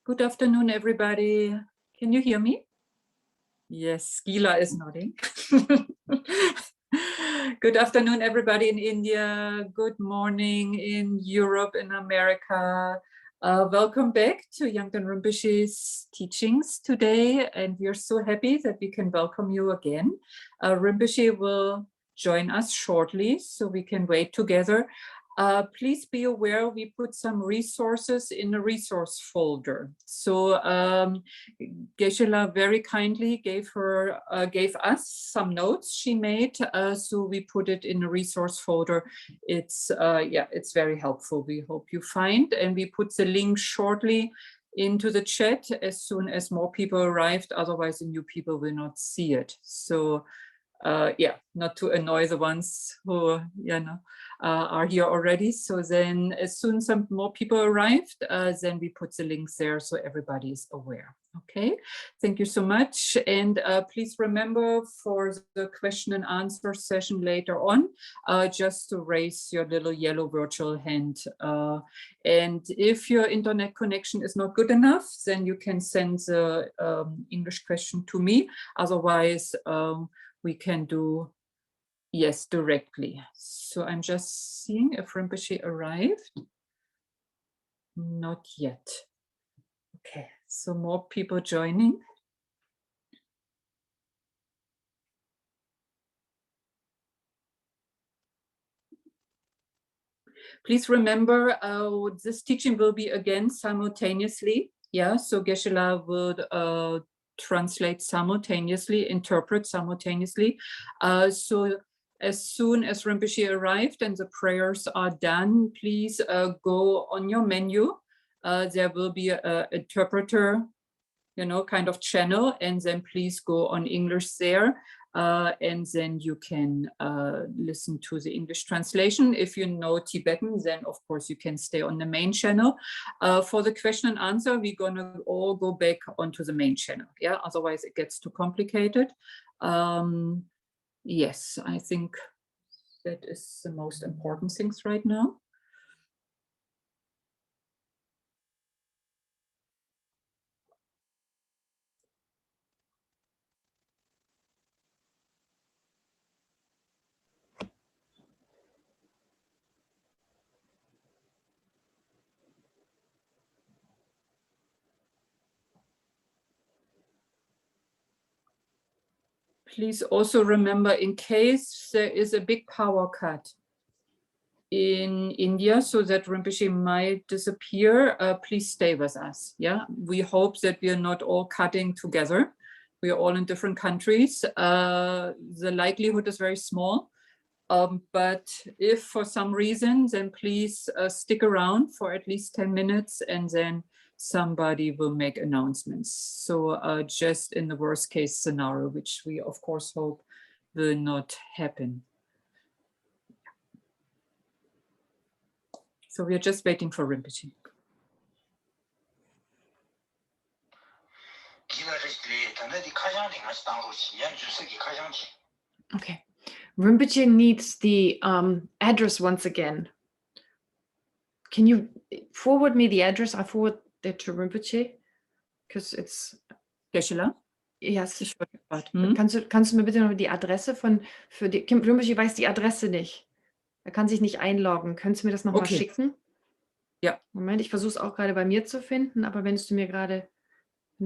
Good afternoon, everybody. Can you hear me? Yes, Gila is nodding. Good afternoon, everybody in India. Good morning in Europe, in America. Welcome back to Yangten Rinpoche's teachings today. And we're so happy that we can welcome you again. Rinpoche will join us shortly, so we can wait together. Please be aware we put some resources in the resource folder. So Geshe-la very kindly gave us some notes she made, so we put it in the resource folder. It's very helpful. We hope you find, and we put the link shortly into the chat as soon as more people arrived. Otherwise, the new people will not see it. So not to annoy the ones who are here already. So then as soon as some more people arrived, then we put the links there so everybody is aware. Okay, thank you so much. And please remember for the question and answer session later on, just to raise your little yellow virtual hand. And if your internet connection is not good enough, then you can send the English question to me. Otherwise, we can do yes directly. So I'm just seeing if Rinpoche arrived. Not yet. Okay, so more people joining. Please remember, this teaching will be again simultaneously. Yeah, so Geshe-la will translate simultaneously, interpret simultaneously. So as soon as Rinpoche arrived and the prayers are done, please go on your menu. There will be an interpreter, kind of channel, and then please go on English there. And then you can listen to the English translation. If you know Tibetan, then of course you can stay on the main channel. For the question and answer, we're gonna all go back onto the main channel. Yeah, otherwise it gets too complicated. Yes, I think that is the most important things right now. Please also remember, in case there is a big power cut in India, so that Rinpoche might disappear, please stay with us. Yeah, we hope that we are not all cutting together. We are all in different countries. The likelihood is very small, but if for some reason, then please stick around for at least 10 minutes, and then somebody will make announcements. So just in the worst case scenario, which we of course hope will not happen. So we are just waiting for Rinpoche. Okay. Rinpoche needs the address once again. Can you forward me the address? I forward it to Rinpoche because it's Geshe-la? Yes. Kannst du mir bitte noch die Adresse für die Rinpoche weiß die Adresse nicht. Er kann sich nicht einloggen. Könntest du mir das nochmal schicken? Ja. Moment, ich versuche es auch gerade bei mir zu finden, aber wenn du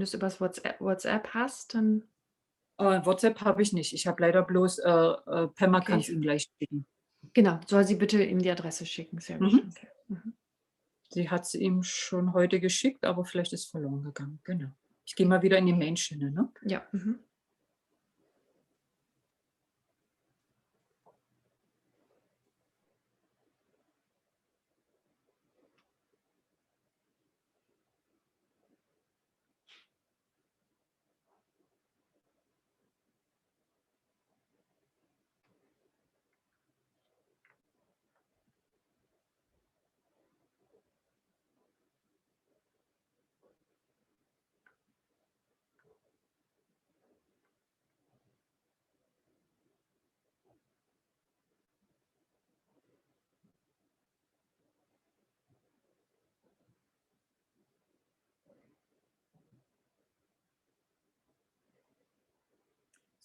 es übers WhatsApp hast, dann... WhatsApp habe ich nicht. Ich habe leider bloß, Pema kann es ihm gleich schicken. Genau, soll sie bitte ihm die Adresse schicken. Sehr gut. Okay. Sie hat es ihm schon heute geschickt, aber vielleicht ist verloren gegangen. Genau. Ich gehe mal wieder in die Main-Channel, ne? Ja.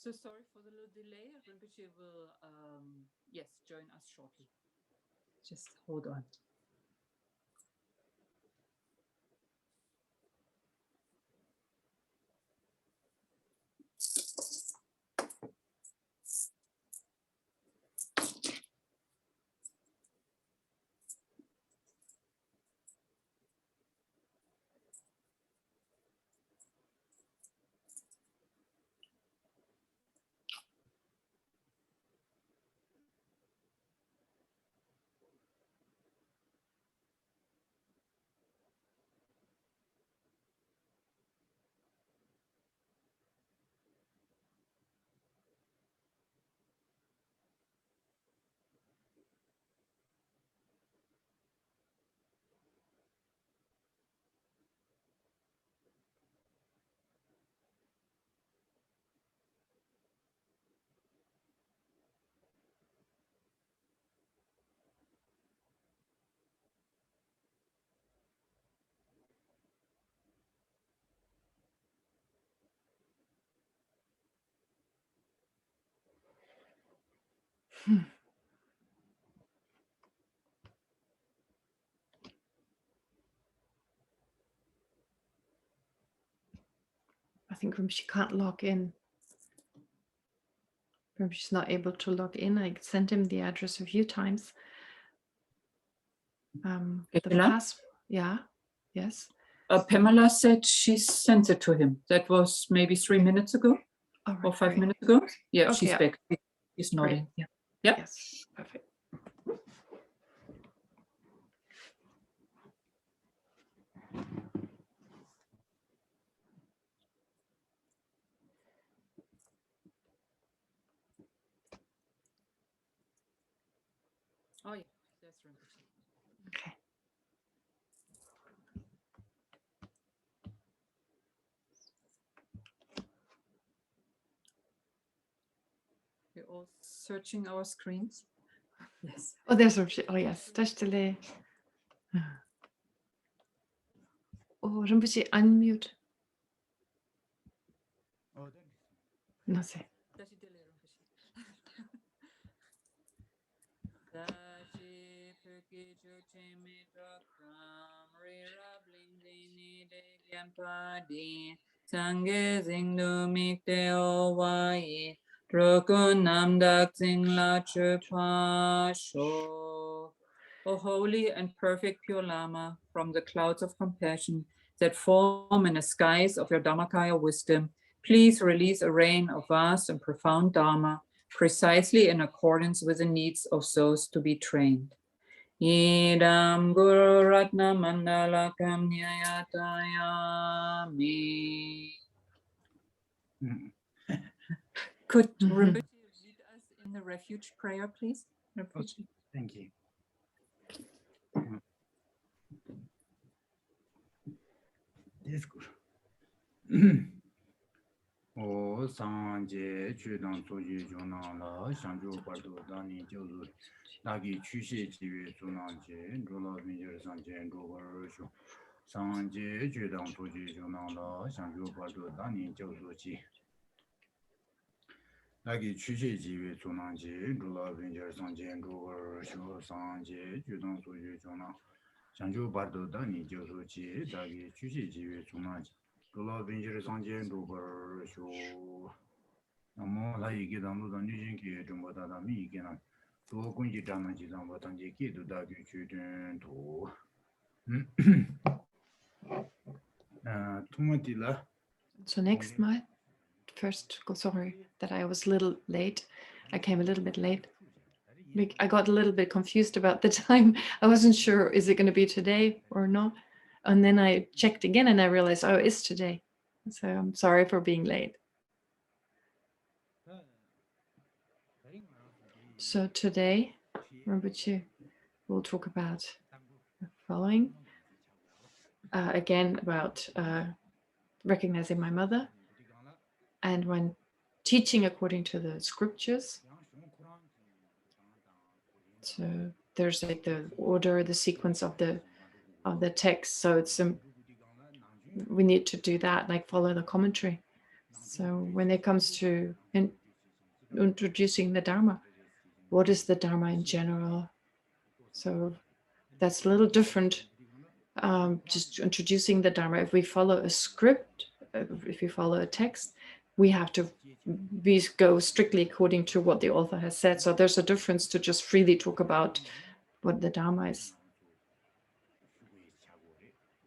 So sorry for the little delay. Rinpoche will, yes, join us shortly. Just hold on. I think Rinpoche can't log in. Rinpoche's not able to log in. I sent him the address a few times. Yeah, yes. Pamela said she sent it to him. That was maybe 3 minutes ago. All right, or 5 great. minutes ago. Yeah, Okay, she's yeah. back. She's nodding. Yeah. Yeah. Yes, perfect. Oh yeah, that's Rinpoche. Okay. We're all searching our screens. Yes. Oh, there's Rinpoche. Oh yes, Tashtele. Oh, Rinpoche, unmute. No sé. Sangye zingdu mikde owayi Drokun namdak zingla chupa sho. O holy and perfect pure Lama, from the clouds of compassion that form in the skies of your Dhammakaya wisdom, please release a rain of vast and profound Dharma, precisely in accordance with the needs of those to be trained. Idam Guru Ratna Mandalakam Nyayatayami. Could Rinpoche lead us in the refuge prayer, please? Okay, thank you. Yes, good. O Sanje Chudang Soji Jona La Shanju Pardo Dani Jozu Nagi Chushe Jive Sunanje Rola Vinjer Sanje Rover Sanje Chudang Soji Jona La Shanju Pardo Dani Jozu Chi Nagi Chushe Jive Sunanje Rola Vinjer Sanje Rover Sanje Chudang Soji Jona Shanju Pardo Dani Jozu Chi Nagi Chushe Jive Sunanje Rola Vinjer Sanje Rover Namo la yiki damlu da nijin ki jumbo da da mi yiki na to kunji dana ji zamba tangji ki du da gyu chu dun to tumati la. So next Mal, first, sorry that I was a little late. I came a little bit late. I got a little bit confused about the time. I wasn't sure, is it going to be today or not? And then I checked again and I realized, oh, it's today. So I'm sorry for being late. So today, Rinpoche will talk about the following. Again, about recognizing my mother. And when teaching according to the scriptures, so there's like the order, the sequence of the text. So it's we need to do that, like follow the commentary. So when it comes to introducing the Dharma, what is the Dharma in general? So that's a little different. Just introducing the Dharma. If we follow a script, if we follow a text, we have to go strictly according to what the author has said. So there's a difference to just freely talk about what the Dharma is.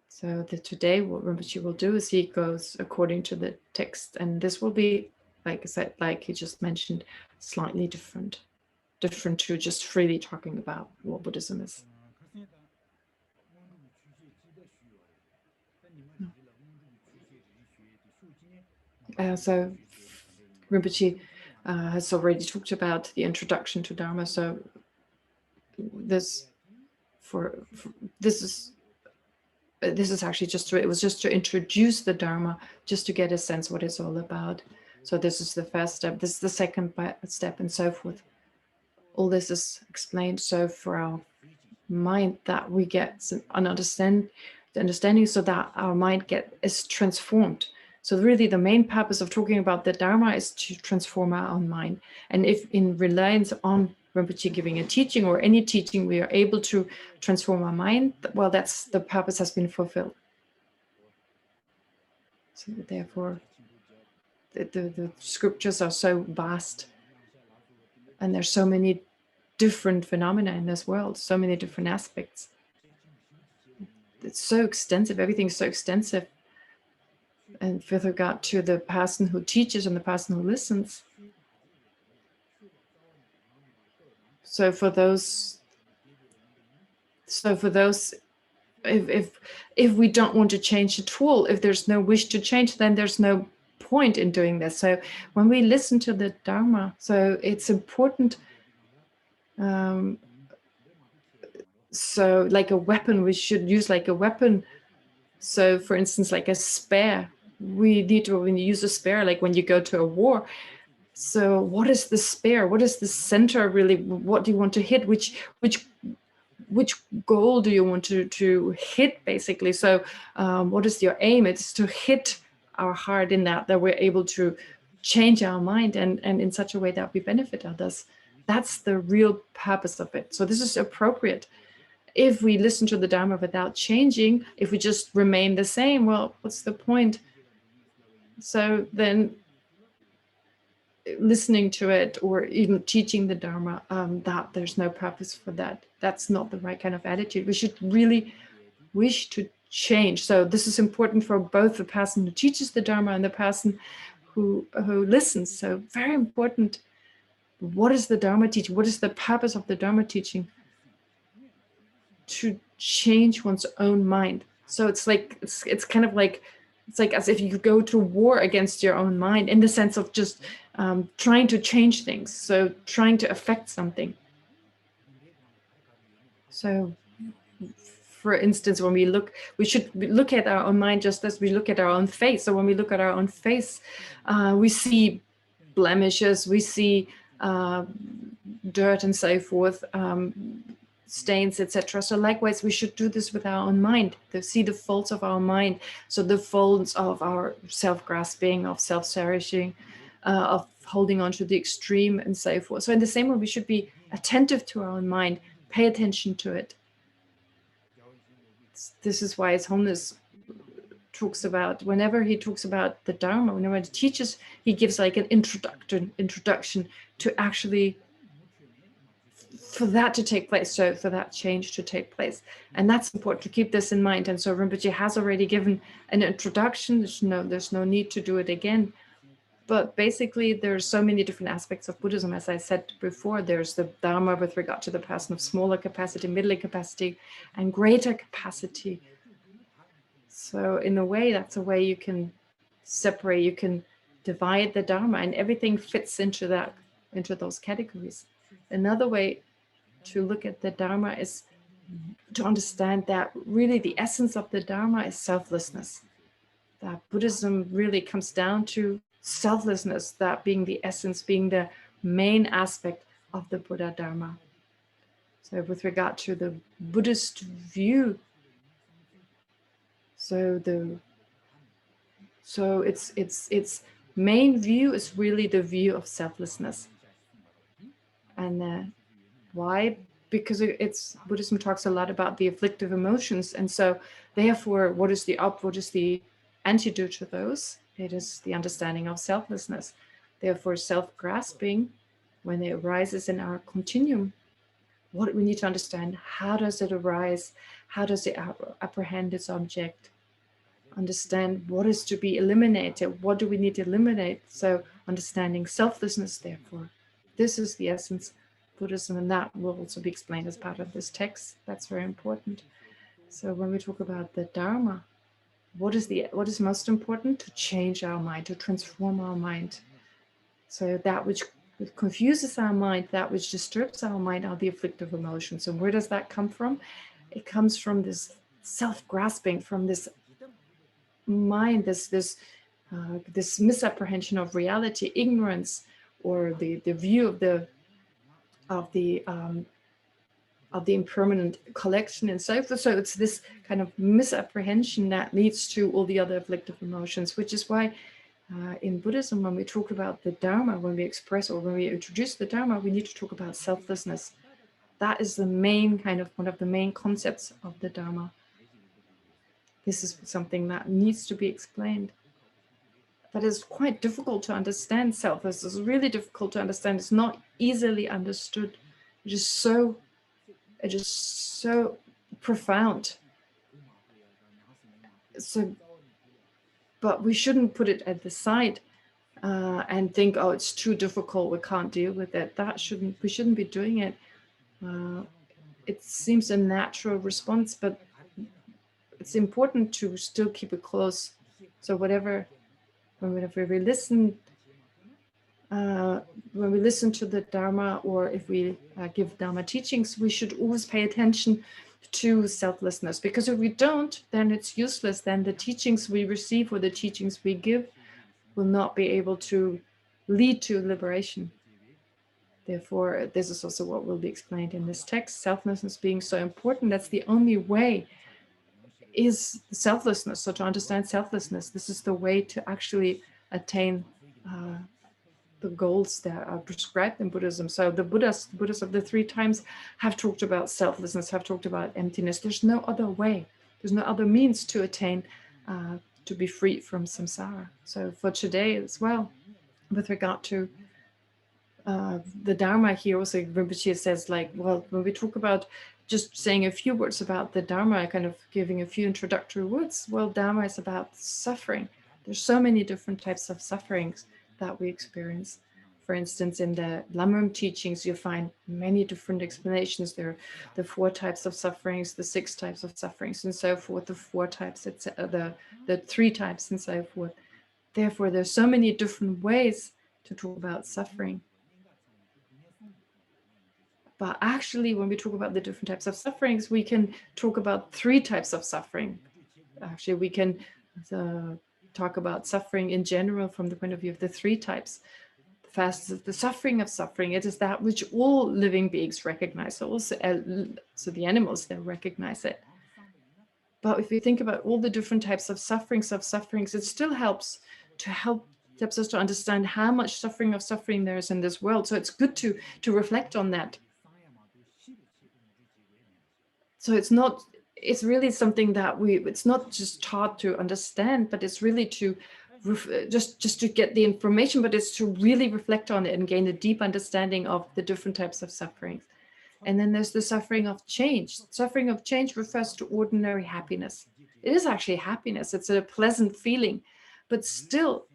So today what Rinpoche will do is he goes according to the text, and this will be, like I said, like he just mentioned, slightly different to just freely talking about what Buddhism is. So Rinpoche has already talked about the introduction to Dharma. So this is actually it was just to introduce the Dharma, just to get a sense what it's all about. So this is the first step. This is the second step, and so forth. All this is explained so for our mind that we get an understanding, so that our mind is transformed. So really the main purpose of talking about the Dharma is to transform our own mind. And if in reliance on Rinpoche giving a teaching or any teaching, we are able to transform our mind, well, that's the purpose has been fulfilled. So therefore, the scriptures are so vast, and there's so many different phenomena in this world, so many different aspects. It's so extensive, everything's so extensive. And with regard to the person who teaches and the person who listens. So for those, if we don't want to change at all, if there's no wish to change, then there's no point in doing this. So when we listen to the Dharma, so it's important. So like a weapon, we should use like a weapon. So for instance, like a spear, we need to, when you use a spear, like when you go to a war. So what is the spear? What is the center really? What do you want to hit? Which goal do you want to hit, basically? So what is your aim? It's to hit our heart in that we're able to change our mind and in such a way that we benefit others. That's the real purpose of it. So this is appropriate. If we listen to the Dharma without changing, if we just remain the same, well, what's the point? So then listening to it or even teaching the Dharma, that there's no purpose for that. That's not the right kind of attitude. We should really wish to change. So this is important for both the person who teaches the Dharma and the person who listens. So very important. What is the Dharma teaching? What is the purpose of the Dharma teaching? To change one's own mind. So it's like it's kind of like it's like as if you go to war against your own mind, in the sense of just trying to change things, so trying to affect something. So for instance, when we should look at our own mind just as we look at our own face. So when we look at our own face, we see blemishes, we see dirt and so forth, stains, etc. So likewise, we should do this with our own mind, to see the faults of our mind. So the faults of our self-grasping, of self-cherishing, of holding on to the extreme and so forth. So in the same way, we should be attentive to our own mind, pay attention to it. This is why His Holiness talks about, whenever he talks about the Dharma, whenever he teaches, he gives like an introduction to actually for that to take place, so for that change to take place. And that's important to keep this in mind. And so Rinpoche has already given an introduction. There's no need to do it again. But basically, there's so many different aspects of Buddhism. As I said before, there's the Dharma with regard to the person of smaller capacity, middle capacity, and greater capacity. So in a way, that's a way you can separate, you can divide the Dharma, and everything fits into those categories. Another way to look at the Dharma is to understand that really the essence of the Dharma is selflessness. That Buddhism really comes down to selflessness, that being the essence, being the main aspect of the Buddha Dharma. So with regard to the Buddhist view, so it's main view is really the view of selflessness. And why? Because Buddhism talks a lot about the afflictive emotions, and so therefore, what is the antidote to those? It is the understanding of selflessness. Therefore, self-grasping, when it arises in our continuum, what we need to understand: how does it arise? How does it apprehend its object? Understand what is to be eliminated. What do we need to eliminate? So, understanding selflessness. Therefore, this is the essence. Buddhism, and that will also be explained as part of this text. That's very important. So when we talk about the Dharma, what is most important? To change our mind, to transform our mind. So that which confuses our mind, that which disturbs our mind, are the afflictive emotions. And where does that come from? It comes from this self-grasping, from this mind, this misapprehension of reality, ignorance, or the view of the impermanent collection and so forth. So it's this kind of misapprehension that leads to all the other afflictive emotions, which is why in Buddhism, when we talk about the Dharma, when we express or when we introduce the Dharma, we need to talk about selflessness. That is the main one of the main concepts of the Dharma. This is something that needs to be explained. That is quite difficult to understand. Selflessness is really difficult to understand. It's not easily understood. It is so profound. So, but we shouldn't put it at the side and think, oh, it's too difficult, we can't deal with it. We shouldn't be doing it. It seems a natural response, but it's important to still keep it close. So whenever we listen to the Dharma, or if we give Dharma teachings, we should always pay attention to selflessness, because if we don't, then it's useless. Then the teachings we receive or the teachings we give will not be able to lead to liberation. Therefore, this is also what will be explained in this text. Selflessness being so important, that's the only way, is selflessness. So to understand selflessness, this is the way to actually attain the goals that are prescribed in Buddhism. So the Buddhists of the three times have talked about selflessness, have talked about emptiness. There's no other way. There's no other means to attain, to be free from samsara. So for today as well, with regard to the Dharma here, also Rinpoche says, like, well, when we talk about just saying a few words about the Dharma, kind of giving a few introductory words, well, Dharma is about suffering. There's so many different types of sufferings that we experience. For instance, in the Lamrim teachings, you find many different explanations. There are the 4 types of sufferings, the 6 types of sufferings, and so forth, the 4 types, the 3 types, and so forth. Therefore, there's so many different ways to talk about suffering. But actually, when we talk about the different types of sufferings, we can talk about 3 types of suffering. Actually, we can talk about suffering in general from the point of view of the 3 types. The first is the suffering of suffering. It is that which all living beings recognize. So also, so the animals, they recognize it. But if we think about all the different types of sufferings, it still helps us to understand how much suffering there is in this world. So it's good to reflect on that. So it's really something that it's not just taught to understand, but it's really to just to get the information, but it's to really reflect on it and gain a deep understanding of the different types of sufferings. And then there's the suffering of change. Suffering of change refers to ordinary happiness. It is actually happiness. It's a pleasant feeling, but still,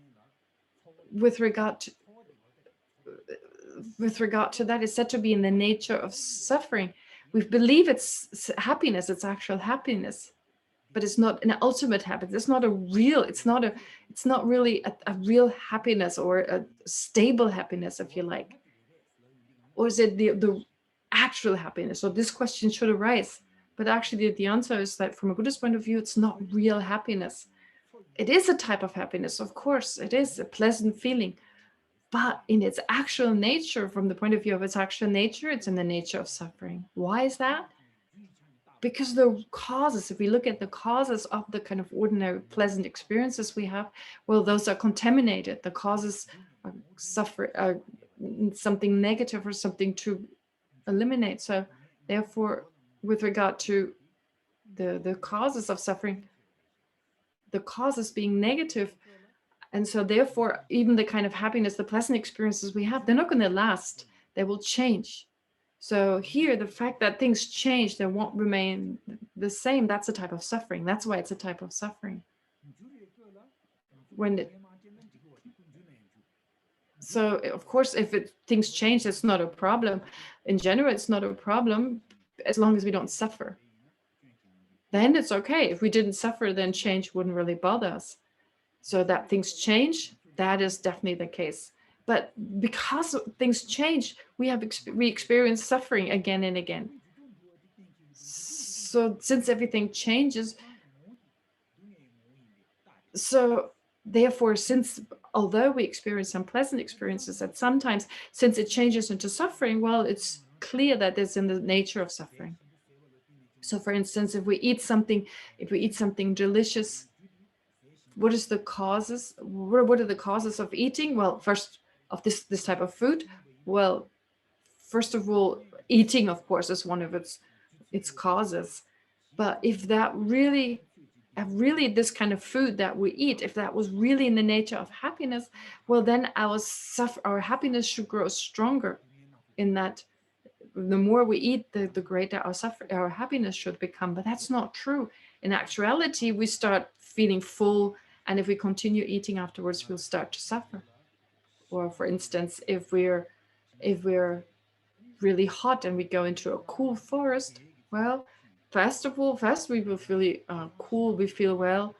with regard to that, it's said to be in the nature of suffering. We believe it's happiness, it's actual happiness, but it's not an ultimate happiness. It's not really a real happiness, or a stable happiness, if you like. Or is it the actual happiness? So this question should arise. But actually the answer is that from a Buddhist point of view, it's not real happiness. It is a type of happiness, of course. It is a pleasant feeling. But in its actual nature, from the point of view of its actual nature, it's in the nature of suffering. Why is that? because the causes, if we look at the causes of the kind of ordinary pleasant experiences we have, well, those are contaminated. The causes are something negative or something to eliminate. So therefore, with regard to the causes of suffering, the causes being negative, and so therefore even the kind of happiness, the pleasant experiences we have, they're not going to last. They will change. So here, the fact that things change, they won't remain the same, that's a type of suffering. That's why it's a type of suffering. So of course, if things change, it's not a problem. In general, it's not a problem as long as we don't suffer. Then it's okay. If we didn't suffer, then change wouldn't really bother us. So that things change, that is definitely the case. But because things change, we experience suffering again and again. So since everything changes, so therefore, although we experience some pleasant experiences, that sometimes, since it changes into suffering, well, it's clear that it's in the nature of suffering. So for instance, if we eat something delicious, what is the causes? What are the causes of eating? Well, first, of this type of food, well, first of all, eating, of course, is one of its causes. But if that really this kind of food that we eat, if that was really in the nature of happiness, well, then our happiness should grow stronger. In that, the more we eat, the greater our happiness should become. But that's not true. In actuality, we start feeling full, and if we continue eating afterwards, we'll start to suffer. Or for instance, if we're really hot and we go into a cool forest, well, first we will feel cool, we feel well.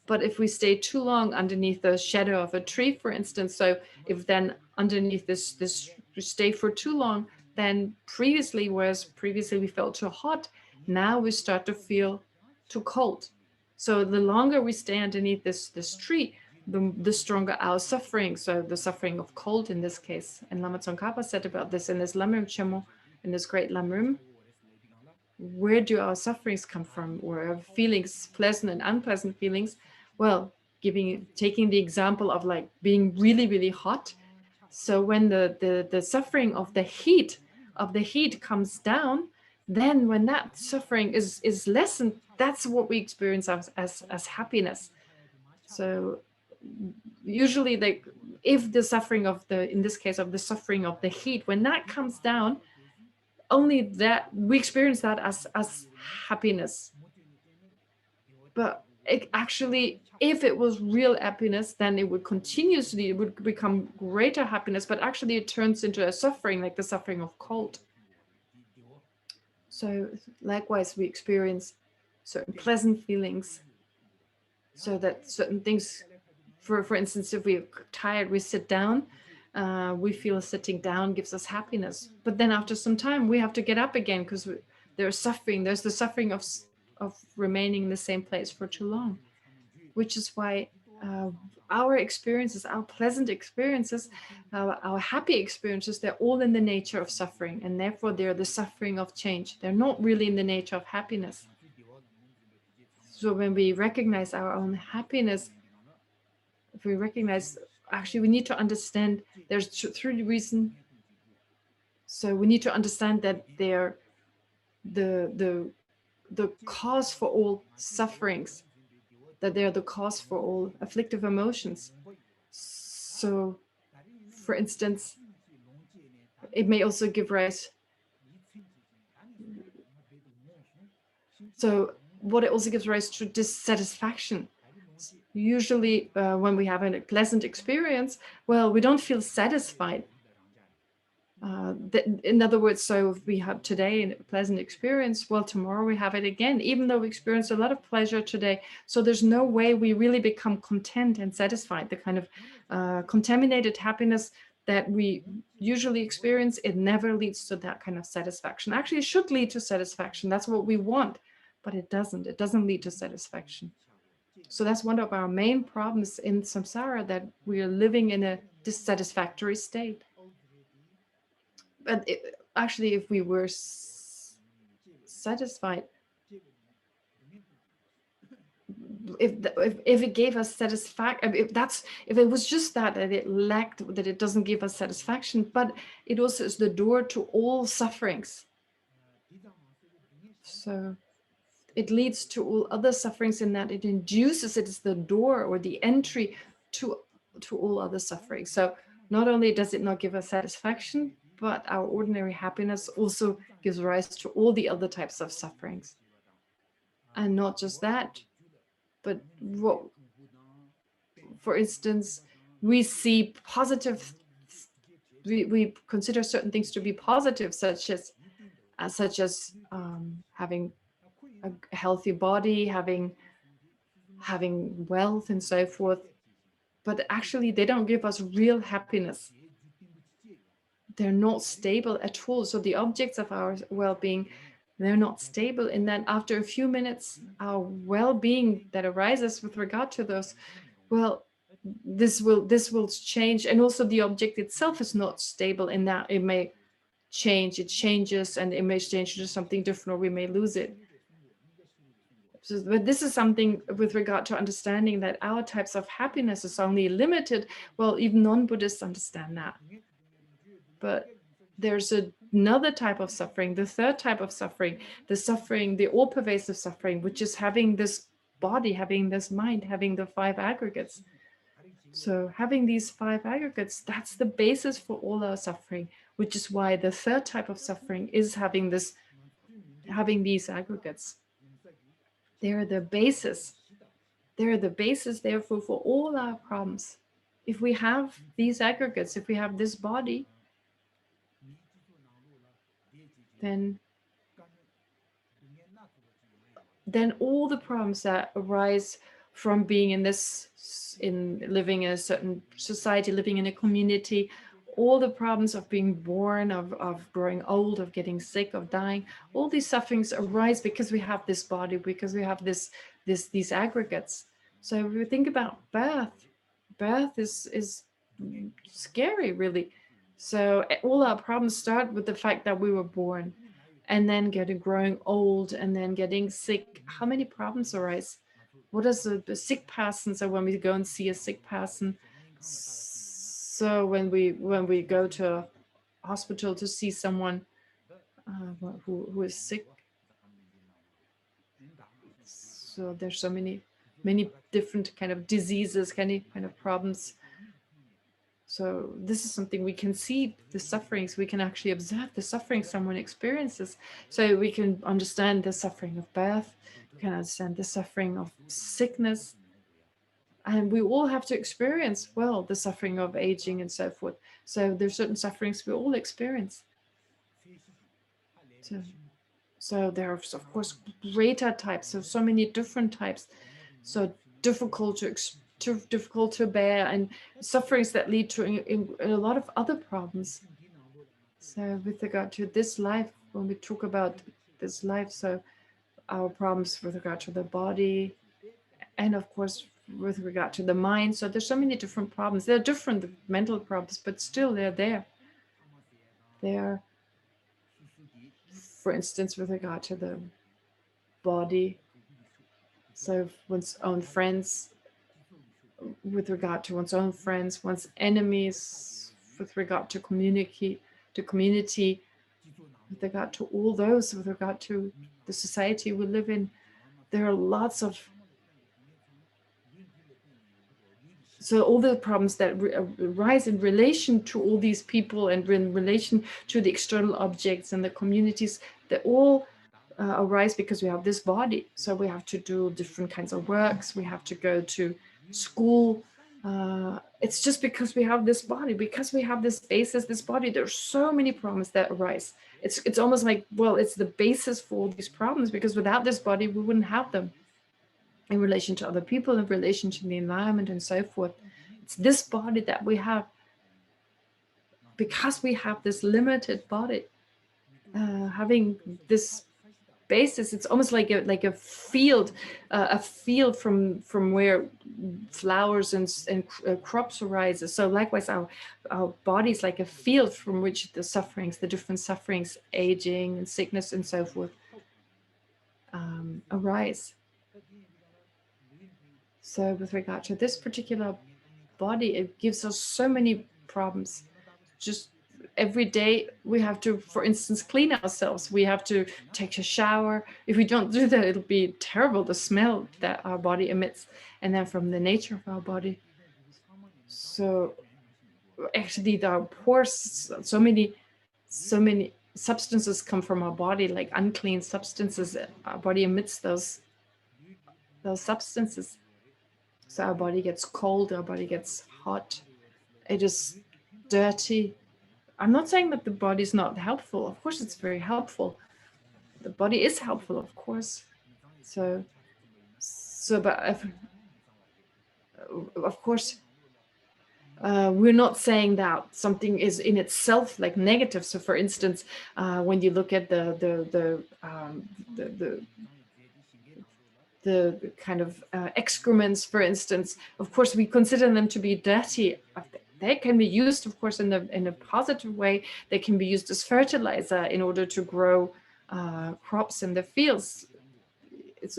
But if we stay too long underneath the shadow of a tree, for instance, so if then underneath this we stay for too long, then previously we felt too hot, now we start to feel too cold. So the longer we stay underneath this tree, the stronger our suffering. So the suffering of cold in this case. And Lama Tsongkhapa said about this in his Lamrim Chemo, in this great Lamrim. Where do our sufferings come from? Or our feelings, pleasant and unpleasant feelings? Well, taking the example of like being really, really hot. So when the suffering of the heat comes down, then when that suffering is lessened, that's what we experience as happiness. So usually if the suffering in this case of the suffering of the heat, when that comes down, only that we experience that as happiness. But actually, if it was real happiness, then it would become greater happiness, but actually it turns into a suffering, like the suffering of cold. So likewise, we experience certain pleasant feelings, so that certain things, for instance, if we're tired, we sit down, we feel sitting down gives us happiness. But then after some time, we have to get up again because there's suffering. There's the suffering of remaining in the same place for too long, which is why our experiences, our pleasant experiences, our happy experiences, they're all in the nature of suffering, and therefore they're the suffering of change. They're not really in the nature of happiness. So when we recognize our own happiness, if we recognize, actually we need to understand there's three reasons. So we need to understand that they're the cause for all sufferings, that they're the cause for all afflictive emotions. So for instance, it may also give rise. So what it also gives rise to dissatisfaction. Usually when we have a pleasant experience, well, we don't feel satisfied. In other words, so if we have today a pleasant experience, well, tomorrow we have it again, even though we experience a lot of pleasure today. So there's no way we really become content and satisfied. The kind of contaminated happiness that we usually experience, it never leads to that kind of satisfaction. Actually, it should lead to satisfaction. That's what we want, but it doesn't. It doesn't lead to satisfaction. So that's one of our main problems in samsara, that we are living in a dissatisfactory state. But actually, if we were satisfied, if it gave us satisfaction, if it was just that it lacked, that it doesn't give us satisfaction, but it also is the door to all sufferings. So it leads to all other sufferings in that it induces, it is the door or the entry to all other sufferings. So not only does it not give us satisfaction, but our ordinary happiness also gives rise to all the other types of sufferings. And not just that, but what, for instance, we see positive, we consider certain things to be positive, such as having a healthy body, having wealth and so forth. But actually they don't give us real happiness. They're not stable at all. So the objects of our well-being, they're not stable, in that after a few minutes, our well-being that arises with regard to those, well, this will change. And also the object itself is not stable, in that it may change, it changes, and it may change to something different, or we may lose it. So, but this is something with regard to understanding that our types of happiness is only limited. Well, even non-Buddhists understand that. But there's another type of suffering, the third type of suffering, the all-pervasive suffering, which is having this body, having this mind, having the 5 aggregates. So having these 5 aggregates, that's the basis for all our suffering, which is why the third type of suffering is having these aggregates. They're the basis. They're the basis, therefore, for all our problems. If we have these aggregates, if we have this body, then all the problems that arise from being living in a certain society, living in a community, all the problems of being born, of growing old, of getting sick, of dying, all these sufferings arise because we have this body, because we have these aggregates. So if we think about birth is scary, really. So all our problems start with the fact that we were born, and then growing old, and then getting sick. How many problems arise? What is a sick person? So when we go and see a sick person, so when we go to a hospital to see someone who is sick, so there's so many different kind of diseases, kind of problems. So this is something we can see, the sufferings. We can actually observe the suffering someone experiences. So we can understand the suffering of birth, we can understand the suffering of sickness. And we all have to experience, well, the suffering of aging and so forth. So there's certain sufferings we all experience. So there are, of course, greater types, so many different types. So difficult to bear, and sufferings that lead to a lot of other problems. So with regard to this life, when we talk about this life, so our problems with regard to the body, and of course with regard to the mind. So there's so many different problems. They're different mental problems, but still they're there. They're, for instance, with regard to the body, so one's own friends, with regard to one's own friends, one's enemies, with regard to community, with regard to all those, with regard to the society we live in. There are lots of, so all the problems that arise in relation to all these people, and in relation to the external objects and the communities, they all arise because we have this body. So we have to do different kinds of works, we have to go to school. It's just because we have this body, because we have this basis, this body. There's so many problems that arise. It's almost like, well, it's the basis for all these problems, because without this body we wouldn't have them, in relation to other people, in relation to the environment and so forth. It's this body that we have, because we have this limited body, having this basis. It's almost like a field from where flowers and crops arise. So likewise, our body is like a field from which the different sufferings, aging and sickness and so forth, arise. So with regard to this particular body, it gives us so many problems. Just every day we have to, for instance, clean ourselves. We have to take a shower. If we don't do that, it'll be terrible, the smell that our body emits, and then from the nature of our body. So actually there are pores, so many substances come from our body, like unclean substances. Our body emits those substances. So our body gets cold, our body gets hot. It is dirty. I'm not saying that the body is not helpful. Of course, it's very helpful. The body is helpful, of course. So but of course, we're not saying that something is in itself like negative. So, for instance, when you look at the kind of excrements, for instance, of course, we consider them to be dirty. They can be used, of course, in a positive way. They can be used as fertilizer in order to grow crops in the fields.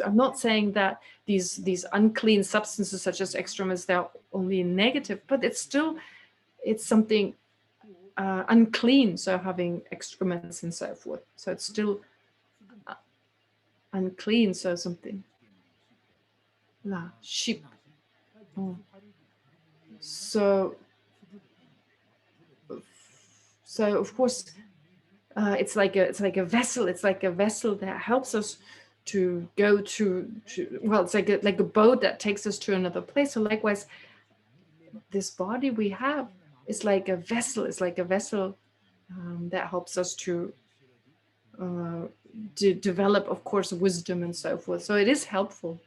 I'm not saying that these unclean substances such as excrements, they're only negative, but it's something unclean. So having excrements and so forth. So it's still unclean. So something. Sheep. Oh. So of course, it's like a vessel. It's like a vessel that helps us to go to well, it's like a boat that takes us to another place. So likewise, this body we have is like a vessel. It's like a vessel that helps us to develop, of course, wisdom and so forth. So it is helpful.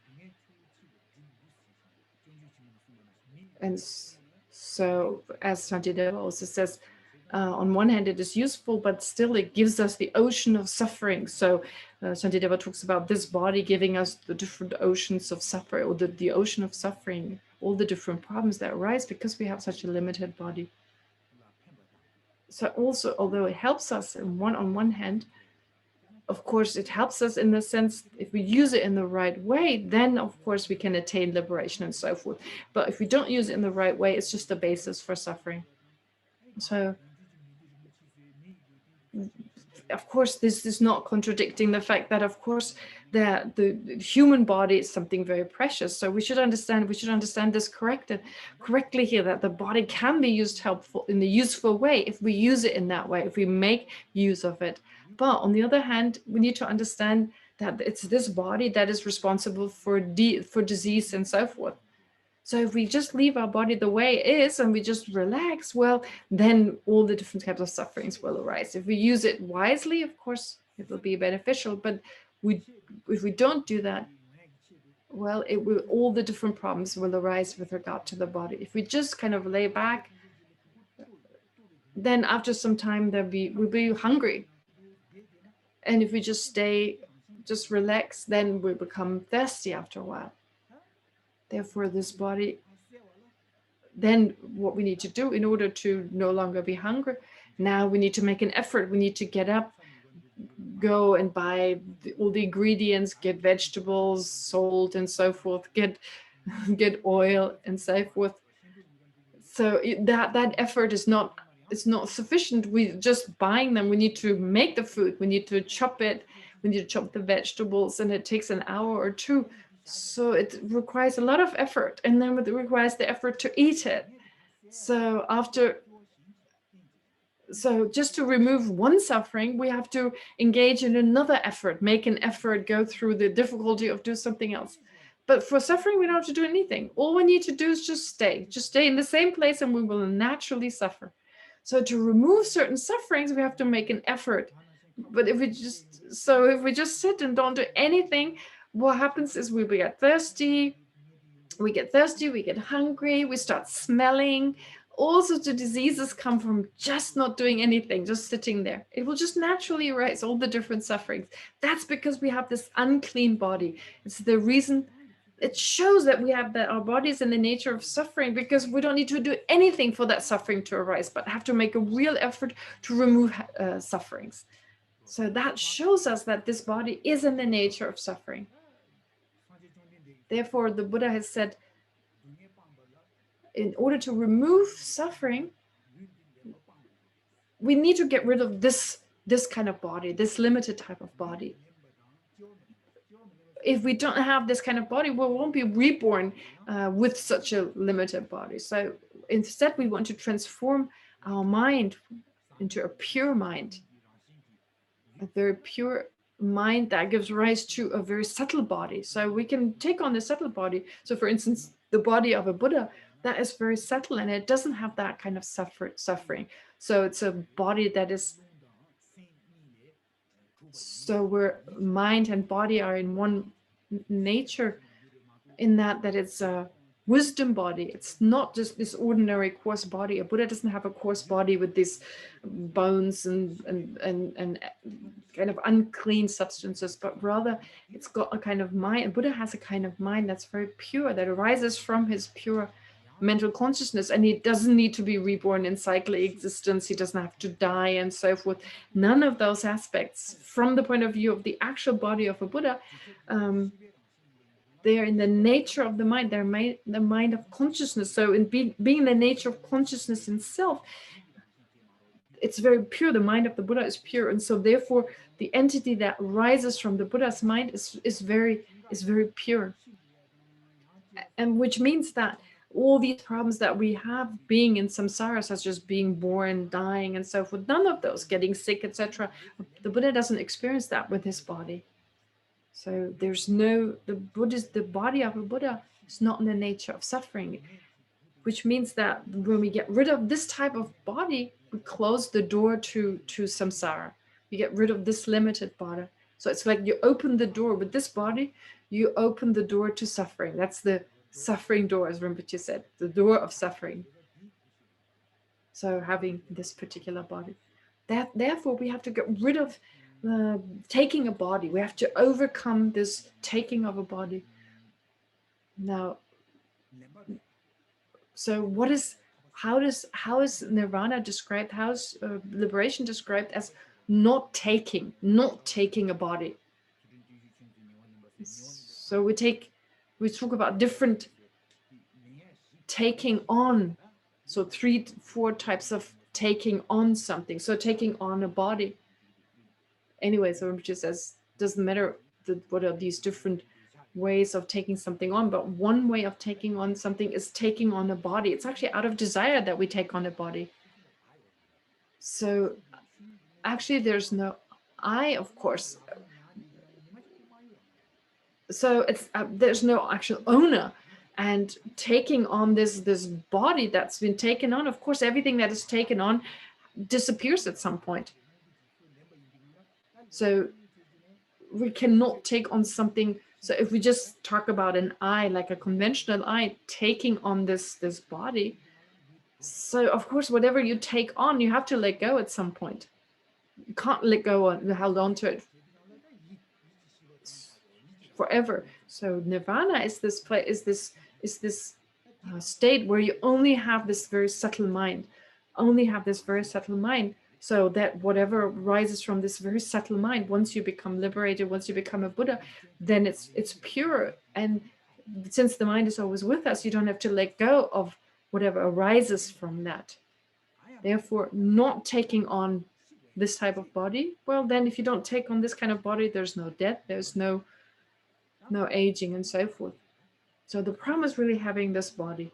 And so, as Shantideva also says, on one hand, it is useful, but still it gives us the ocean of suffering. So Shantideva talks about this body giving us the different oceans of suffering, or the ocean of suffering, all the different problems that arise because we have such a limited body. So also, although it helps us on one hand, of course, it helps us in the sense, if we use it in the right way, then of course we can attain liberation and so forth. But if we don't use it in the right way, it's just a basis for suffering. So, of course, this is not contradicting the fact that, of course, that the human body is something very precious. So we should understand this correctly here, that the body can be used helpful in a useful way if we use it in that way, if we make use of it. But on the other hand, we need to understand that it's this body that is responsible for disease and so forth. So if we just leave our body the way it is and we just relax, well, then all the different types of sufferings will arise. If we use it wisely, of course, it will be beneficial. But if we don't do that, well, all the different problems will arise with regard to the body. If we just kind of lay back, then after some time we'll be hungry. And if we just relax, then we become thirsty after a while. Therefore, this body, then what we need to do in order to no longer be hungry, now we need to make an effort. We need to get up, go and buy all the ingredients, get vegetables, salt and so forth, get oil and so forth. So that effort is not sufficient. We just buying them. We need to make the food. We need to chop it. We need to chop the vegetables, and it takes an hour or two. So it requires a lot of effort, and then it requires the effort to eat it. So just to remove one suffering, we have to engage in another effort, make an effort, go through the difficulty of doing something else. But for suffering, we don't have to do anything. All we need to do is just stay in the same place, and we will naturally suffer. So to remove certain sufferings, we have to make an effort. But if we just sit and don't do anything, what happens is we get thirsty, we get hungry, we start smelling. All sorts of diseases come from just not doing anything, just sitting there. It will just naturally arise, all the different sufferings. That's because we have this unclean body. It's the reason. It shows that our body is in the nature of suffering, because we don't need to do anything for that suffering to arise, but have to make a real effort to remove sufferings. So that shows us that this body is in the nature of suffering. Therefore, the Buddha has said in order to remove suffering, we need to get rid of this kind of body, this limited type of body. If we don't have this kind of body, we won't be reborn with such a limited body. So instead, we want to transform our mind into a pure mind, a very pure mind that gives rise to a very subtle body. So we can take on the subtle body. So for instance, the body of a Buddha, that is very subtle and it doesn't have that kind of suffering. So it's a body that is, so where mind and body are in one nature, in that it's a wisdom body. It's not just this ordinary coarse body. A Buddha doesn't have a coarse body with these bones and kind of unclean substances, but rather it's got a kind of mind. A Buddha has a kind of mind that's very pure, that arises from his pure mental consciousness, and he doesn't need to be reborn in cyclic existence. He doesn't have to die and so forth. None of those aspects, from the point of view of the actual body of a Buddha, they are in the nature of the mind. They're the mind of consciousness. So in being the nature of consciousness itself, it's very pure. The mind of the Buddha is pure, and so therefore the entity that rises from the Buddha's mind is very pure, and which means that all these problems that we have being in samsara, such as being born, dying, and so forth, none of those, getting sick, etc., the Buddha doesn't experience that with his body. So there's no, the body of a Buddha is not in the nature of suffering, which means that when we get rid of this type of body, we close the door to samsara. We get rid of this limited body. So it's like you open the door with this body, you open the door to suffering. That's the suffering door, as Rinpoche said, the door of suffering. So having this particular body. Therefore, we have to get rid of taking a body. We have to overcome this taking of a body. Now, so how is nirvana described? How is liberation described as not taking a body? So we talk about different taking on. So 3-4 types of taking on something. So taking on a body. Anyway, so Rinpoche says, doesn't matter what are these different ways of taking something on, but one way of taking on something is taking on a body. It's actually out of desire that we take on a body. So actually there's no I, of course. So it's there's no actual owner, and taking on this body that's been taken on, of course, everything that is taken on disappears at some point. So we cannot take on something. So if we just talk about an I, like a conventional I, taking on this body, so of course, whatever you take on, you have to let go at some point. You can't let go and hold on to it forever. So nirvana is this place, is this state where you only have this very subtle mind, so that whatever rises from this very subtle mind, once you become liberated, once you become a Buddha, then it's pure. And since the mind is always with us, you don't have to let go of whatever arises from that. Therefore, not taking on this type of body, well, then if you don't take on this kind of body, there's no death, there's no aging and so forth. So the problem is really having this body.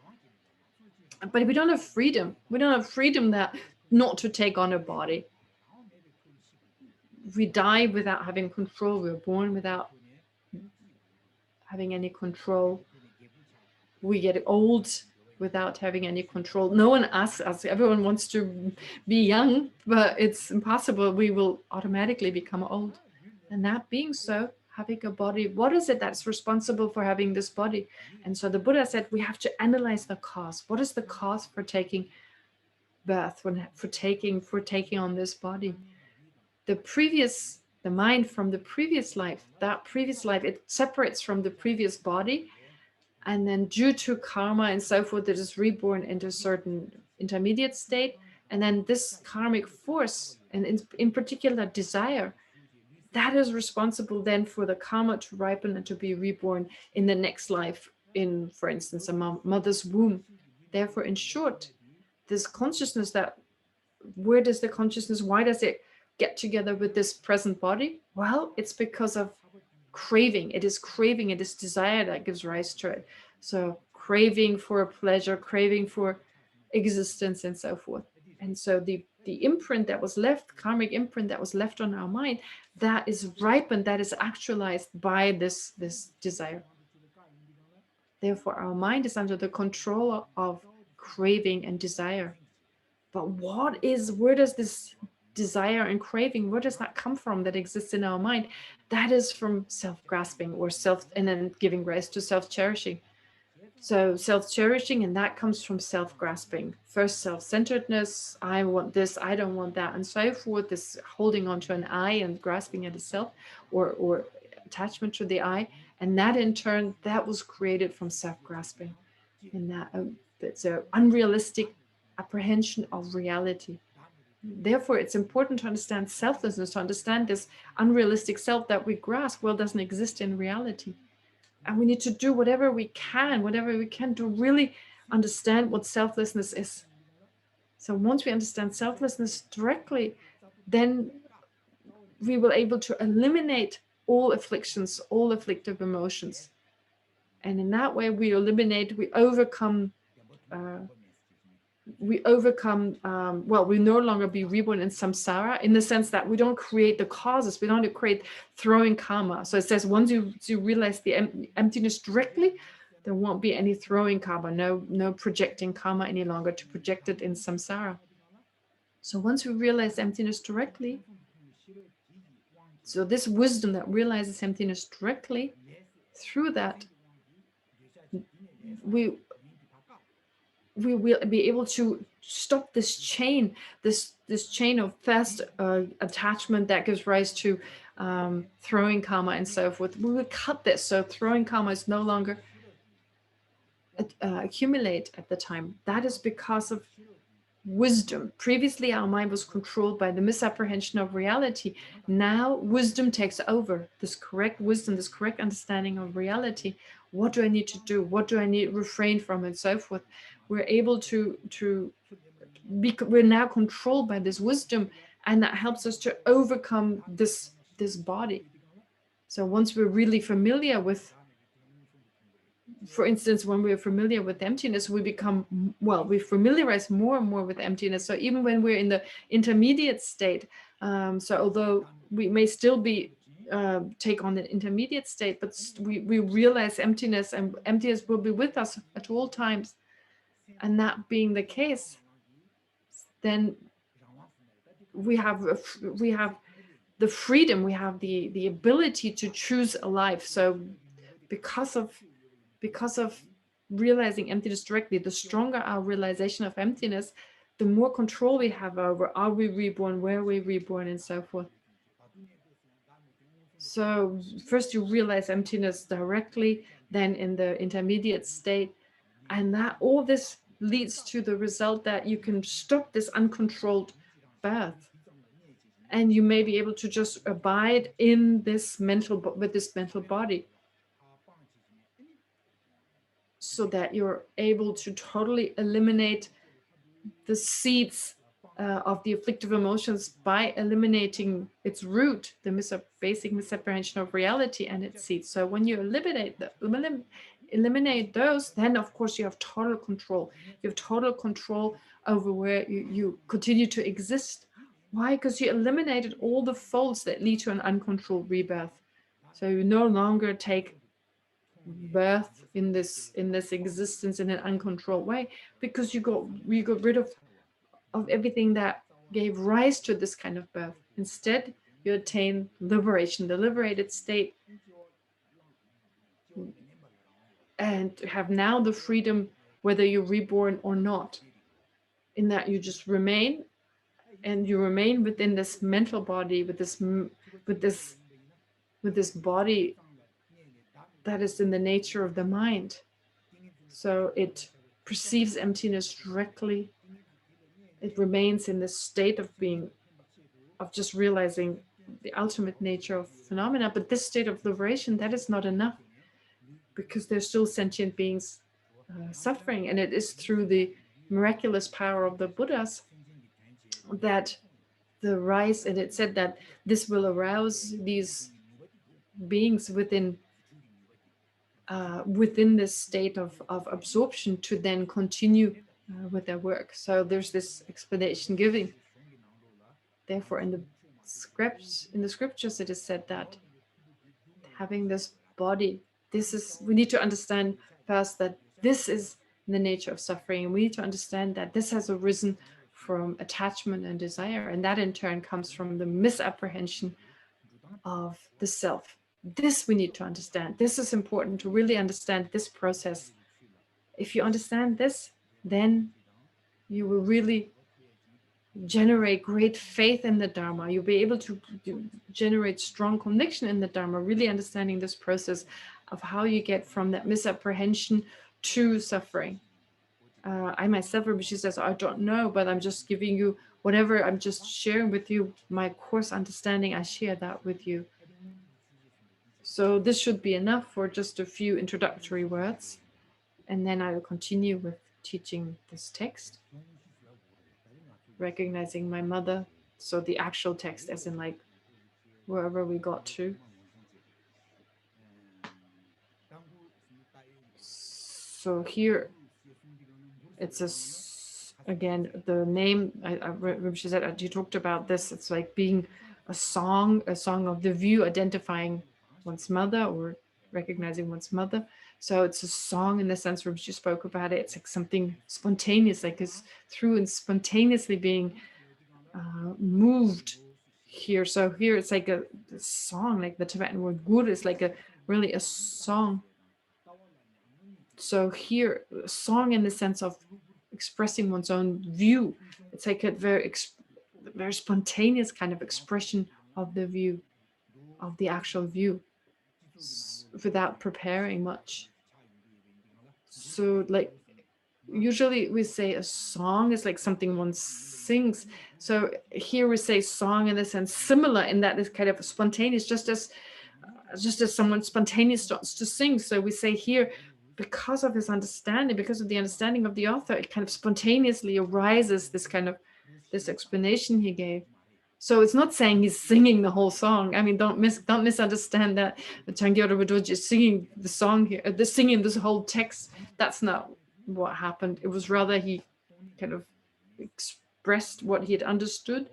But we don't have freedom. We don't have freedom that not to take on a body. We die without having control. We're born without having any control. We get old without having any control. No one asks us. Everyone wants to be young, but it's impossible. We will automatically become old. And that being so, having a body, what is it that's responsible for having this body? And so the Buddha said we have to analyze the cause. What is the cause for taking birth, for taking on this body? The mind from the previous life, it separates from the previous body, and then due to karma and so forth, it is reborn into a certain intermediate state. And then this karmic force, and in particular desire, that is responsible then for the karma to ripen and to be reborn in the next life, in, for instance, a mother's womb. Therefore, in short, this consciousness that, where does the consciousness, why does it get together with this present body? Well, it's because of craving. It is craving, it is desire that gives rise to it. So craving for pleasure, craving for existence, and so forth. And so the imprint that was left, karmic imprint that was left on our mind, that is ripened, that is actualized by this desire. Therefore, our mind is under the control of craving and desire. But where does this desire and craving, where does that come from that exists in our mind? That is from self-grasping or and then giving rise to self-cherishing. So self-cherishing, and that comes from self-grasping. First, self-centeredness, I want this, I don't want that, and so forth, this holding on to an I and grasping at a self, or attachment to the I. And that in turn, that was created from self-grasping. And that's an unrealistic apprehension of reality. Therefore, it's important to understand selflessness, to understand this unrealistic self that we grasp, well, doesn't exist in reality. And we need to do whatever we can to really understand what selflessness is. So once we understand selflessness directly, then we will be able to eliminate all afflictions, all afflictive emotions. And in that way, we overcome, we no longer be reborn in samsara, in the sense that we don't create the causes, we don't create throwing karma. So it says, once you realize the emptiness directly, there won't be any throwing karma, no projecting karma any longer to project it in samsara. So once we realize emptiness directly, so this wisdom that realizes emptiness directly, through that, we will be able to stop this chain, this chain of fast attachment that gives rise to throwing karma and so forth. We will cut this, so throwing karma is no longer accumulate at the time. That is because of wisdom. Previously, our mind was controlled by the misapprehension of reality. Now, wisdom takes over. This correct wisdom, this correct understanding of reality. What do I need to do? What do I need to refrain from, and so forth? We're able we're now controlled by this wisdom, and that helps us to overcome this body. So once we're really familiar with, for instance, when we're familiar with emptiness, we familiarize more and more with emptiness. So even when we're in the intermediate state, so although we may still be take on the intermediate state, but we realize emptiness, and emptiness will be with us at all times. And that being the case, then we have the freedom, we have the ability to choose a life. So because of realizing emptiness directly, the stronger our realization of emptiness, the more control we have over, are we reborn, where are we reborn, and so forth. So first you realize emptiness directly, then in the intermediate state, and that all this leads to the result that you can stop this uncontrolled birth, and you may be able to just abide in this mental body, so that you're able to totally eliminate the seeds of the afflictive emotions by eliminating its root, the basic misapprehension of reality and its seeds. So when you eliminate those, then of course you have total control. You have total control over where you continue to exist. Why? Because you eliminated all the faults that lead to an uncontrolled rebirth. So you no longer take birth in this existence in an uncontrolled way, because you got rid of everything that gave rise to this kind of birth. Instead, you attain liberation, the liberated state, and have now the freedom whether you're reborn or not, in that you just remain, and you remain within this mental body, with this body that is in the nature of the mind. So it perceives emptiness directly. It remains in this state of being, of just realizing the ultimate nature of phenomena. But this state of liberation, that is not enough, because there's still sentient beings suffering. And it is through the miraculous power of the Buddhas that the rise, and it said that this will arouse these beings within this state of absorption to then continue with their work. So there's this explanation giving. Therefore, in the scriptures, it is said that having this body, we need to understand first that this is the nature of suffering, and we need to understand that this has arisen from attachment and desire, and that in turn comes from the misapprehension of the self. This we need to understand. This is important to really understand this process. If you understand this, then you will really generate great faith in the Dharma. You'll be able to generate strong conviction in the Dharma, really understanding this process of how you get from that misapprehension to suffering. I myself, Rinpoche says, I don't know, but I'm just giving you whatever, I'm just sharing with you my course understanding. I share that with you. So this should be enough for just a few introductory words. And then I will continue with teaching this text. Recognizing my mother. So the actual text, as in like wherever we got to. So here it's again, the name, Rinpoche said, you talked about this, it's like being a song of the view, identifying one's mother or recognizing one's mother. So it's a song in the sense Rinpoche spoke about it. It's like something spontaneous, like it's through and spontaneously being moved here. So here it's like a song, like the Tibetan word gur is like really a song. So here, a song in the sense of expressing one's own view. It's like a very spontaneous kind of expression of the view, of the actual view, without preparing much. So like usually we say a song is like something one sings. So here we say song in the sense similar in that it's kind of spontaneous, just as someone spontaneous starts to sing. So we say here, because of his understanding, because of the understanding of the author, it kind of spontaneously arises this explanation he gave. So it's not saying he's singing the whole song. I mean, don't misunderstand that Changkya Rölpai Dorjé is singing the song here, singing this whole text. That's not what happened. It was rather he kind of expressed what he had understood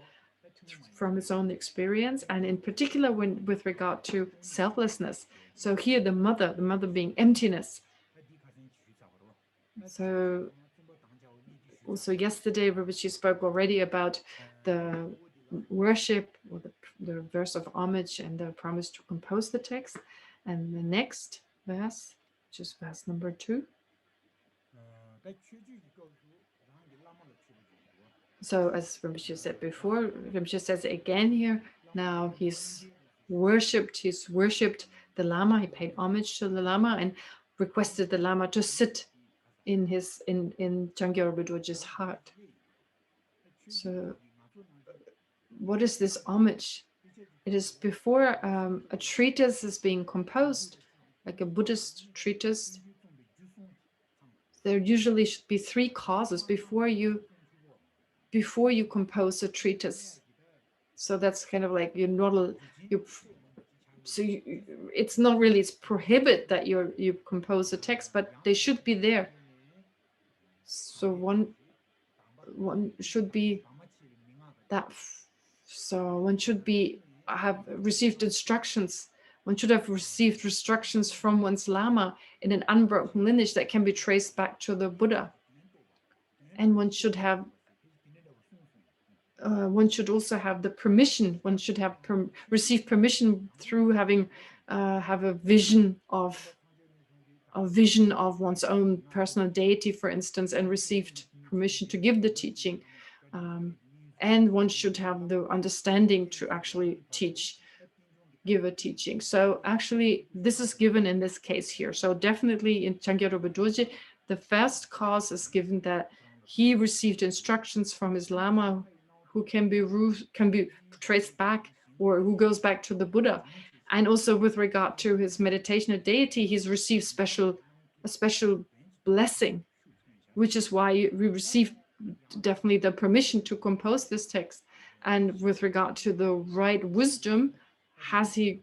from his own experience, and in particular with regard to selflessness. So here the mother being emptiness. So also yesterday Rinpoche spoke already about the worship, or the verse of homage and the promise to compose the text. And the next verse, which is verse number 2. So as Rinpoche said before, Rinpoche says it again here. Now he's worshipped the Lama. He paid homage to the Lama and requested the Lama to sit in Changkya Rölpai Dorjé's heart. So what is this homage? It is before a treatise is being composed, like a Buddhist treatise. There usually should be 3 causes before you compose a treatise. So that's kind of like it's not really, it's prohibit that you compose a text, but they should be there. So one should be that. So one should have received instructions. One should have received instructions from one's Lama in an unbroken lineage that can be traced back to the Buddha. And one should have. One should also have the permission. One should have received permission through having have a vision of one's own personal deity, for instance, and received permission to give the teaching. And one should have the understanding to actually give a teaching. So actually, this is given in this case here. So definitely in Changkya Rölpai Dorjé, the first cause is given that he received instructions from his Lama, who can be traced back, or who goes back to the Buddha. And also with regard to his meditation of deity, he's received a special blessing, which is why we received definitely the permission to compose this text. And with regard to the right wisdom, has he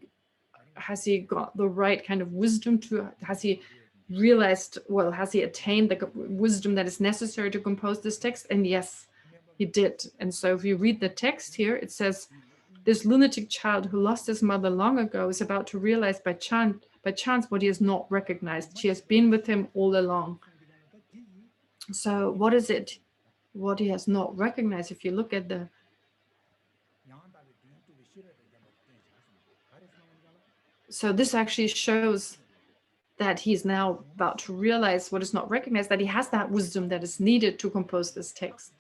got the right kind of wisdom has he realized, well, has he attained the wisdom that is necessary to compose this text? And yes, he did. And so if you read the text here, it says, this lunatic child who lost his mother long ago is about to realize by chance what he has not recognized. She has been with him all along. So what is it? What he has not recognized? If you look at the so this actually shows that he's now about to realize what is not recognized, that he has that wisdom that is needed to compose this text.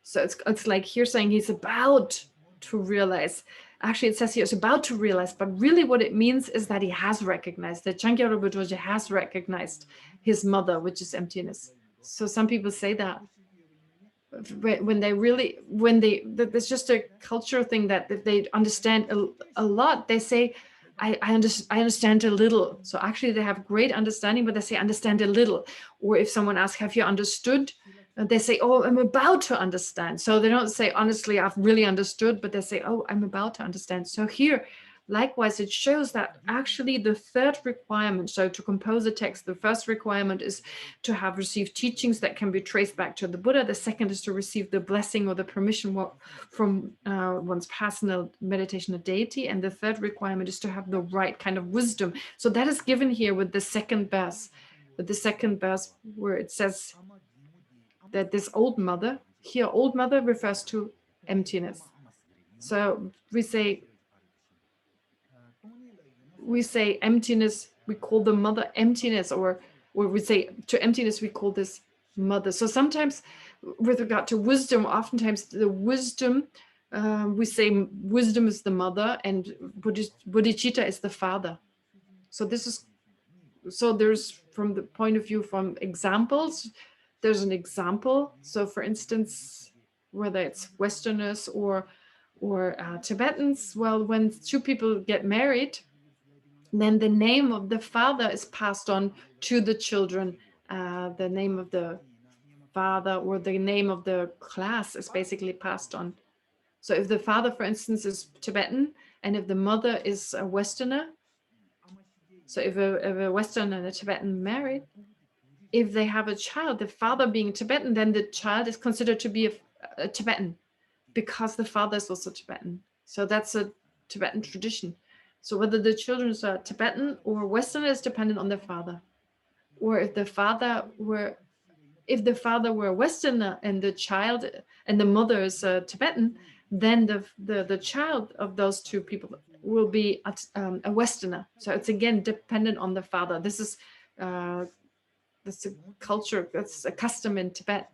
So it's like here saying he's about to realize. Actually, it says he is about to realize, but really what it means is that he has recognized, that Changkya Rölpai Dorjé has recognized his mother, which is emptiness. So some people say that when there's just a cultural thing that they understand a lot, they say, I understand a little. So actually they have great understanding, but they say understand a little. Or if someone asks, have you understood? They say, oh, I'm about to understand. So they don't say, honestly, I've really understood, but they say, oh, I'm about to understand. So here, likewise, it shows that actually the third requirement, so to compose a text, the first requirement is to have received teachings that can be traced back to the Buddha. The second is to receive the blessing or the permission from one's personal meditation of deity. And the third requirement is to have the right kind of wisdom. So that is given here with the second verse, where it says that this old mother, here old mother refers to emptiness. So we say emptiness, we call the mother emptiness, or we say to emptiness, we call this mother. So sometimes with regard to wisdom, oftentimes the wisdom, we say wisdom is the mother and bodhicitta is the father. So there's from the point of view from examples, there's an example. So for instance, whether it's Westerners or Tibetans, well, when two people get married, then the name of the father is passed on to the children. The name of the father or the name of the class is basically passed on. So if the father, for instance, is Tibetan, and if the mother is a Westerner, so if a Westerner and a Tibetan married, if they have a child, the father being Tibetan, then the child is considered to be a Tibetan because the father is also Tibetan. So that's a Tibetan tradition. So whether the children are Tibetan or Western is dependent on their father. Or if the father were a Westerner and the child and the mother is Tibetan, then the child of those two people will be a Westerner. So it's again dependent on the father. This is that's a culture, that's a custom in Tibet.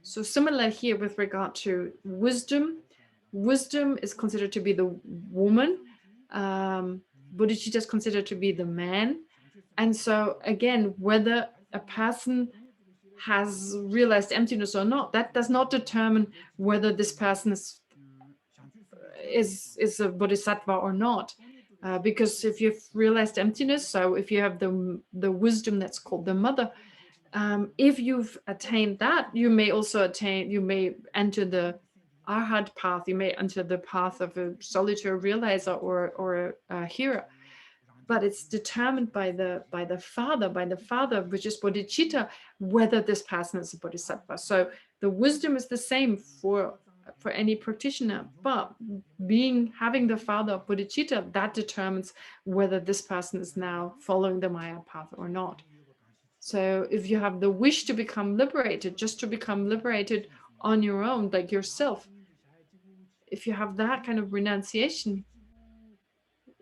So similar here with regard to wisdom. Wisdom is considered to be the woman. Bodhicitta is considered to be the man. And so again, whether a person has realized emptiness or not, that does not determine whether this person is a bodhisattva or not. Because if you've realized emptiness, so if you have the wisdom that's called the mother, if you've attained that, you may enter the arhat path, you may enter the path of a solitary realizer or a hero. But it's determined by the father, which is bodhicitta, whether this person is a bodhisattva. So the wisdom is the same for any practitioner, but having the father of bodhicitta, that determines whether this person is now following the Maya path or not. So if you have the wish to become liberated, just to become liberated on your own, like yourself, if you have that kind of renunciation,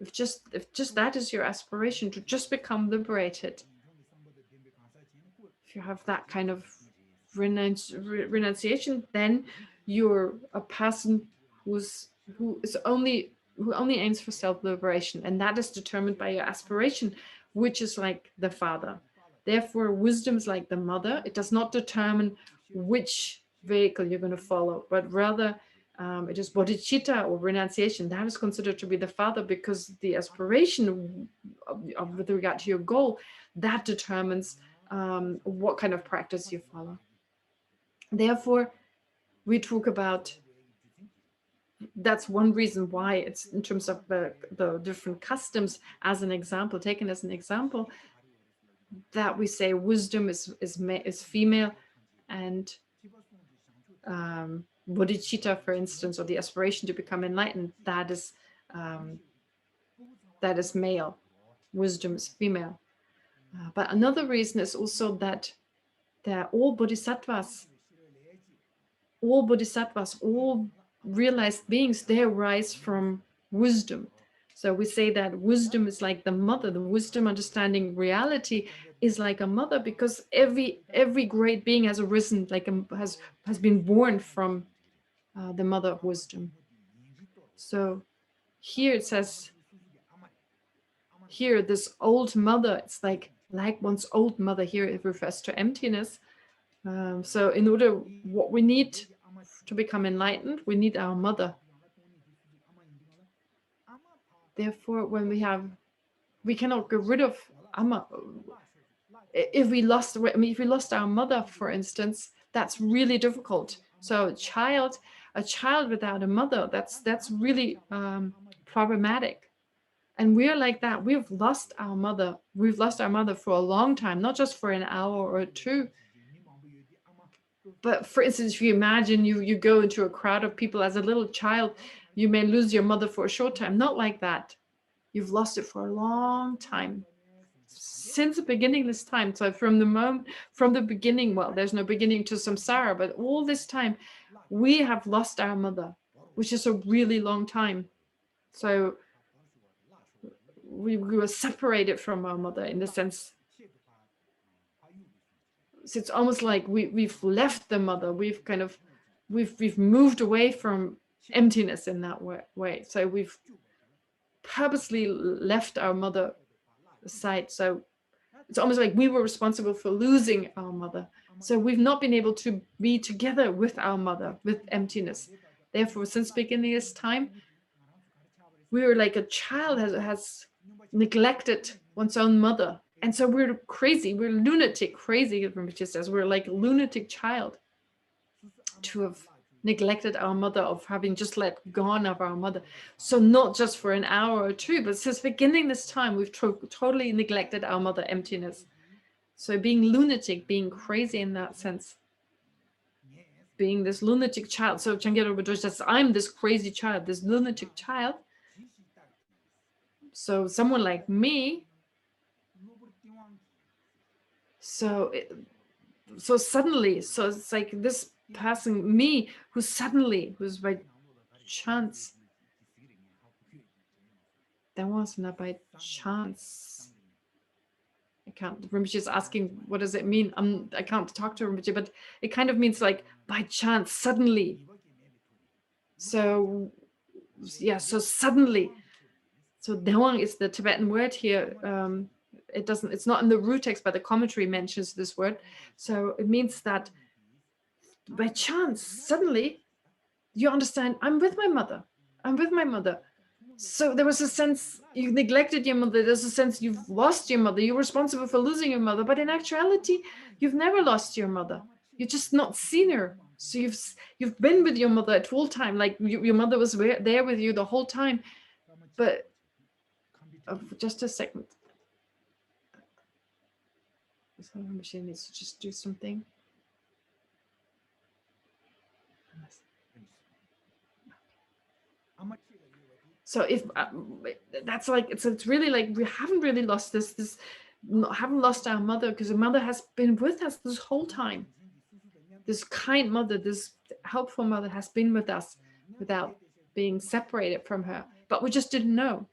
if just that is your aspiration, to just become liberated, if you have that kind of renunciation, then you're a person who only aims for self-liberation, and that is determined by your aspiration, which is like the father. Therefore, wisdom is like the mother. It does not determine which vehicle you're going to follow, but rather It is bodhicitta or renunciation. That is considered to be the father, because the aspiration with regard to your goal, that determines what kind of practice you follow. Therefore, we talk about, that's one reason why it's in terms of the different customs, as an example, taken as an example, that we say wisdom is female, and bodhicitta, for instance, or the aspiration to become enlightened, that is male. Wisdom is female. But another reason is also that all bodhisattvas, all realized beings, they arise from wisdom. So we say that wisdom is like the mother. The wisdom understanding reality is like a mother, because every great being has arisen, like has been born from the mother of wisdom. So here it says, here this old mother, it's like one's old mother. Here it refers to emptiness. So in order, what we need to become enlightened, we need our mother. Therefore, when we cannot get rid of Amma. If we lost our mother, for instance, that's really difficult. So a child without a mother, that's really problematic. And we're like that. We've lost our mother. We've lost our mother for a long time, not just for an hour or two. But for instance, if you imagine you go into a crowd of people as a little child, you may lose your mother for a short time. Not like that. You've lost it for a long time. Since the beginning this time. So from the beginning, well, there's no beginning to samsara, but all this time we have lost our mother, which is a really long time. So we were separated from our mother in the sense. So it's almost like we've left the mother. We've moved away from emptiness in that way. So we've purposely left our mother aside. So it's almost like we were responsible for losing our mother. So we've not been able to be together with our mother, with emptiness. Therefore, since beginning this time, we were like a child has neglected one's own mother. And so we're crazy, we're lunatic, crazy, Rinpoche says. We're like a lunatic child to have neglected our mother, of having just let gone of our mother. So not just for an hour or two, but since beginning this time, we've totally neglected our mother, emptiness. So being lunatic, being crazy in that sense, being this lunatic child. So Changkya Rölpai Dorjé says, I'm this crazy child, this lunatic child. So someone like me, so suddenly, so it's like this person, me, who's by chance, that was not by chance. I can't, Rinpoche is asking, what does it mean? I can't talk to Rinpoche, but it kind of means like by chance, suddenly. So yeah, so suddenly. So Dewang is the Tibetan word here. It's not in the root text, but the commentary mentions this word. So it means that by chance, suddenly, you understand, I'm with my mother. So there was a sense you neglected your mother. There's a sense you've lost your mother. You're responsible for losing your mother. But in actuality, you've never lost your mother. You've just not seen her. So you've been with your mother at all time. Like your mother was there with you the whole time. But just a second. So the machine needs to just do something. So if that's like, it's really like we haven't really lost haven't lost our mother, because the mother has been with us this whole time. This kind mother, this helpful mother has been with us without being separated from her, but we just didn't know.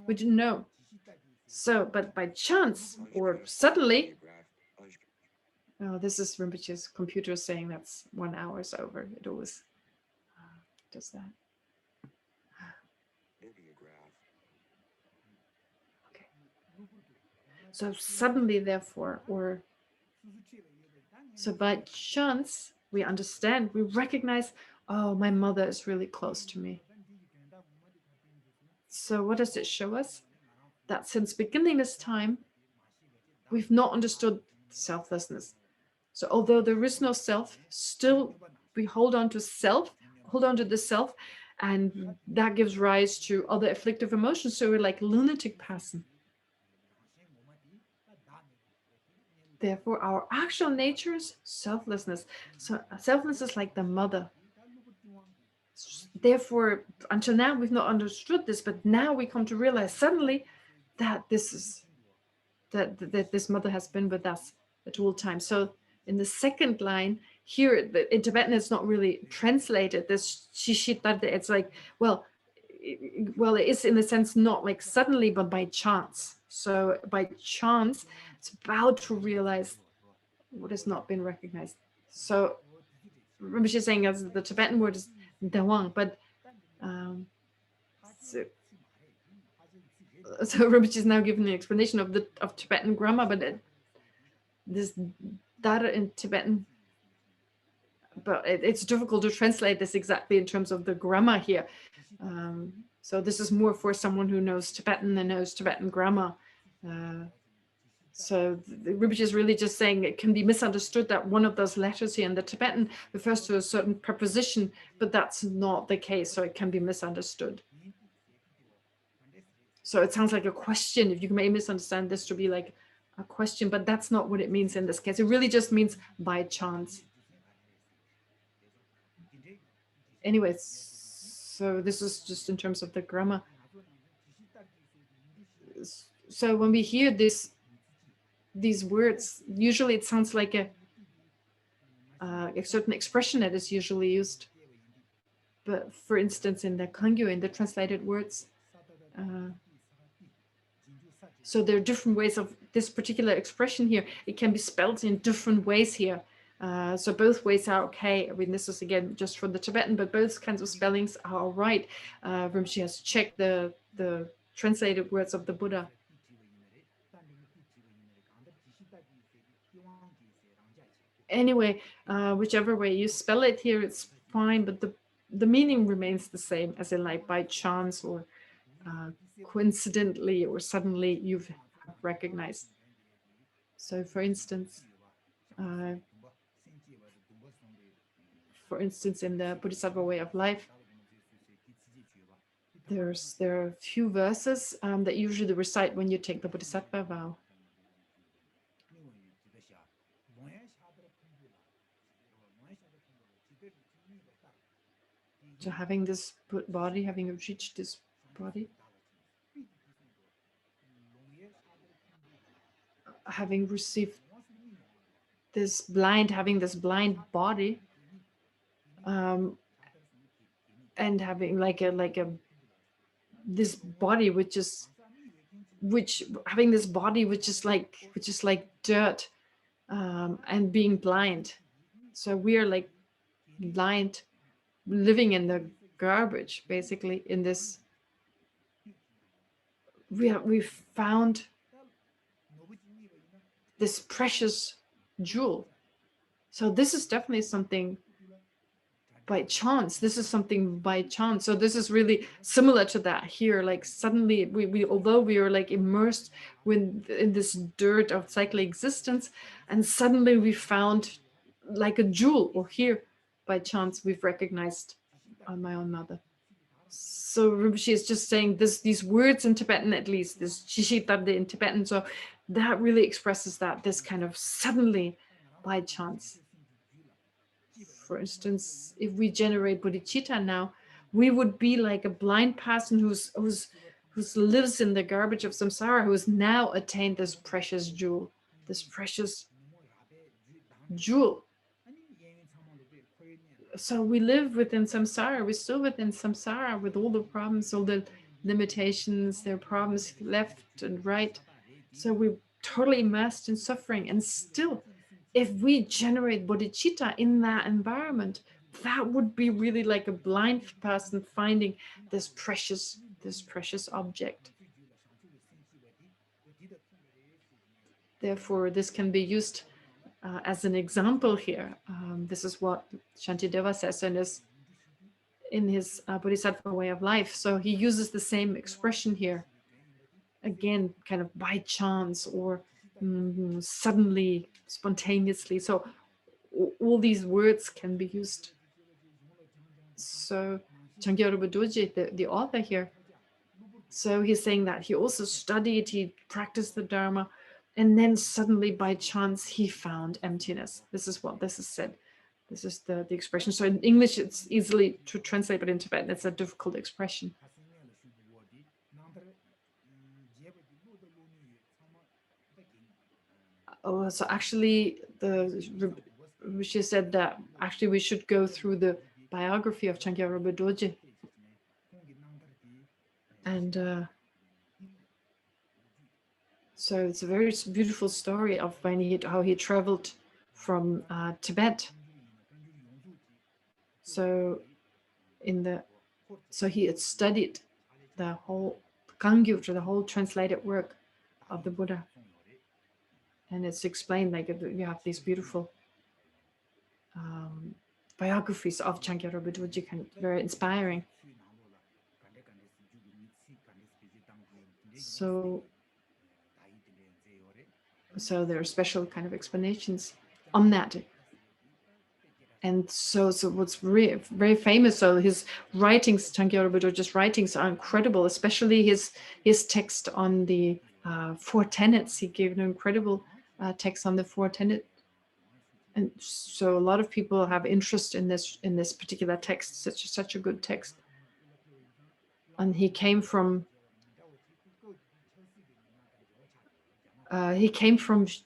We didn't know. So, but by chance or suddenly, this is Rinpoche's computer saying that's 1 hour is over. It always does that. Okay. So suddenly, therefore, so by chance, we understand, we recognize, oh, my mother is really close to me. So what does it show us? That since beginningless time, we've not understood selflessness. So although there is no self, still we hold on to self, hold on to the self, and that gives rise to other afflictive emotions. So we're like a lunatic person. Therefore, our actual nature is selflessness. So selflessness is like the mother. Therefore, until now, we've not understood this, but now we come to realize suddenly that this is that this mother has been with us at all times. So in the second line here, in Tibetan, it's not really translated. This shishitade, it's like, well, it is in a sense not like suddenly, but by chance. So by chance, it's about to realize what has not been recognized. So Rinpoche is saying as the Tibetan word is dawang, but so Rinpoche is now giving an explanation of Tibetan grammar, but this dara in Tibetan, but it's difficult to translate this exactly in terms of the grammar here. So this is more for someone who knows Tibetan and knows Tibetan grammar. So the Rinpoche is really just saying it can be misunderstood that one of those letters here in the Tibetan refers to a certain preposition, but that's not the case. So it can be misunderstood. So it sounds like a question. If you may misunderstand this to be like a question, but that's not what it means in this case. It really just means by chance. Anyways, so this is just in terms of the grammar. So when we hear these words, usually it sounds like a certain expression that is usually used. But for instance, in the Kangyo, in the translated words, so there are different ways of this particular expression here. It can be spelled in different ways here. So both ways are okay. I mean, this is again just from the Tibetan, but both kinds of spellings are all right. Rinpoche has checked the translated words of the Buddha. Anyway, whichever way you spell it here, it's fine, but the meaning remains the same, as in like by chance or coincidentally or suddenly you've recognized. So for instance, in the Bodhisattva way of life, there are a few verses that you usually recite when you take the Bodhisattva vow. So having this body, having reached this body, having received this blind, having this blind body, and having this body which is like dirt, and being blind. So we are like blind, living in the garbage, basically. In this, we found this precious jewel. So this is definitely something by chance. This is something by chance. So this is really similar to that here. Like suddenly we although we are like immersed in this dirt of cyclic existence, and suddenly we found like a jewel, or here by chance we've recognized my own mother. So Rinpoche is just saying these words in Tibetan, at least this shishitade in Tibetan, so that really expresses that, this kind of suddenly by chance. For instance, if we generate bodhicitta now, we would be like a blind person who lives in the garbage of samsara, who has now attained this precious jewel, So we live within samsara, we're still within samsara with all the problems, all the limitations, there are problems left and right. So we're totally immersed in suffering, and still, if we generate bodhicitta in that environment, that would be really like a blind person finding this precious object. Therefore, this can be used as an example here. This is what Shantideva says in his Bodhisattva way of life. So he uses the same expression here, again, kind of by chance or suddenly, spontaneously. So all these words can be used. So Changkya Rölpai Dorjé, the author here, so he's saying that he also studied, he practiced the Dharma, and then suddenly by chance he found emptiness. This is what this is said. This is the expression. So in English it's easily to translate, but in Tibetan it's a difficult expression. Oh, so actually she said that actually we should go through the biography of Changkya Rölpai Dorjé. And so it's a very beautiful story of how he traveled from Tibet. So he had studied the whole Gangyur, the whole translated work of the Buddha, and it's explained like you have these beautiful biographies of Changkya Rölpai Dorjé, very inspiring. So there are special kind of explanations on that. And so what's very famous, so his writings, Changkya Rölpai Dorjé's writings are incredible, especially his text on the Four Tenets. He gave an incredible text on the Four Tenets. And so a lot of people have interest in this particular text, such a good text. And he came from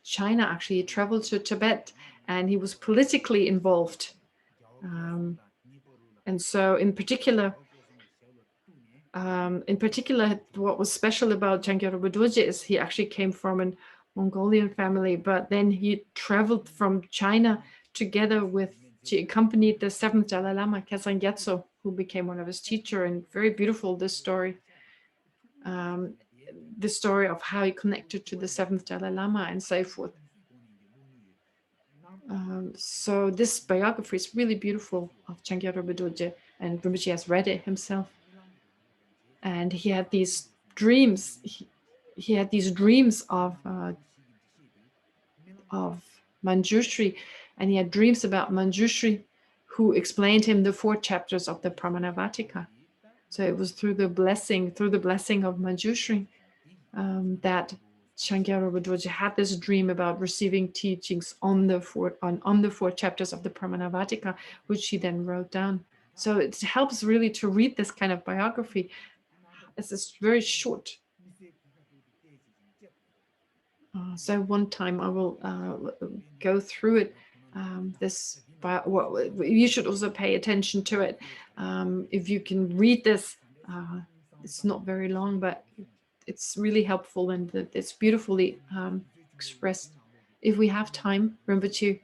China, actually. He traveled to Tibet and he was politically involved. And so in particular, what was special about Changkya Rölpai Dorjé is he actually came from a Mongolian family, but then he traveled from China together he accompanied the 7th Dalai Lama, Kelsang Wangmo, who became one of his teachers. And very beautiful, this story. The story of how he connected to the 7th Dalai Lama and so forth. So this biography is really beautiful of Changkya Rölpai Dorjé, and Rinpoche has read it himself. And he had these dreams. He had these dreams of Manjushri, and he had dreams about Manjushri, who explained him the 4 chapters of the Pramanavartika. So it was through the blessing of Manjushri that Changkya Rölpai Dorjé had this dream about receiving teachings on the 4 chapters of the Pramanavartika, which he then wrote down. So it helps really to read this kind of biography. It's very short. So one time I will go through it. You should also pay attention to it. If you can read this, it's not very long, but it's really helpful and it's beautifully expressed. If we have time, Rinpoche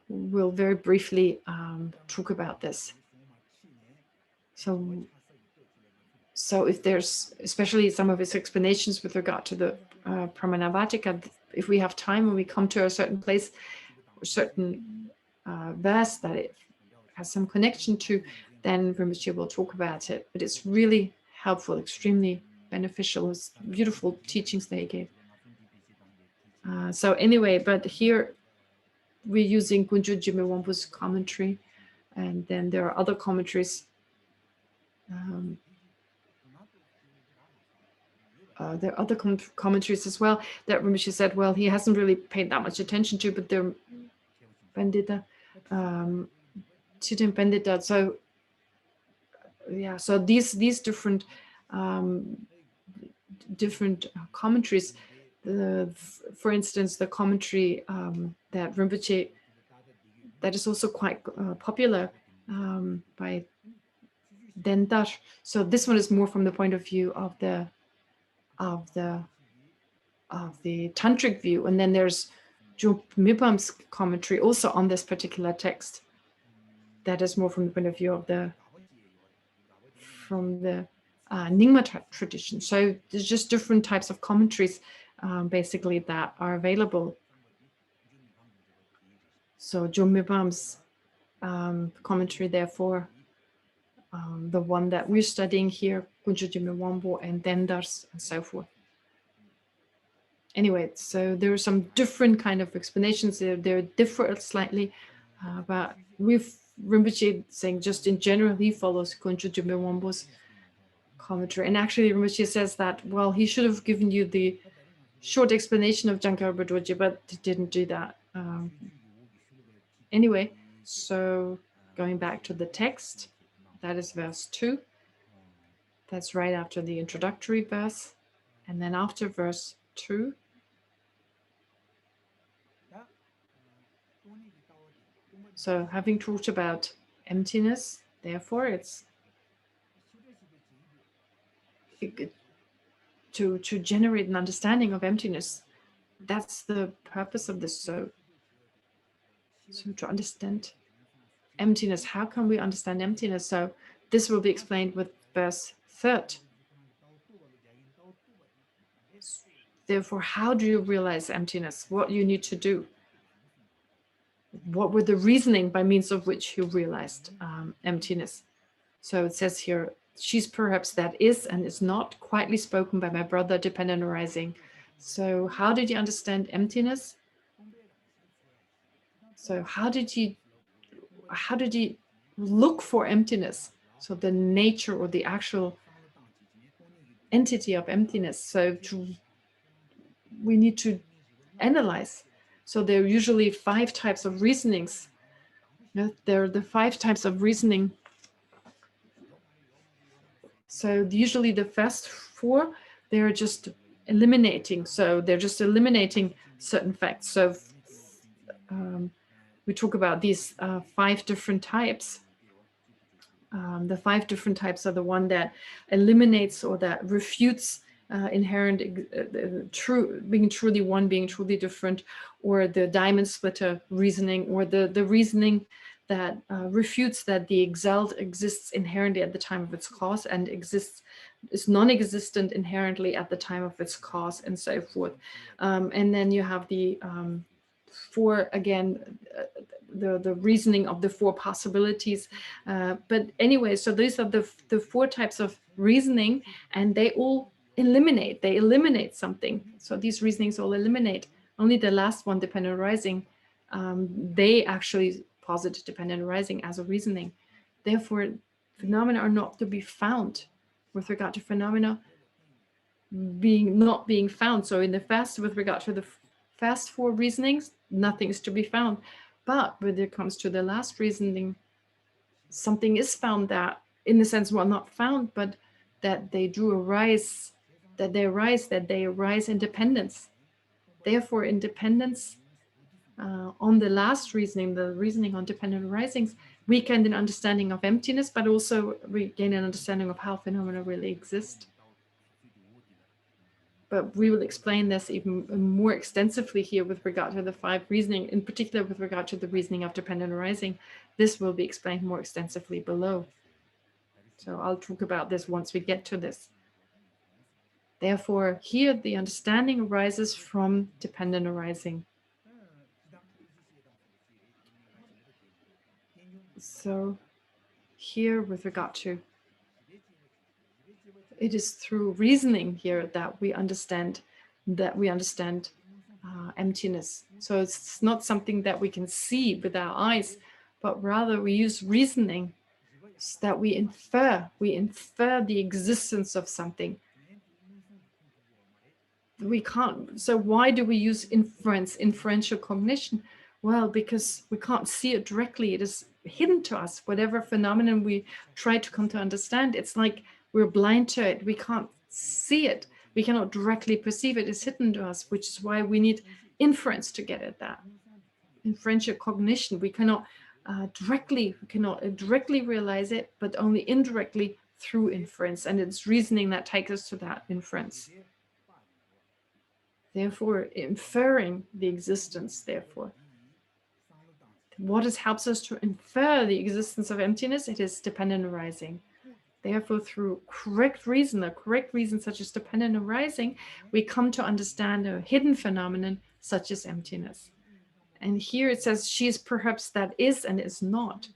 will very briefly talk about this. So if there's, especially some of his explanations with regard to the Pramanavartika, if we have time when we come to a certain place, a certain verse that it has some connection to, then Rinpoche will talk about it. But it's really helpful, extremely beneficial. It's beautiful teachings that he gave. So anyway, but here we're using Gunju Jime Wangpo's commentary, and then there are other commentaries. There are other commentaries as well that Rinpoche said, well, he hasn't really paid that much attention to, but they're Pandita, Chitin Pandita. So yeah, so these different commentaries. For instance, the commentary that Rinpoche, that is also quite popular by Dendar. So this one is more from the point of view of the tantric view, and then there's Jump Mipam's commentary also on this particular text. That is more from the point of view of the Nyingma tradition. So there's just different types of commentaries basically that are available. So Jump Mipam's commentary, therefore, the one that we're studying here, Geshema Wangmo and Dendars and so forth. Anyway, so there are some different kind of explanations. They differ slightly, but with Rinpoche saying just in general, he follows Geshema Wangmo's commentary. And actually Rinpoche says that, well, he should have given you the short explanation of Changkya Rölpai Dorjé, but he didn't do that. Anyway, so going back to the text, that is verse 2. That's right after the introductory verse. And then after verse 2, so having talked about emptiness, therefore it's to generate an understanding of emptiness. That's the purpose of this. So to understand emptiness, how can we understand emptiness? So this will be explained with verse 3. Therefore, how do you realize emptiness? What you need to do? What were the reasoning by means of which you realized emptiness? So it says here, she's perhaps that is and is not quietly spoken by my brother, dependent arising. So how did you understand emptiness? So how did you look for emptiness? So the nature or the actual entity of emptiness. So we need to analyze. So there are usually 5 types of reasonings. There are the 5 types of reasoning. So usually the first 4, they're just eliminating. So they're just eliminating certain facts. So we talk about these 5 different types. The 5 different types are the one that eliminates or that refutes inherent being truly one, being truly different, or the diamond splitter reasoning, or the reasoning that refutes that the exalt exists inherently at the time of its cause and is non-existent inherently at the time of its cause, and so forth. And then you have the 4 again, the reasoning of the 4 possibilities. But anyway, so these are the 4 types of reasoning, and they all eliminate something. So these reasonings all eliminate. Only the last one, dependent arising, they actually posit dependent arising as a reasoning. Therefore, phenomena are not to be found with regard to phenomena not being found. So in the first, with regard to the first 4 reasonings, nothing is to be found. But when it comes to the last reasoning, something is found that, in the sense, well, not found, but that they do arise, that they arise in dependence. Therefore, in dependence on the last reasoning, the reasoning on dependent arisings, we gain an understanding of emptiness, but also we gain an understanding of how phenomena really exist. But we will explain this even more extensively here with regard to the 5 reasoning, in particular with regard to the reasoning of dependent arising. This will be explained more extensively below. So I'll talk about this once we get to this. Therefore, here the understanding arises from dependent arising. So here with regard to, it is through reasoning here that we understand emptiness. So it's not something that we can see with our eyes, but rather we use reasoning so that we infer the existence of something. We can't. So why do we use inferential cognition? Well, because we can't see it directly. It is hidden to us. Whatever phenomenon we try to come to understand, it's like we're blind to it. We can't see it. We cannot directly perceive it. It's hidden to us, which is why we need inference to get at that. Inferential cognition. We cannot directly realize it, but only indirectly through inference. And it's reasoning that takes us to that inference. Therefore, inferring the existence, therefore. What helps us to infer the existence of emptiness? It is dependent arising. Therefore, through correct reason such as dependent arising, we come to understand a hidden phenomenon such as emptiness. And here it says, she is perhaps that is and is not.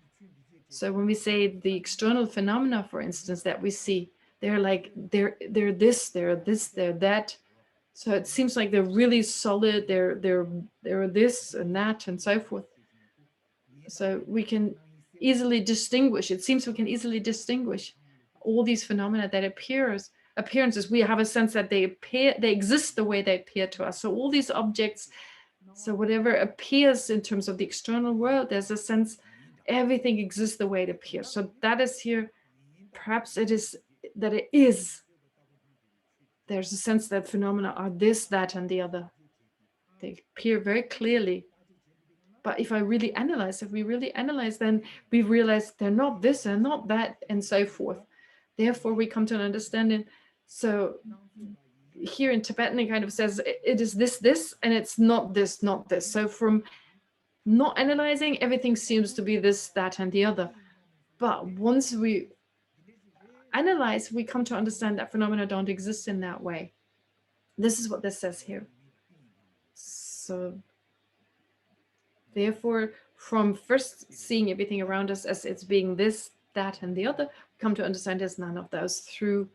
So when we say the external phenomena, for instance, that we see, they're like, they're this, they're that. So it seems like they're really solid, they're this and that and so forth. So we can easily distinguish, it seems we can easily distinguish all these phenomena that appearances. We have a sense that they exist the way they appear to us. So all these objects, so whatever appears in terms of the external world, there's a sense everything exists the way it appears. So that is here, perhaps it is that it is. There's a sense that phenomena are this, that, and the other. They appear very clearly. But if we really analyze, then we realize they're not this and not that, and so forth. Therefore, we come to an understanding. So here in Tibetan, it kind of says it is this, and it's not this. So from not analyzing, everything seems to be this, that, and the other. But once we analyze, we come to understand that phenomena don't exist in that way. This is what this says here. So therefore, from first seeing everything around us as it's being this, that, and the other, we come to understand there's none of those through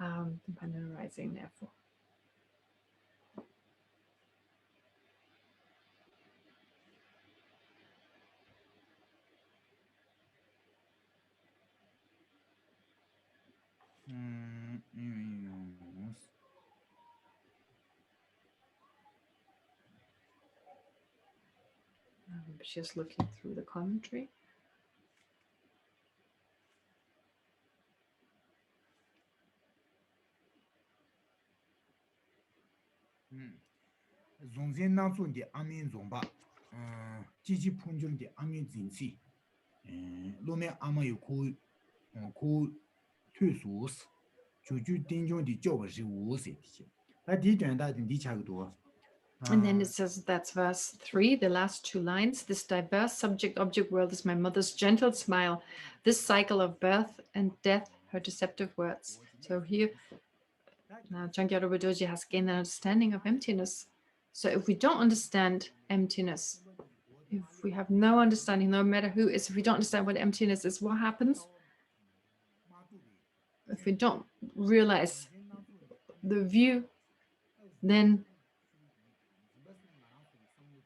analyzing, therefore. I'm just looking through the commentary. Zongzen Nansun de Amin Zomba, Gigi Punjun de Amin Zinzi, Lome Amayu Ko Tusus, Juju Dinjon de Job Wus. I didn't that in Dichagdo. And then it says, that's verse 3, the last two lines. This diverse subject-object world is my mother's gentle smile. This cycle of birth and death, her deceptive words. So here, now Changkya Rölpai Dorjé has gained an understanding of emptiness. So if we don't understand emptiness, if we have no understanding, no matter who is, if we don't understand what emptiness is, what happens? If we don't realize the view, then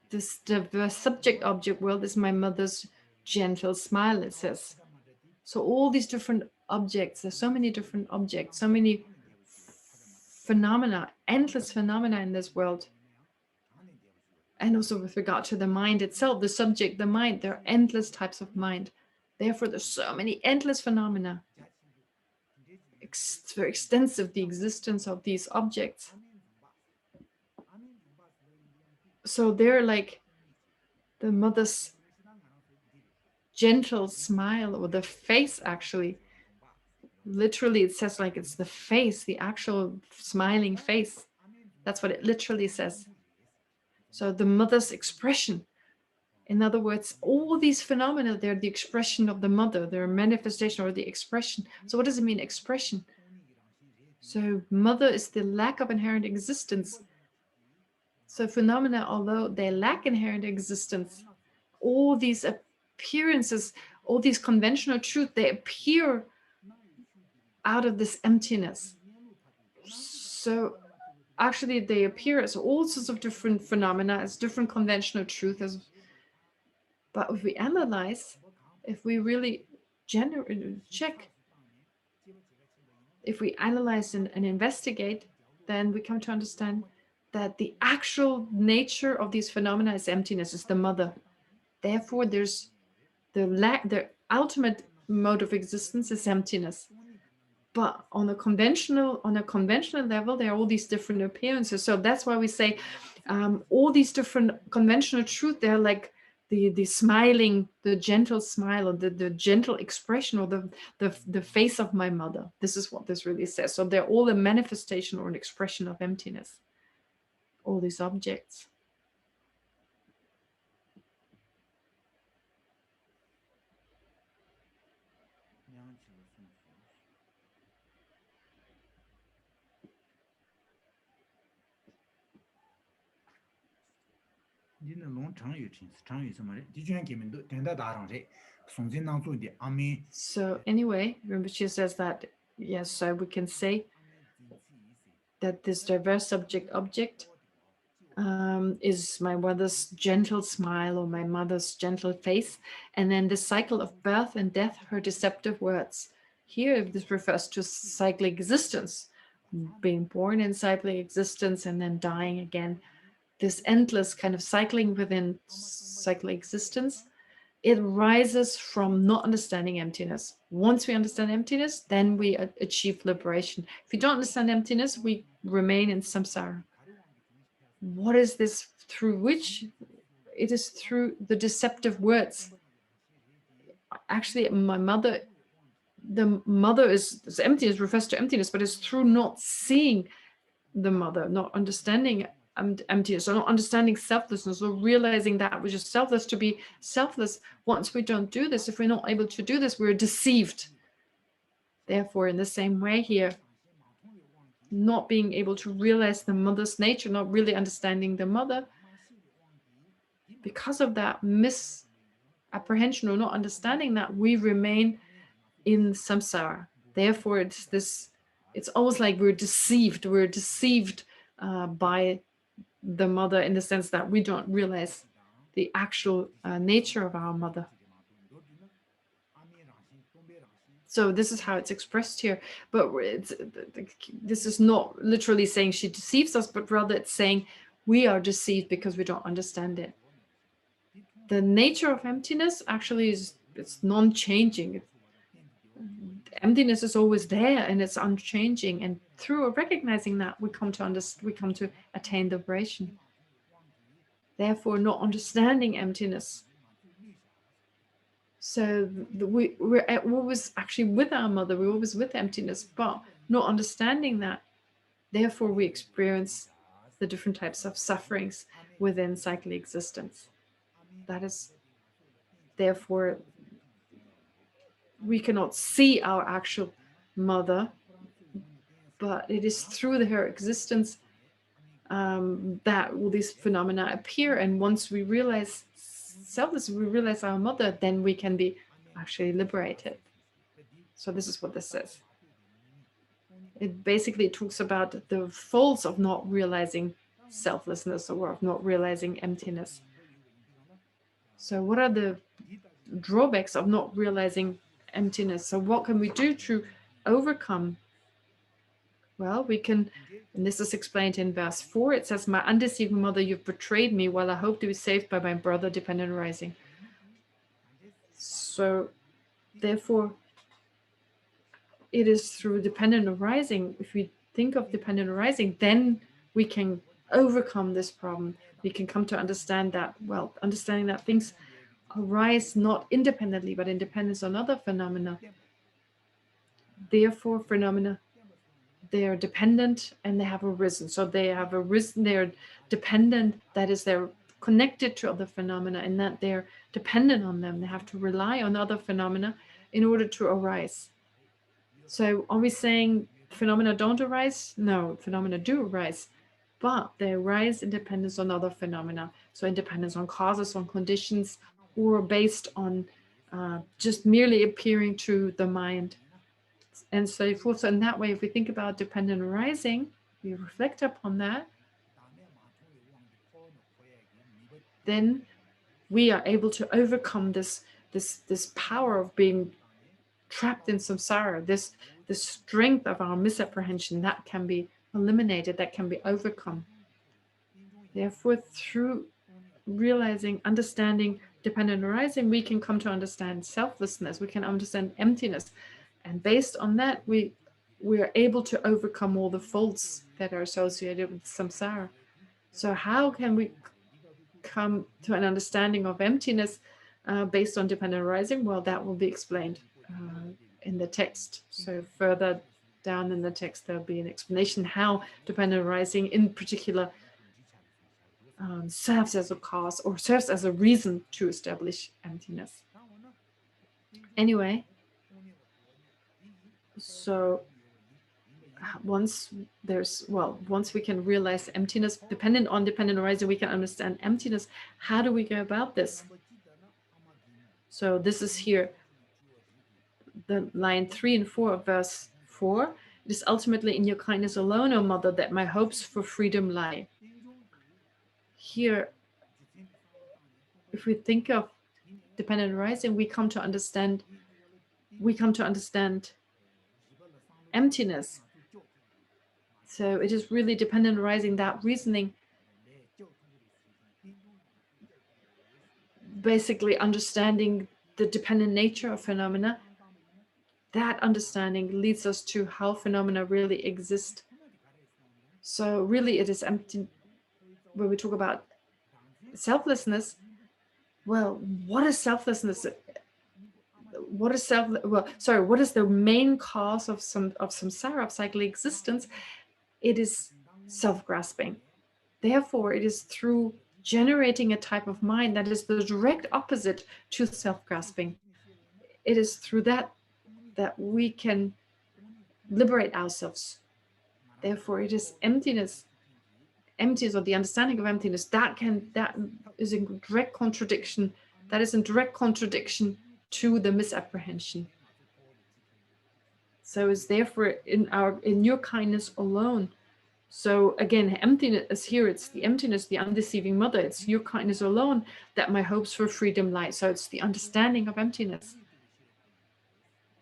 this diverse subject-object world is my mother's gentle smile, it says. So all these different objects, there's so many different objects, so many phenomena, endless phenomena in this world. And also with regard to the mind itself, the subject, the mind, there are endless types of mind. Therefore, there's so many endless phenomena. It's very extensive, the existence of these objects. So they're like the mother's gentle smile, or the face, actually. Literally, it says like it's the face, the actual smiling face. That's what it literally says. So the mother's expression. In other words, all these phenomena, they're the expression of the mother, they're a manifestation or the expression. So what does it mean, expression? So mother is the lack of inherent existence. So phenomena, although they lack inherent existence, all these appearances, all these conventional truth, they appear out of this emptiness. So actually they appear as all sorts of different phenomena, as different conventional truth. But if we analyze, if we really check, if we analyze and investigate, then we come to understand that the actual nature of these phenomena is emptiness, is the mother. Therefore, there's the ultimate mode of existence is emptiness. But on a conventional level, there are all these different appearances. So that's why we say all these different conventional truth, they're like the smiling, the gentle smile, or the gentle expression, or the face of my mother. This is what this really says. So they're all a manifestation or an expression of emptiness, all these objects. So anyway, Rinpoche says that, yes, so we can say that this diverse subject-object is my mother's gentle smile or my mother's gentle face, and then the cycle of birth and death, her deceptive words. Here, this refers to cyclic existence, being born in cyclic existence and then dying again. This endless kind of cycling within cyclic existence. It rises from not understanding emptiness. Once we understand emptiness, then we achieve liberation. If we don't understand emptiness, we remain in samsara. What is this through which? It is through the deceptive words. Actually, my mother, the mother is emptiness, refers to emptiness, but it's through not seeing the mother, not understanding emptiness, or not understanding selflessness, or realizing that which is selfless to be selfless. Once we don't do this, if we're not able to do this, we're deceived. Therefore, in the same way here, not being able to realize the mother's nature, not really understanding the mother, because of that misapprehension or not understanding that, we remain in samsara. Therefore, it's almost like we're deceived by the mother, in the sense that we don't realize the actual nature of our mother. So this is how it's expressed here, but this is not literally saying she deceives us, but rather it's saying we are deceived because we don't understand it. The nature of emptiness actually it's non-changing. Emptiness is always there and it's unchanging, and through recognizing that, we come to attain liberation. Therefore, not understanding emptiness. So we're always actually with our mother, we're always with emptiness, but not understanding that. Therefore, we experience the different types of sufferings within cyclic existence. That is, therefore, we cannot see our actual mother, but it is through her existence that all these phenomena appear. And once we realize selfless, we realize our mother, then we can be actually liberated. So this is what this says. It basically talks about the faults of not realizing selflessness or of not realizing emptiness. So what are the drawbacks of not realizing emptiness? So what can we do to overcome? Well, we can, and this is explained in verse 4. It says, "My undeceiving mother, you've betrayed me while I hope to be saved by my brother dependent arising." So therefore, it is through dependent arising. If we think of dependent arising, then we can overcome this problem. We can come to understand that, well, understanding that things arise not independently, but in dependence on other phenomena. Therefore, phenomena, they are dependent and they have arisen. So they have arisen, they're dependent, that is, they're connected to other phenomena, and that they're dependent on them. They have to rely on other phenomena in order to arise. So are we saying phenomena don't arise? No, phenomena do arise, but they arise in dependence on other phenomena. So in dependence on causes, on conditions, or based on just merely appearing to the mind, and so forth. So in that way, if we think about dependent arising, we reflect upon that, then we are able to overcome this power of being trapped in samsara, this strength of our misapprehension that can be eliminated, that can be overcome. Therefore, through realizing, understanding dependent arising, we can come to understand selflessness, we can understand emptiness, and based on that, we are able to overcome all the faults that are associated with samsara. So how can we come to an understanding of emptiness based on dependent arising? Well, that will be explained in the text. So further down in the text, there'll be an explanation how dependent arising in particular serves as a cause or serves as a reason to establish emptiness. Anyway, so once we can realize emptiness, dependent arising, we can understand emptiness. How do we go about this? So this is here, the line 3 and 4 of verse 4. It is ultimately in your kindness alone, O Mother, that my hopes for freedom lie. Here, if we think of dependent arising, we come to understand emptiness. So it is really dependent arising, that reasoning, basically understanding the dependent nature of phenomena. That understanding leads us to how phenomena really exist. So really it is empty. When we talk about selflessness, well, what is selflessness? What is the main cause of samsara, of cyclic existence? It is self-grasping. Therefore, it is through generating a type of mind that is the direct opposite to self-grasping. It is through that we can liberate ourselves. Therefore, it is emptiness, or the understanding of emptiness, that is in direct contradiction. That is in direct contradiction to the misapprehension. So it's therefore in your kindness alone. So again, emptiness here, it's the emptiness, the undeceiving mother. It's your kindness alone that my hopes for freedom lie. So it's the understanding of emptiness.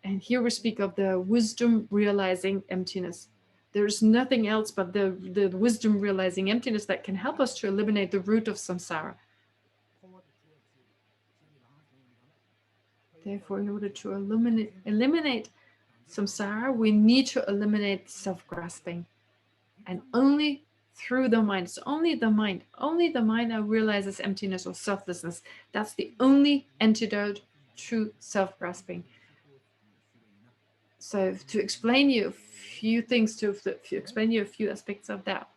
And here we speak of the wisdom realizing emptiness. There's nothing else but the wisdom realizing emptiness that can help us to eliminate the root of samsara. Therefore, in order to eliminate samsara, we need to eliminate self-grasping. And only through the mind, it's only the mind that realizes emptiness or selflessness. That's the only antidote to self-grasping. So to explain you a few things, to explain you a few aspects of that.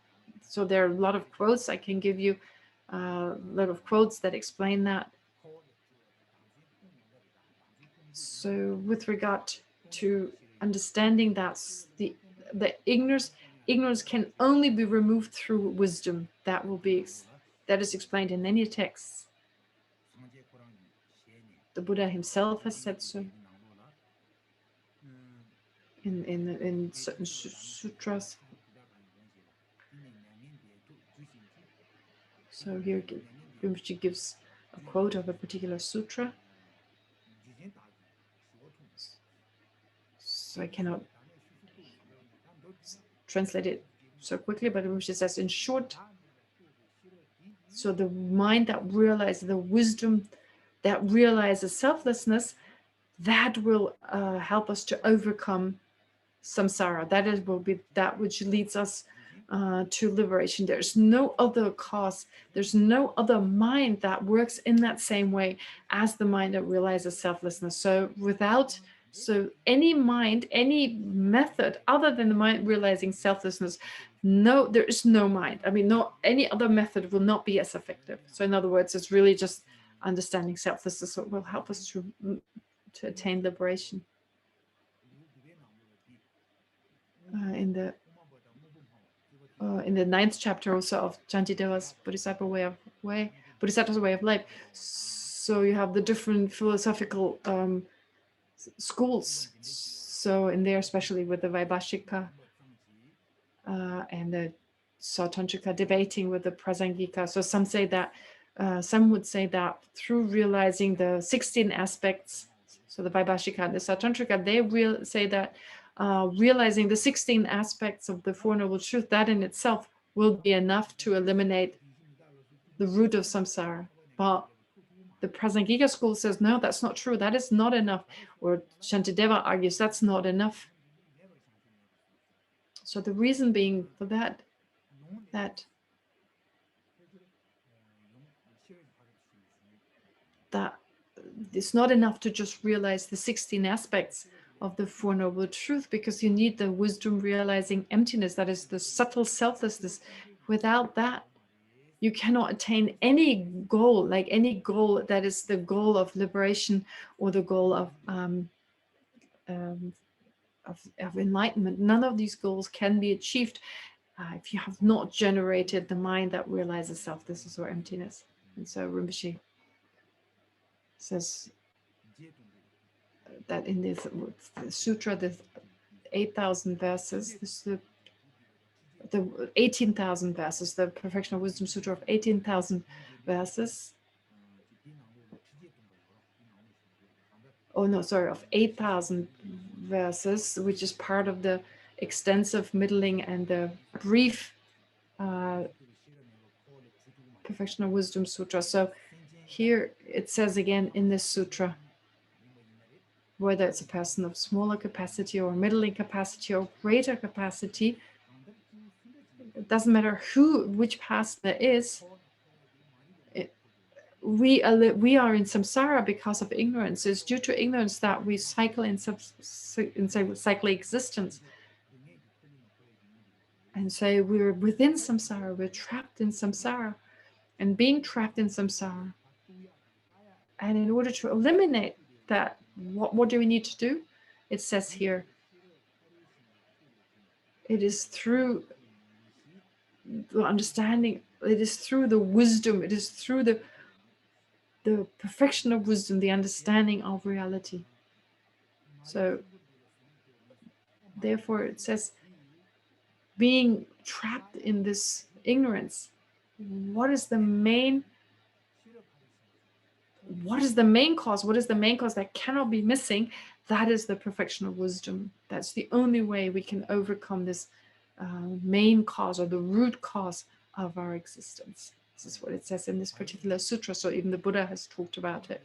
So there are a lot of quotes. I can give you a lot of quotes that explain that. So with regard to understanding that the ignorance can only be removed through wisdom. That is explained in many texts. The Buddha himself has said so in certain sutras. So here Rinpoche gives a quote of a particular sutra. So I cannot translate it so quickly, but Rinpoche says in short, so the mind that realizes the wisdom, that realizes selflessness, that will help us to overcome samsara. Will be that which leads us to liberation. There's no other cause. There's no other mind that works in that same way as the mind that realizes selflessness. So any mind, any method other than the mind realizing selflessness, no, there is no mind. I mean, no, any other method will not be as effective. So in other words, it's really just understanding selflessness that will help us to attain liberation. In the 9th chapter also of Chantideva's Bodhisattva's way of life. So you have the different philosophical schools. So in there, especially with the Vaibhashika and the Sautantrika debating with the Prasangika. So some say that, some would say that through realizing the 16 aspects, so the Vaibhashika and the Sautantrika, they say that realizing the 16 aspects of the Four Noble Truths, that in itself will be enough to eliminate the root of samsara. But the Prasangika school says, no, that's not true. That is not enough. Or Shantideva argues that's not enough. So the reason being for that it's not enough to just realize the 16 aspects of the Four Noble Truths, because you need the wisdom realizing emptiness, that is the subtle selflessness. Without that, you cannot attain any goal, like any goal that is the goal of liberation or the goal of of enlightenment. None of these goals can be achieved if you have not generated the mind that realizes selflessness or emptiness. And so Rinpoche says that in this sutra, there's 8,000 verses. This is the 18,000 verses, the Perfectional Wisdom Sutra of 18,000 verses. Oh no, sorry, of 8,000 verses, which is part of the extensive, middling, and the brief Perfectional Wisdom Sutra. So here it says again in this sutra, whether it's a person of smaller capacity or middling capacity or greater capacity, it doesn't matter which person there is. We are in samsara because of ignorance. It's due to ignorance that we cycle in cyclic existence. And so we're within samsara, we're trapped in samsara, and being trapped in samsara. And in order to eliminate that, what do we need to do? It says here, it is through the understanding, it is through the wisdom, it is through the perfection of wisdom, the understanding of reality. So therefore it says, being trapped in this ignorance, what is the main cause? What is the main cause that cannot be missing? That is the perfection of wisdom. That's the only way we can overcome this main cause, or the root cause of our existence. This is what it says in this particular sutra. So even the Buddha has talked about it.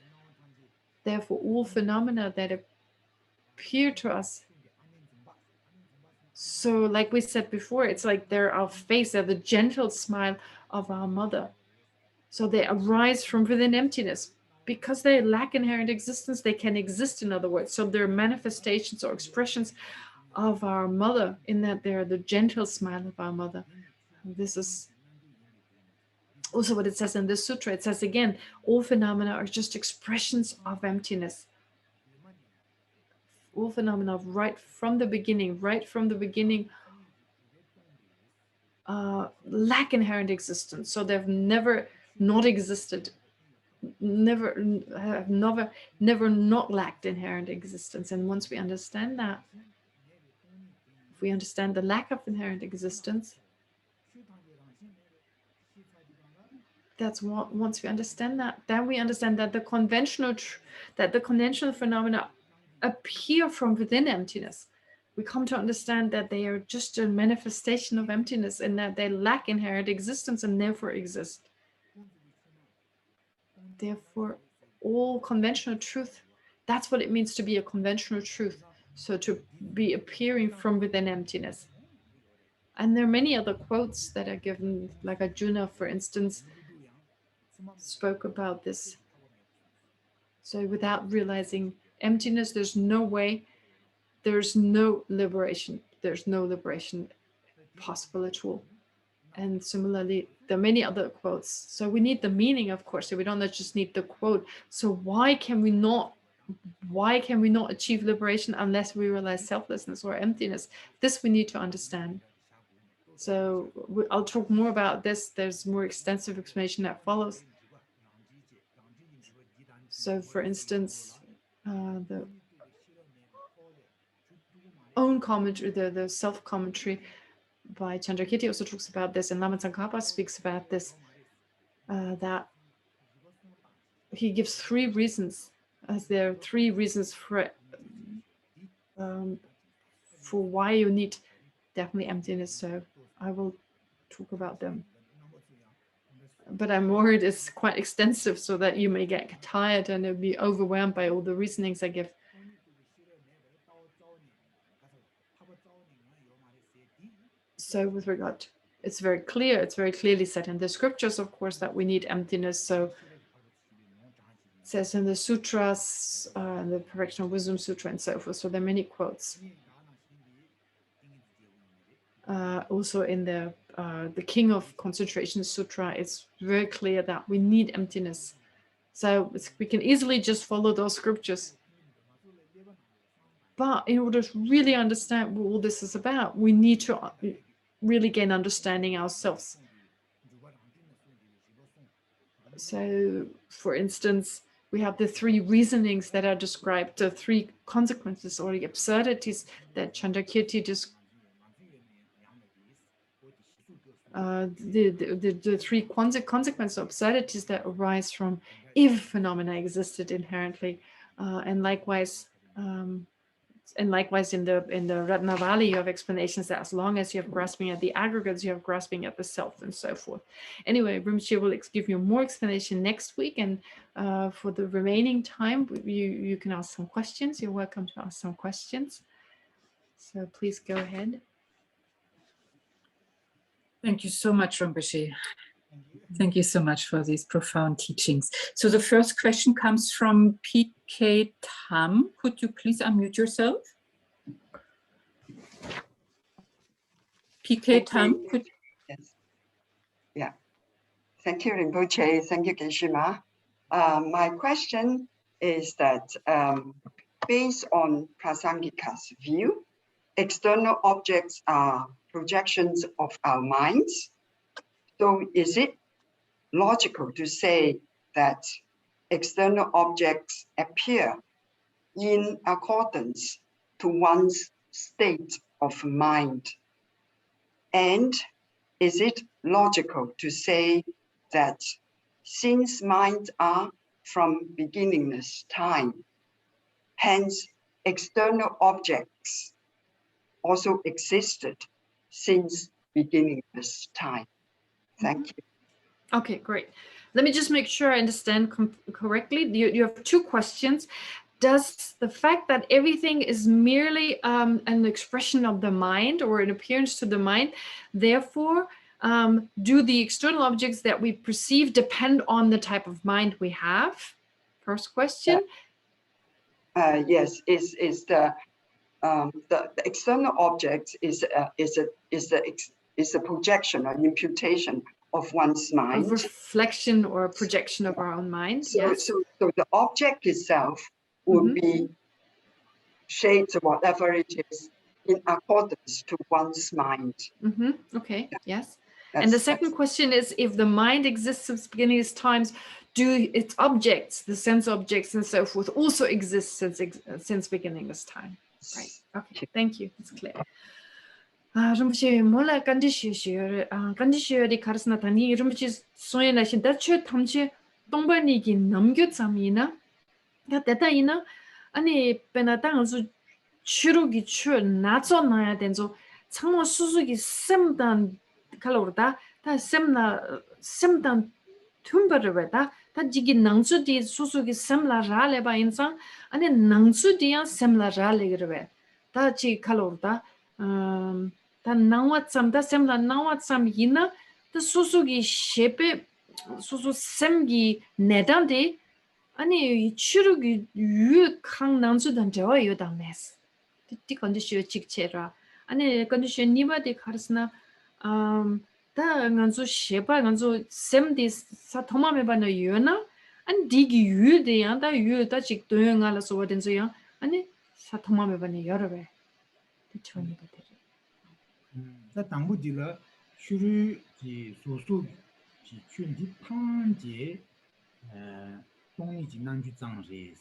Therefore, all phenomena that appear to us, so like we said before, it's like they're our face, they're the gentle smile of our mother. So they arise from within emptiness. Because they lack inherent existence, they can exist, in other words. So they're manifestations or expressions of our mother, in that they're the gentle smile of our mother. This is also what it says in this sutra. It says again, all phenomena are just expressions of emptiness. All phenomena right from the beginning, lack inherent existence. So they've never not existed, never not lacked inherent existence. And once we understand that, if we understand the lack of inherent existence, that's what, once we understand that, then we understand that the conventional phenomena appear from within emptiness. We come to understand that they are just a manifestation of emptiness, and that they lack inherent existence and never exist. Therefore, all conventional truth, that's what it means to be a conventional truth. So to be appearing from within emptiness. And there are many other quotes that are given, like Arjuna, for instance, spoke about this. So without realizing emptiness, there's no way, there's no liberation. There's no liberation possible at all. And similarly, there are many other quotes. So we need the meaning, of course. So we don't just need the quote. So why can we not achieve liberation unless we realize selflessness or emptiness? This we need to understand. So I'll talk more about this. There's more extensive explanation that follows. So for instance, the own commentary, the self-commentary by Chandrakirti also talks about this, and Lama Tsongkhapa speaks about this, that he gives three reasons, as there are three reasons for why you need definitely emptiness. So I will talk about them. But I'm worried it's quite extensive, so that you may get tired and be overwhelmed by all the reasonings I give. So with regard, it's very clearly said in the scriptures, of course, that we need emptiness. So it says in the sutras, the Perfection of Wisdom Sutra and so forth. So there are many quotes. Also in the King of Concentration Sutra, it's very clear that we need emptiness. So we can easily just follow those scriptures. But in order to really understand what all this is about, we need to really gain understanding ourselves. So, for instance, we have the three reasonings that are described, the three consequences or the absurdities that Chandrakirti described. The three consequences or absurdities that arise from if phenomena existed inherently, and likewise in the Ratnavali you have explanations that as long as you have grasping at the aggregates, you have grasping at the self, and so forth. Anyway, Rinpoche will give you more explanation next week, and for the remaining time you can ask some questions. You're welcome to ask some questions, so please go ahead. Thank you so much, Rinpoche. Thank you so much for these profound teachings. So the first question comes from PK Tam. Could you please unmute yourself? PK Tam. Yes. Yeah. Thank you, Rinpoche. Thank you, Geshema. My question is that based on Prasangika's view, external objects are projections of our minds. So is it logical to say that external objects appear in accordance to one's state of mind? And is it logical to say that since minds are from beginningless time, hence external objects also existed since beginningless time? Thank you. Okay, great. Let me just make sure I understand correctly. You have two questions. Does the fact that everything is merely an expression of the mind or an appearance to the mind, therefore, do the external objects that we perceive depend on the type of mind we have? First question. Yes, is the external object is a projection or imputation of one's mind. A reflection or a projection of our own mind. So, yes. so the object itself will be shaped, whatever it is, in accordance to one's mind. Okay, yes. And the second question is, if the mind exists since beginningless times, do its objects, the sense objects and so forth, also exist since beginningless time? Right. Okay, thank you. It's clear. Rinpoche mola kandishi karasna tani Rinpoche soyena shin dache tamche tongbani gi namgyo tsamina ya teta ina ani pena tangzu churugi chu nazo naya denzo changmo susugi semdan kalorda ta semdan tumbarweda ta jigi nangzu di susugi semla rale ba insan ani nangzu di ya semla rale girwe ta ji kalorda 다 나와참 다 셈라 나와참 이나 다 소소기 셰페 소소 셈기 내단데 아니 추르기 유 강난수단 저와 요다메스 티 컨디션 직체라 아니 컨디션 니바데 카르스나 다 간주 셰바 간주 셈디 사 토마메 바노 요나 안 디기 유데 양다 유다 직 도용알아서 와든지야 아니 사 토마메 바니 여러베 티초니가 자 당부지라 슈르지 소소 지 춘지 판제 동리 진난주 장제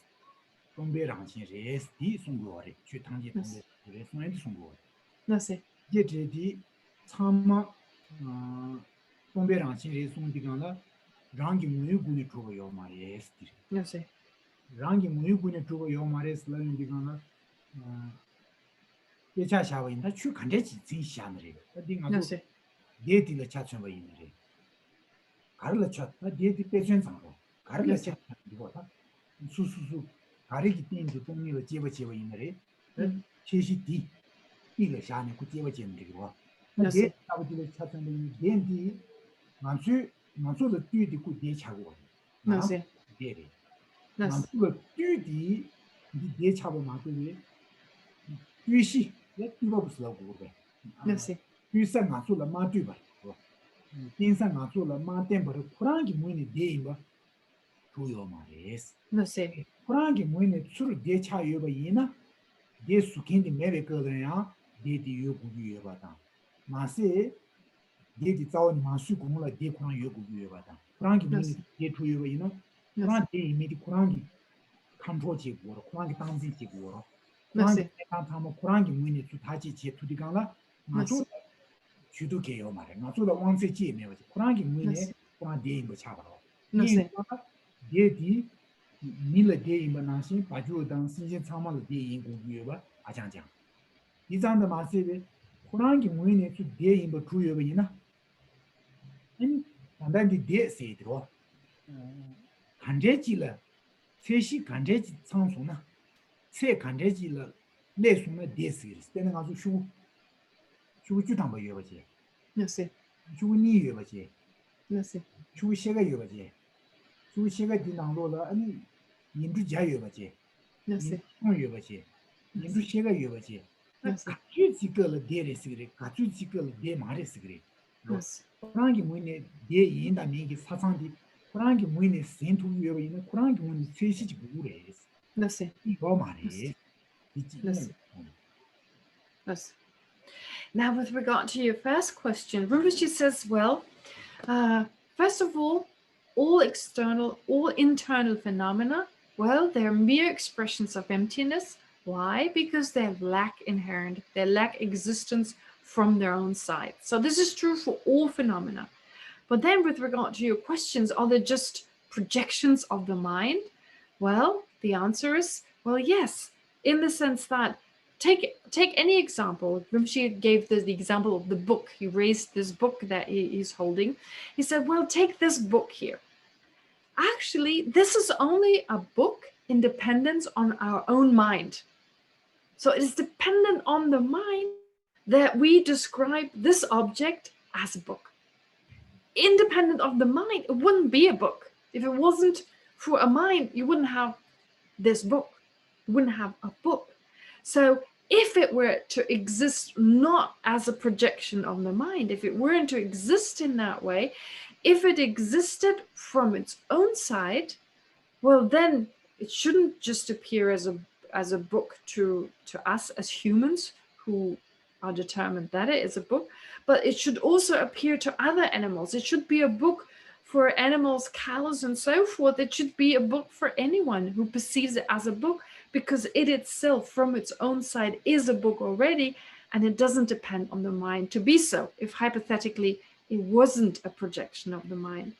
동배랑신레스 디 송고레 주탕지 동배 송엔디 송고레 나세 예제디 참마 동배랑신레 송디간라 랑기 무유군이 주고요 말이에스 나세 랑기 무유군이 주고요 말이에스 라인디간라 예차샤와인다 추 간제지 진시하느래 어디가서 예디를 차천바 있느래 가르를 쳤다 예디 빼준상고 가르를 쳤다 이거다 수수수 가르기 띵도 동리를 제버제버 있느래 제시디 이를 샤네 그 제버제는 거 예 아버지를 차천바 예디 만수를 뒤디 그 예차고 나세 예리 만수를 뒤디 예차고 만수를 뒤시 이거부스라고 그래. 네. 뒤상 안술라 마뒤바. 인상 안술라 마템버를 쿠란기 무이니 데이바. 조요 말이스. 네. 쿠란기 무이니 술 대차여바 이나 데 수킨디 메베 거든야 데디 요구기 요바다 마세 데디 자원 마수 공라 데 쿠란 요구기 요바다 쿠란기 미니 데 투요 이나 쿠란 데 이미디 쿠란기 컨트롤지 고로 쿠란기 당지지 고로 쿠란기 타타모 쿠란기 미니 투타지 제 투디강라 마주 주도 개요 말에 마주가 왕세지 메버지 쿠란기 미니 쿠란 데 임버 차바로 데디 밀레 데 임버 나신 바주당 신신 참만의 데 인고 요바 아장장 이장의 마세베 쿠란기 미니 투 데 임버 투요바 이나 인 단단히 데 세드로 간제지라 세시 간제지 상소나 세 간제지라 내송나 데스리스 때는 아주 슈 주당 뭐 요바지 Merci. 슈니 요바지 Merci. 슈시가 요바지 슈시가 디낭로라 아니 인주자 요바지 Merci. 요바지 인주시가 요바지 Merci. 가주지걸 데레스그리 가주지걸 데 마레스그리 Merci. 쿠란기 무이네 데 인다 미기 사상디 쿠란기 무이네 센투 요바이네 쿠란기 무이네 세시지 부레스 Merci. 이거 말이 Yes. Yes. Now, with regard to your first question, Rinpoche says, well, first of all external, all internal phenomena, well, they're mere expressions of emptiness. Why? Because they lack inherent, they lack existence from their own side. So this is true for all phenomena. But then with regard to your questions, are they just projections of the mind? Well, the answer is, well, yes, in the sense that take any example. Rinpoche gave the example of the book. He raised this book that he's holding. He said, well, take this book here. Actually, this is only a book independent on our own mind. So it is dependent on the mind that we describe this object as a book. Independent of the mind, it wouldn't be a book. If it wasn't for a mind, you wouldn't have this book. You wouldn't have a book. So if it were to exist not as a projection of the mind, if it weren't to exist in that way, if it existed from its own side, well, then it shouldn't just appear as a book to us as humans who are determined that it is a book, but it should also appear to other animals. It should be a book for animals, cows, and so forth. It should be a book for anyone who perceives it as a book, because it itself from its own side is a book already, and it doesn't depend on the mind to be so, if hypothetically it wasn't a projection of the mind.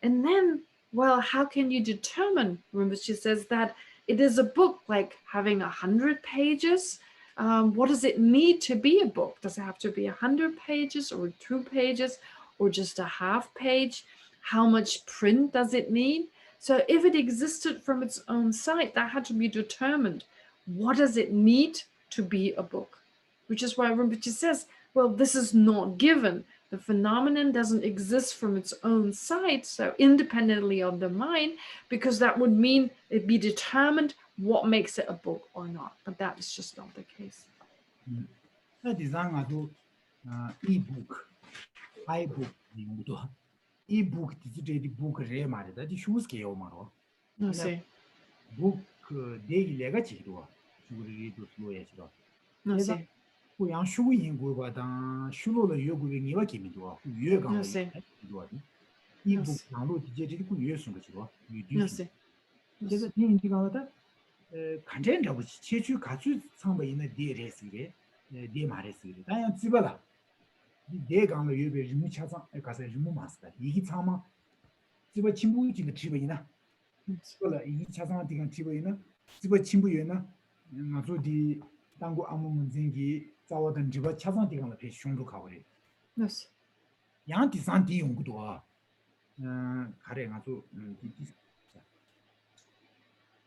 And then, well, how can you determine, Rinpoche says, that it is a book, like having 100 pages? What does it need to be a book? Does it have to be 100 pages or 2 pages or just a half page? How much print does it need? So if it existed from its own side, that had to be determined. What does it need to be a book? Which is why Rinpoche says, well, this is not given. The phenomenon doesn't exist from its own side, so independently of the mind, because that would mean it be determined what makes it a book or not. But that is just not the case. That is e-book, i-book, e-book is book re that is shoes ke maro. No see. Book de lega chido. Shuri to slow yachiro. No see. Who yang shu yin go ba dan shulo le yogu ni wa kimi do. Yue gang. No see. E-book download je de ku yue sun ge chido. No see. 그래서 이 인디가다 간전 잡고 제주 가주 상바 있는 디레스게 디 말했어요. 다양 집어라. 이 강의 유배 주무 차상 가서 주무 마스다. 이게 참아 집어 친구들이 집어이나. 집어라 이 차상 디간 집어이나. 집어 친구였나. 나도디 당고 아무 문제기 자와던 집어 차상 디간을 배 숑도 가버리. Yes. 양 디산디 용구도 가래 가서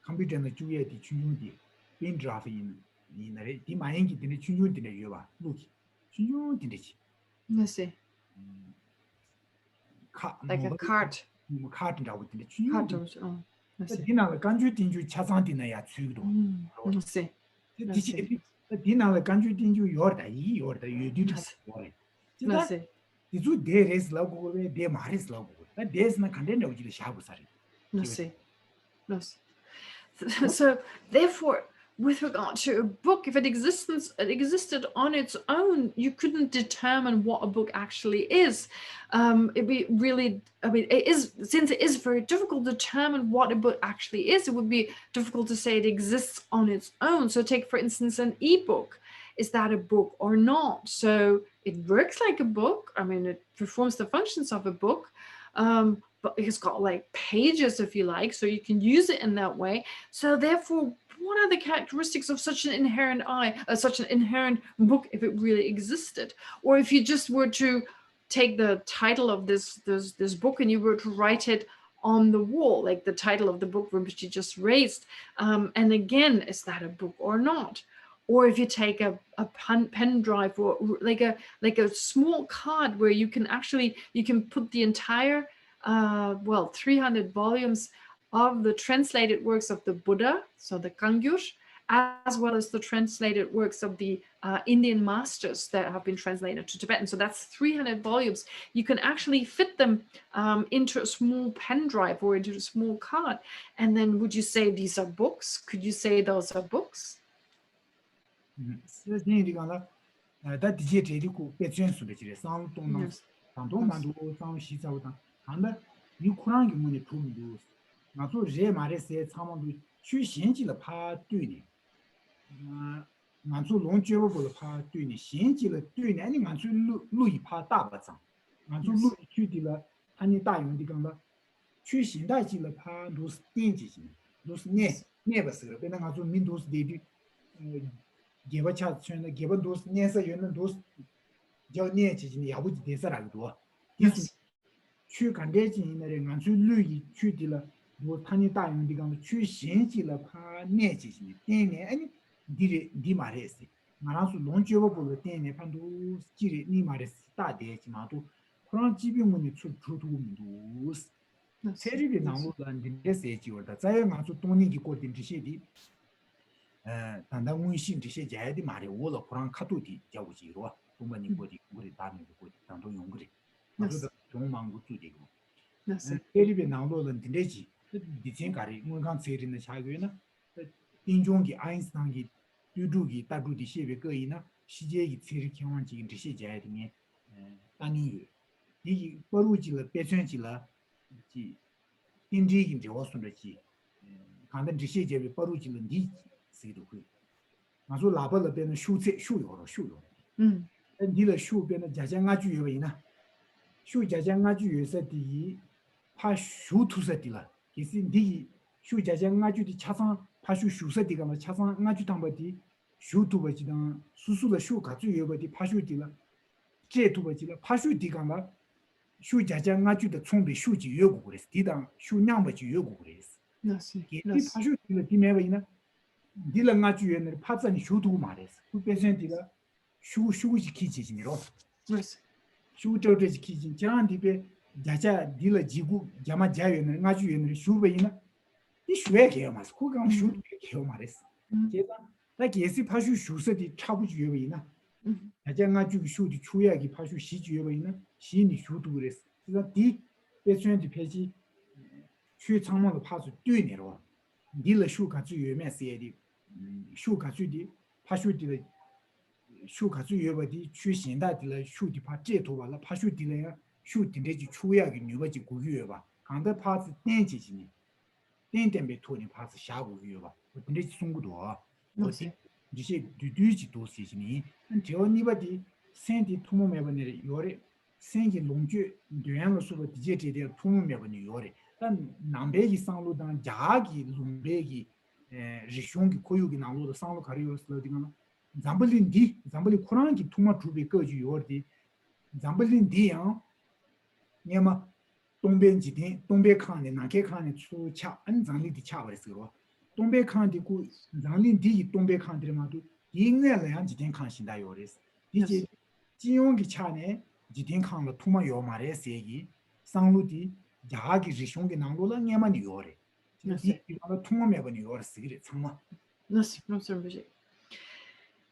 컴퓨터의 주위에 춘중디 빈 드라프인 이날에 디 마행기 되는 춘중디네 요바 루키 춘중디네지. Yes. Like a cart. 카트라고 되는 Cart. 춘중. 디나가 간주 딘주 차상디나야 주기도. Yes. 디지 디나가 간주 딘주 요르다 이 요르다 유디도 요래. Yes. 디주 데레스라고 데 마레스라고. 데스나 컨텐츠 오지를 샤부사리. Yes. Yes. So therefore, with regard to a book, if it existed on its own, you couldn't determine what a book actually is. It'd be really, I mean, since it is very difficult to determine what a book actually is, it would be difficult to say it exists on its own. So take, for instance, an ebook. Is that a book or not? So it works like a book. I mean, it performs the functions of a book, but it's got like pages, if you like, so you can use it in that way. So therefore, what are the characteristics of such an inherent such an inherent book, if it really existed? Or if you just were to take the title of this book and you were to write it on the wall, like the title of the book Rinpoche just raised, and again, is that a book or not? Or if you take a pen drive, or like a small card where you can put the entire 300 volumes of the translated works of the Buddha, so the Kangyur, as well as the translated works of the Indian masters that have been translated to Tibetan. So that's 300 volumes. You can actually fit them into a small pen drive or into a small card. And then would you say these are books? Could you say those are books?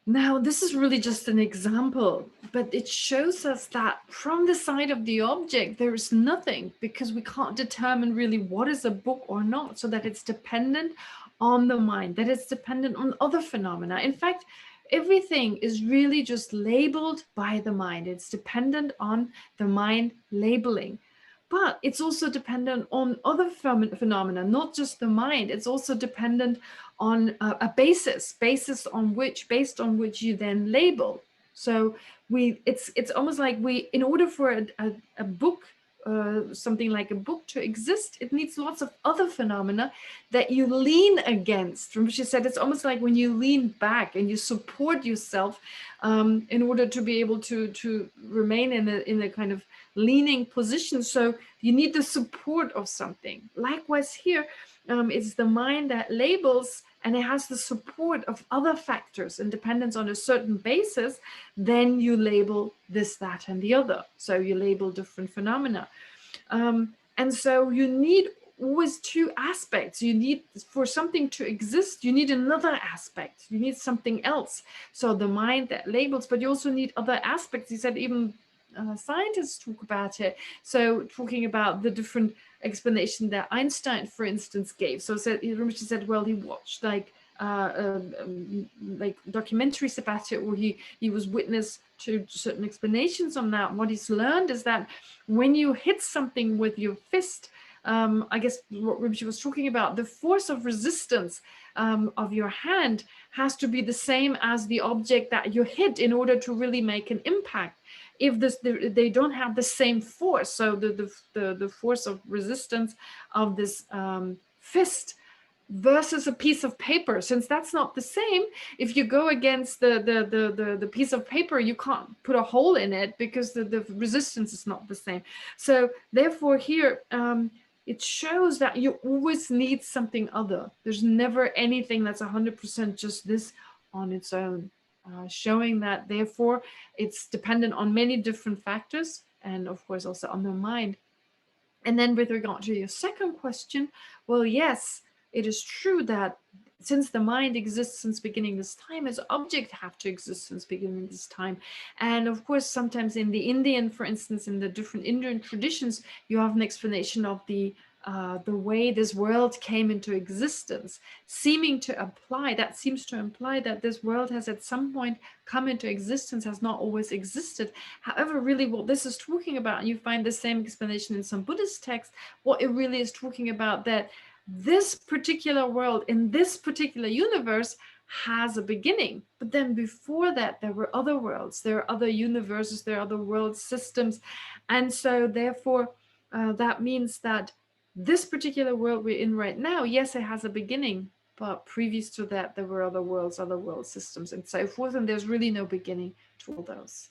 Now, this is really just an example, but it shows us that from the side of the object, there is nothing, because we can't determine really what is a book or not, so that it's dependent on the mind, that it's dependent on other phenomena. In fact, everything is really just labeled by the mind. It's dependent on the mind labeling. But it's also dependent on other phenomena, not just the mind. It's also dependent on a basis on which, based on which you then label. So it's almost like in order for a book, something like a book to exist, it needs lots of other phenomena that you lean against. Rinpoche said it's almost like when you lean back and you support yourself in order to be able to remain in a kind of leaning position. So you need the support of something. Likewise here, it's the mind that labels, and it has the support of other factors and dependence on a certain basis. Then you label this, that, and the other. So you label different phenomena. And so you need always two aspects. You need, for something to exist, you need another aspect. You need something else. So the mind that labels, but you also need other aspects. He said even scientists talk about it. So talking about the different explanation that Einstein, for instance, gave. So Rinpoche said, well, he watched like documentaries about it, where he was witness to certain explanations on that. What he's learned is that when you hit something with your fist, I guess what Rinpoche was talking about, the force of resistance of your hand has to be the same as the object that you hit in order to really make an impact. If they don't have the same force, so the force of resistance of this fist versus a piece of paper, since that's not the same, if you go against the piece of paper, you can't put a hole in it because the resistance is not the same. So therefore here, it shows that you always need something other. There's never anything that's 100% just this on its own. Showing that therefore it's dependent on many different factors, and of course also on the mind. And then with regard to your second question, well, yes, it is true that since the mind exists since beginning this time, its object have to exist since beginning this time. And of course, sometimes in the Indian, for instance, in the different Indian traditions, you have an explanation of the way this world came into existence, seeming to imply that this world has at some point come into existence, has not always existed. However, really what this is talking about, and you find the same explanation in some Buddhist texts, what it really is talking about, that this particular world in this particular universe has a beginning, but then before that there were other worlds, there are other universes, there are other world systems, and so therefore that means that this particular world we're in right now, yes, it has a beginning, but previous to that there were other worlds, other world systems, and so forth, and there's really no beginning to all those.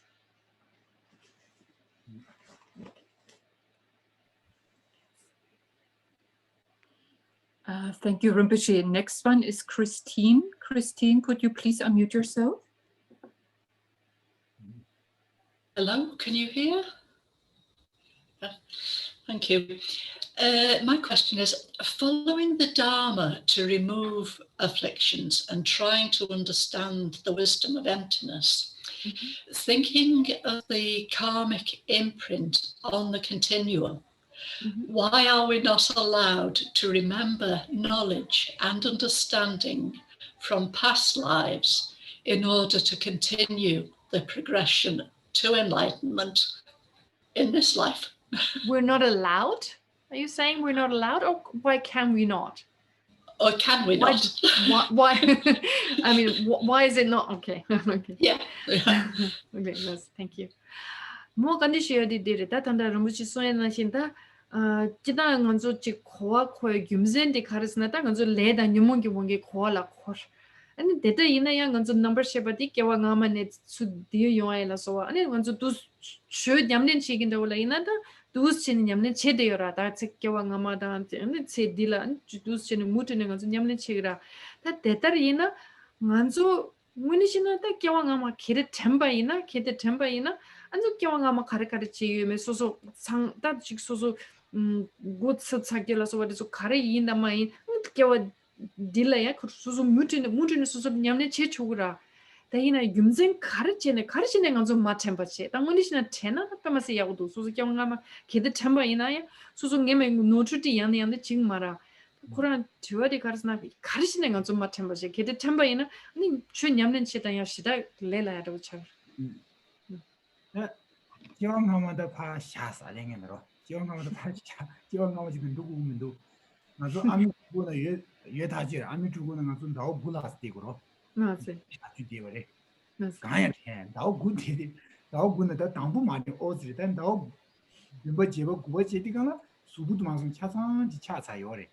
Thank you, Rinpoche. Next one is Christine. Christine, could you please unmute yourself? Hello, can you hear? Thank you. My question is, following the Dharma to remove afflictions and trying to understand the wisdom of emptiness, thinking of the karmic imprint on the continuum, why are we not allowed to remember knowledge and understanding from past lives in order to continue the progression to enlightenment in this life? We're not allowed? Are you saying we're not allowed, or why can we not? Or can we not? Why? I mean, why is it not? Okay. Okay. Yeah. Okay, yes, thank you. Mo condition di dire ta tanda Rinpoche soen na shinda kita ngonzo chi khoa khoe gyumzen di kharisna ta ngonzo le da nyumong gi wonge khoa la khor. Ani deta ina ya ngonzo number sheba di kewa ngama ne su di yo ai la so ani ngonzo tu shu nyamlen chi ginda wala ina da dus chen nyamlen che de yora da che kewa ngama da ani che dila ani dus chen mutu ne ngonzo nyamlen che gra ta deta ina ngonzo 문이시나 딱 겨왕아마 길에 템바이나 길에 템바이나 안저 겨왕아마 가르가르치 매 소소 상 따직 소소 고츠 차길라서 와서 가르 이나마이 겨와 딜라야 그 소소 무트네 소소 냠네 제초그라 다이나 юмzen 가르치네 간저 마템바치 딱 문이시나 테나 답마세 야고도 소소 겨왕아마 길에 템바이나야 소소 게메 노트디 양네 지금 말아 그런 저어디 가르스나 가르치는 건 좀 맡은 거지. 걔들 템버이는 아니 춘냠는 치다야 시다 레라도 참. 지원하면도 파 샤사랭이로 지원하면도 파 지원하면 지금 누구 오면도 나도 아미 주고는 예다지 아미 주고는 나도 나오 불라스티고로 맞아. 아주 되버래 맞아. 가야 돼 나오 군디 나오 군다 당부 많이 오지다 나오 뭐 제가 그거 제디가나 수부도 많은 차상지 차차요래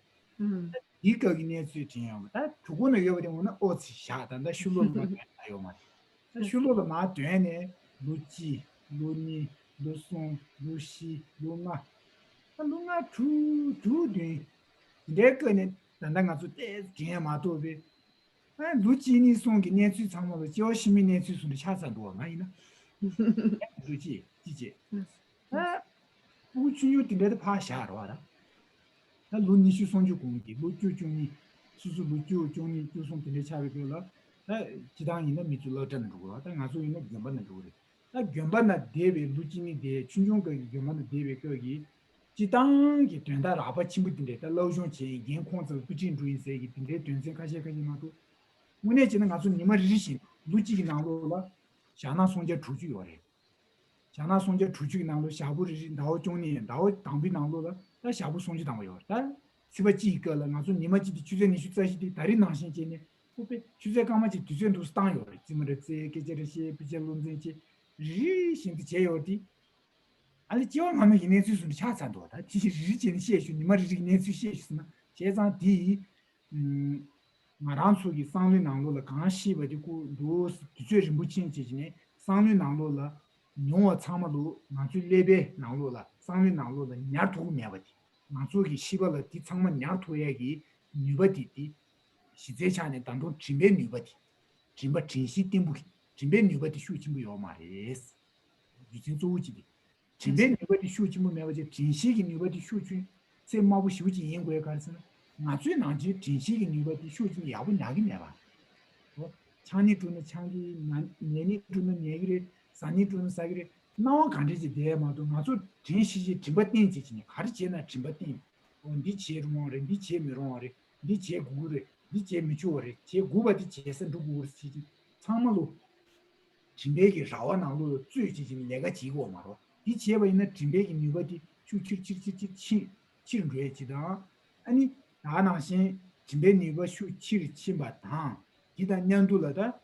이거기네 수지요 다 주고는 여버리면 오지 샤단다 슐로만 아요 말 슐로도 마 되네 루지 루니 루송 루시 루마 루마 주주디 내거는 난당가서 때 제마도비 아 루지니 송기 내수 상마도 조심히 내수 수도 차산도 많이나 루지 지지 아 우주요 din데 파샤로 와라 나 루니슈 송주 공기 루주중이 수수 루주 중이 주송 din데 차비고라 나 지당이는 미줄러 전는 거고 나 가서 있는 gem반는 거고 나 gem반나 데베 루지니 데 춘종거 gem반나 데베 거기 지당기 된다 라바 친구들인데 다 로종지 인콘서 부진주의세 이 din데 된생 가시까지마도 문에 지는 가서 니마 리신 루지기 나로라 샤나 송제 주주요래 자나 송제 주주기 나로 샤부리 나오 종니 나오 당비 나로라 다 샤부 송지 당고요 다 시바지 이거라 가서 니마지 주제니 주자시디 다리 나신지니 후배 주제 가마지 주제도 스당요 지문에 제 계절시 비절론지지 리신디 제요디 아니 지원하면 이내수는 차산도다 지시 리진 시에슈 니마리 이내수 시에슈나 제상 디 마란수기 상류 나로라 강시바디고 도스 주제를 무친지지네 상류 나로라 뇽어 참마로 나주 레베 나로라 상류 나로라 냐투 메바디 나주기 시발라 디 참마 냐투에기 뉴바디디 시제차네 단도 진베 뉴바디 진바 진시 띵부기 진베 뉴바디 슈침부 요마레스 유진 조우지디 진베 뉴바디 슈침부 메바지 진시기 뉴바디 슈치 세마부 슈지 인고에 가르스나 나주에 나지 진시기 뉴바디 슈치 야부 나기 메바 창니 주는 창기 내니 주는 얘기를 산이 주는 사기를 나와 간지지 대마도 나도 진시지 진바띵지지 가르치나 진바띵 니 제르모레 니 제미로레 니 제구레 니 제미조레 제구바디 제선 두구르시지 참말로 진배기 라와나로 쭈지지 내가 지고 말어 이 제바 있는 진배기 뉴바디 슈치치치치 치르지다 아니 나나신 진배 뉴바 슈치치바다 기다 년도라다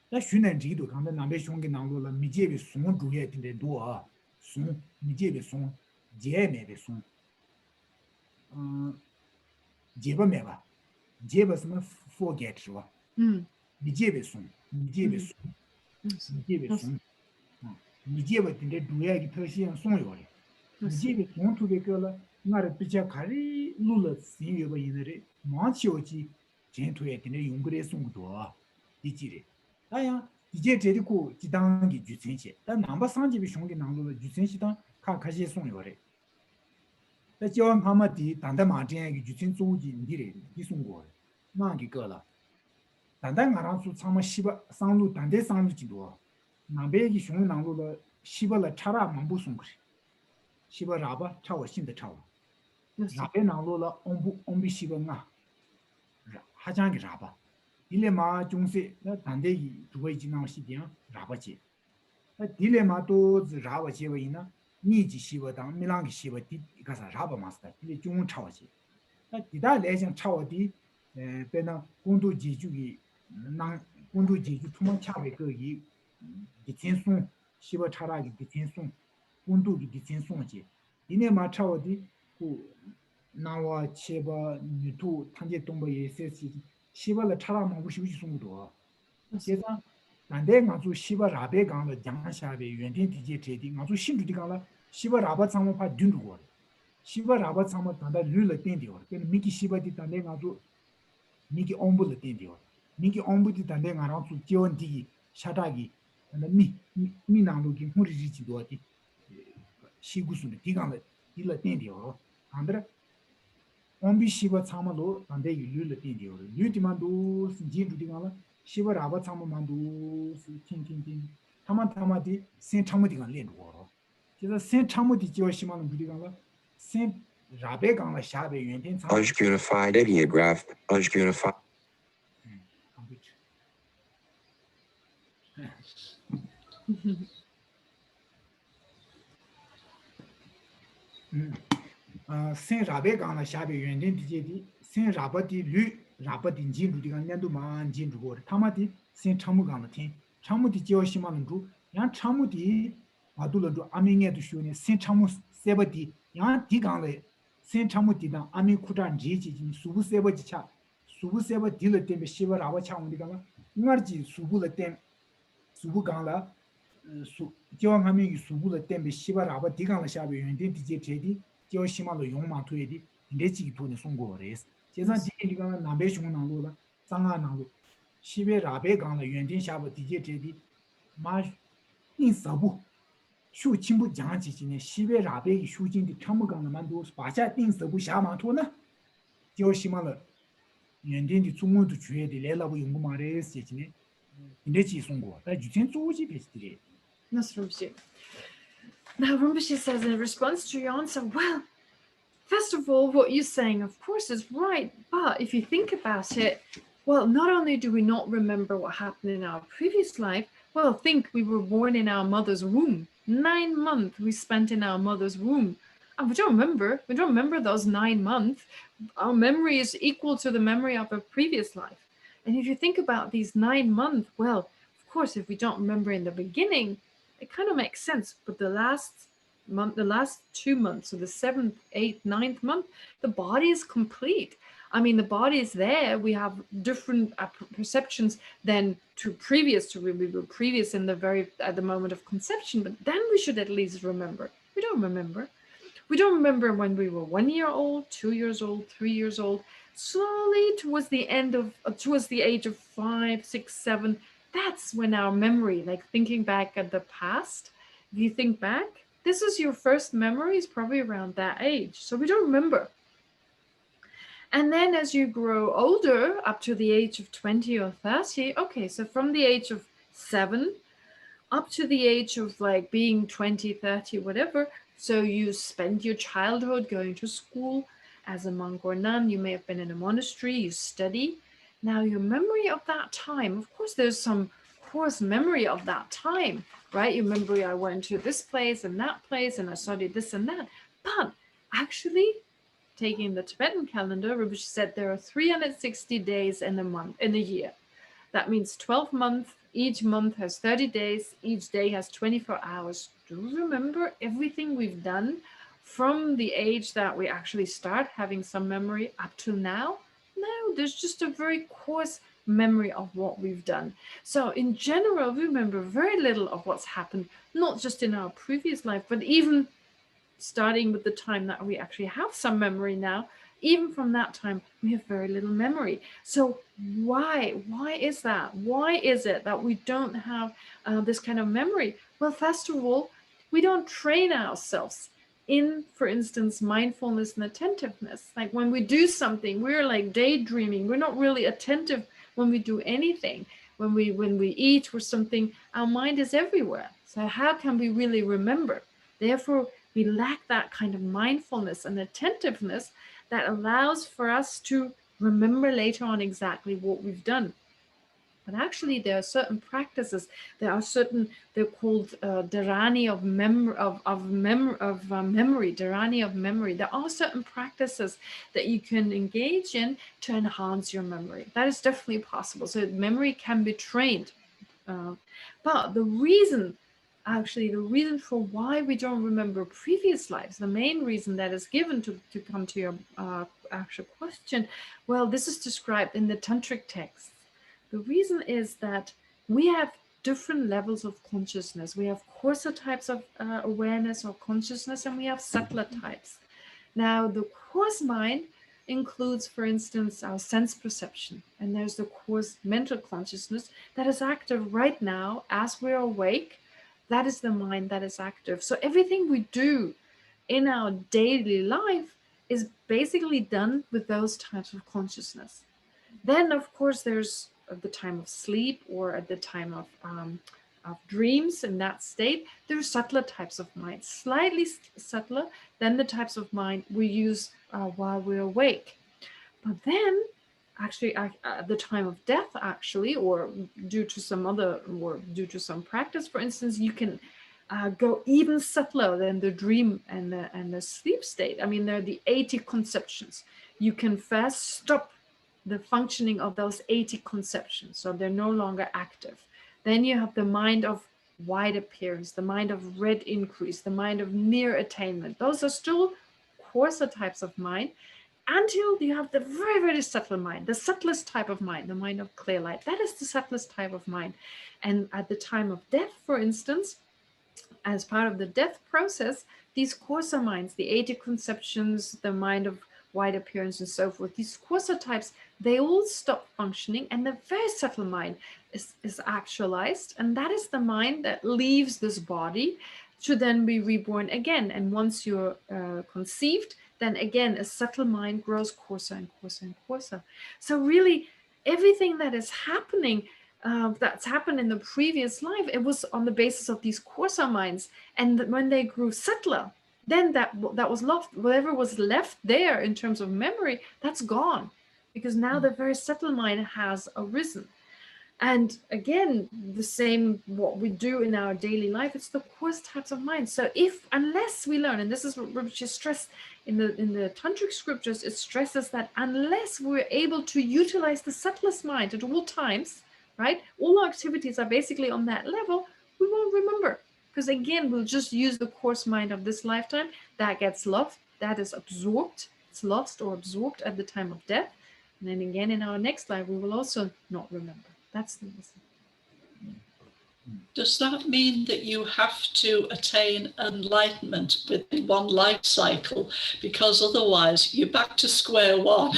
나 슈난지도 간다 남배 송게 나로라 미제비 송 주에 된데 도아 송 미제비 송 제메비 송 제바 메바 제바스는 forget 와 미제비 송 미제비 송 미제비 송 미제비 된데 두야기 표시한 송요래 미제비 송 투게 걸라 나를 비자 가리 룰러 신여바 이너리 마치오지 젠투에 된데 용그레 송도 이지리 아야 이제 데리고 지당기 주sen시 다 남바 상집이熊게 나로로 주sen시다 카카시 송요래 다 지원 파마디 단다마진의 주sen 조지 니레 이송고 나기 거라 단단가랑수 참마 시바 상루 단대 상루지도 남배기熊 나로로 시바라 차라 만부 송그리 시바 라바 차와 신의 차와 라베 나로로 옴비 시바나 하장기 라바 딜레마 중세 나 단대기 두바이 지나고 시디야 라바지 딜레마도 라바지와이나 니지 시바당 밀랑기 시바디 가사 라바 마스터 딜레 중 차와지 디다 레장 차와디 베나 공도 지주기 나 공도 지주 투만 차베 거기 디첸송 시바 차라기 디첸송 공도기 디첸송지 이네마 차와디 고 나와 체바 뉴투 탄제 동바에 세시 시발의 차라만 우시우시 송도 제가 난데 가서 시발 라베 강의 장샤베 연된 디제 제디 가서 신주디 강라 시발 라바 상모파 듄두고 시발 라바 상모 단다 룰을 땡디오 그 미기 시발디 단데 가서 미기 옴불을 땡디오 미기 옴불디 단데 가서 지원디 샤다기 미나로기 무리지도 어디 시구수는 디강을 일을 땡디오 안드라 ombi shiva 참마로 단대 유를 띠디요 유디만도 진주디가라 shiva 라바 참마만도 팅팅팅 타마타마디 생 참마디가 렌도로 그래서 생 참마디 지어 심하는 부디가라 생 Rabe Gangla Shabe Yuntin Unpurified ideograph, unpurified. Sen Rabe Gangla Shabe Yuntin Dijedi, Sen Rabati Lu, Rabati Jindu Digan Nandu Man Jindu Gore, Tamati, Sen Chamu Gangla Tin, Chamu di Joshimandu, Yan Chamu di Adulandu, Aminga to Shuni, Sen Chamu Sebati, Yan Digangla, Sen Chamu Didan, Ami Kutan Jiji, Subu Sebajicha, Subu Seba Dilla Tembe Shiva Rawa Chamu Digama, Narji Subu la Tem, Subu Gangla, Jiwangami Subu la Tembe Shiva Rawa Digangla Shabe Yuntin Dijedi, Joshima lo Yongma Tuedi, Indechi to the Songores. Jezan Digan Nabesh Nangula, Sanga Nangu, Shibe Rabe Gangla Yuntin Shaba Dijedi, Marsh in Sabu. Shu Chimbu Janji, Shibe Rabe, shooting the Chamugang Mandos, Basha things the Bushama Tona, Joshima Yuntin the Tumu to trade the Lela Yungumares, Indechi Songo, that you can so cheap. That's Rinpoche. Now Rinpoche says in response to your answer, well, first of all, what you're saying, of course, is right. But if you think about it, well, not only do we not remember what happened in our previous life, well, think we were born in our mother's womb. 9 months we spent in our mother's womb. And we don't remember those 9 months. Our memory is equal to the memory of a previous life. And if you think about these 9 months, well, of course, if we don't remember in the beginning, it kind of makes sense. But the last 2 months, so the 7th, 8th, 9th month, the body is complete. I mean, the body is there. We have different perceptions than when we were previous in at the moment of conception. But then we should at least remember. We don't remember. We don't remember when we were 1 year old, 2 years old, 3 years old. Slowly towards the age of 5, 6, 7. That's when our memory, like thinking back at the past. If you think back, this is your first memories probably around that age. So we don't remember. And then as you grow older, up to the age of 20 or 30, okay, so from the age of 7 up to the age of like being 20, 30, whatever. So you spend your childhood going to school as a monk or nun. You may have been in a monastery, you study. Now your memory of that time, of course, there's some coarse memory of that time, right? You remember I went to this place and that place and I studied this and that. But actually, taking the Tibetan calendar, Rinpoche said there are 360 days in a year. That means 12 months. Each month has 30 days. Each day has 24 hours. Do you remember everything we've done from the age that we actually start having some memory up to now? No, there's just a very coarse memory of what we've done. So in general, we remember very little of what's happened, not just in our previous life, but even starting with the time that we actually have some memory now. Even from that time, we have very little memory. So why is that? Why is it that we don't have this kind of memory? Well, first of all, we don't train ourselves in, for instance, mindfulness and attentiveness. Like when we do something, we're like daydreaming. We're not really attentive when we do anything. When we eat or something, our mind is everywhere. So how can we really remember? Therefore, we lack that kind of mindfulness and attentiveness that allows for us to remember later on exactly what we've done. But actually, there are certain practices. They're called dharani of memory. Dharani of memory. There are certain practices that you can engage in to enhance your memory. That is definitely possible. So memory can be trained. But the reason for why we don't remember previous lives, the main reason that is given to come to your actual question, well, this is described in the tantric texts. The reason is that we have different levels of consciousness. We have coarser types of awareness or consciousness, and we have subtler types. Now, the coarse mind includes, for instance, our sense perception, and there's the coarse mental consciousness that is active right now as we're awake. That is the mind that is active. So everything we do in our daily life is basically done with those types of consciousness. Then, of course, there's at the time of sleep or at the time of dreams in that state, there are subtler types of mind, slightly subtler than the types of mind we use while we're awake. But then, actually, at the time of death, actually, or due to some practice, for instance, you can go even subtler than the dream and the sleep state. I mean, there are the 80 conceptions. You can first stop the functioning of those 80 conceptions, so they're no longer active. Then you have the mind of wide appearance, the mind of red increase, the mind of near attainment. Those are still coarser types of mind, until you have the very, very subtle mind, the subtlest type of mind, the mind of clear light. That is the subtlest type of mind. And at the time of death, for instance, as part of the death process, these coarser minds, the 80 conceptions, the mind of wide appearance and so forth, these coarser types, they all stop functioning, and the very subtle mind is actualized. And that is the mind that leaves this body to then be reborn again. And once you're conceived, then again, a subtle mind grows coarser and coarser and coarser. So really, everything that is happening, that's happened in the previous life, it was on the basis of these coarser minds. And when they grew subtler, then that was lost. Whatever was left there in terms of memory, that's gone, because now the very subtle mind has arisen. And again, the same what we do in our daily life, it's the coarse types of mind. So unless we learn, and this is what Rinpoche stressed in the tantric scriptures, it stresses that unless we're able to utilize the subtlest mind at all times, right, all our activities are basically on that level, we won't remember. Because again, we'll just use the coarse mind of this lifetime. That gets lost, that is absorbed, it's lost or absorbed at the time of death. And then again, in our next life, we will also not remember. That's the lesson. Does that mean that you have to attain enlightenment within one life cycle? Because otherwise you're back to square one.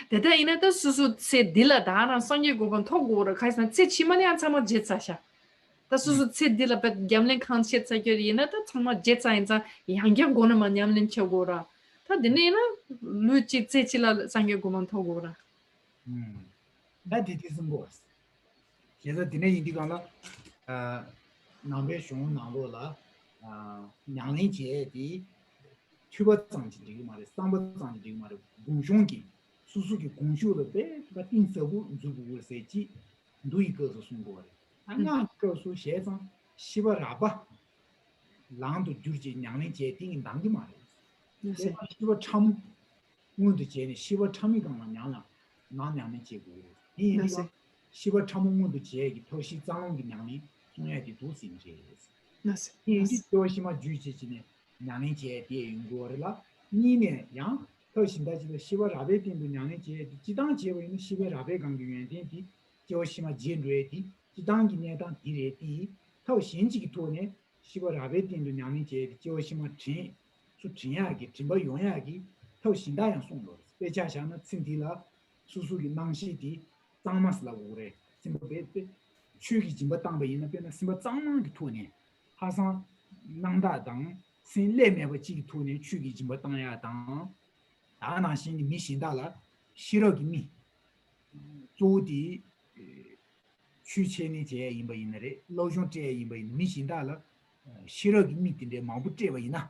대다 이나도 수수 세 딜라다나 성예고번 토고를 가이산 제 치마니안 참아 제차샤. 다 수수 세 딜라 벳 겸len 칸시차 겨리나 다 참아 제차인자 양경 고는만 냠len 쳐고라. 다 드네나 루치 제치라 상예고만 토고라. That it is most. Yes, the dinner indicator, number shown, Nangola, Yang Jie, Tuba Zanji, Samba Zanji, Gunjongi, Suzuki Gunshu, the bed, but in Sabu, Zubu say, Dui goes to Sungore. I'm not girls who shares on Shiva Rabba, Land to Jurji, Yang Jie, in Dangimari. Shiva Cham, wounded Jenny, Shiva Chamigan, Yana, non-Yang Jie. Shiva Chamungu Jegi, Toshi Zang Yang, Sunati Dusin Jes. He Toshima Juji, Yang Jie, Yungorilla, Nine Yang, Toshin that Shiva Rabbit in the Yang Jie, Jidan Jie in Shiva Rabbit Gang Yuan, Joshima Jin Redi, Jidangi Nedan Direti, Toshinji Tone, Shiva Rabbit in the Yang Jie, Joshima Chin, Suchiaki, Timber Yonagi, Toshinda Sungos, Bechashana, Cintilla, Suzuki Nangshiti. Zangmas la ure, simba bete, chuki jimba tangba ina bena simba zangman ki tuni, hasan nangda dang, sin le meba jiki tuni, chuki jimba tangya dang, dana xin mi xinda la, shiro ki mi, zodi, chu che ni jaya inba ina re, lo xiong jaya inba ina, mi xinda la, shiro ki mi dinde mabu jeba ina,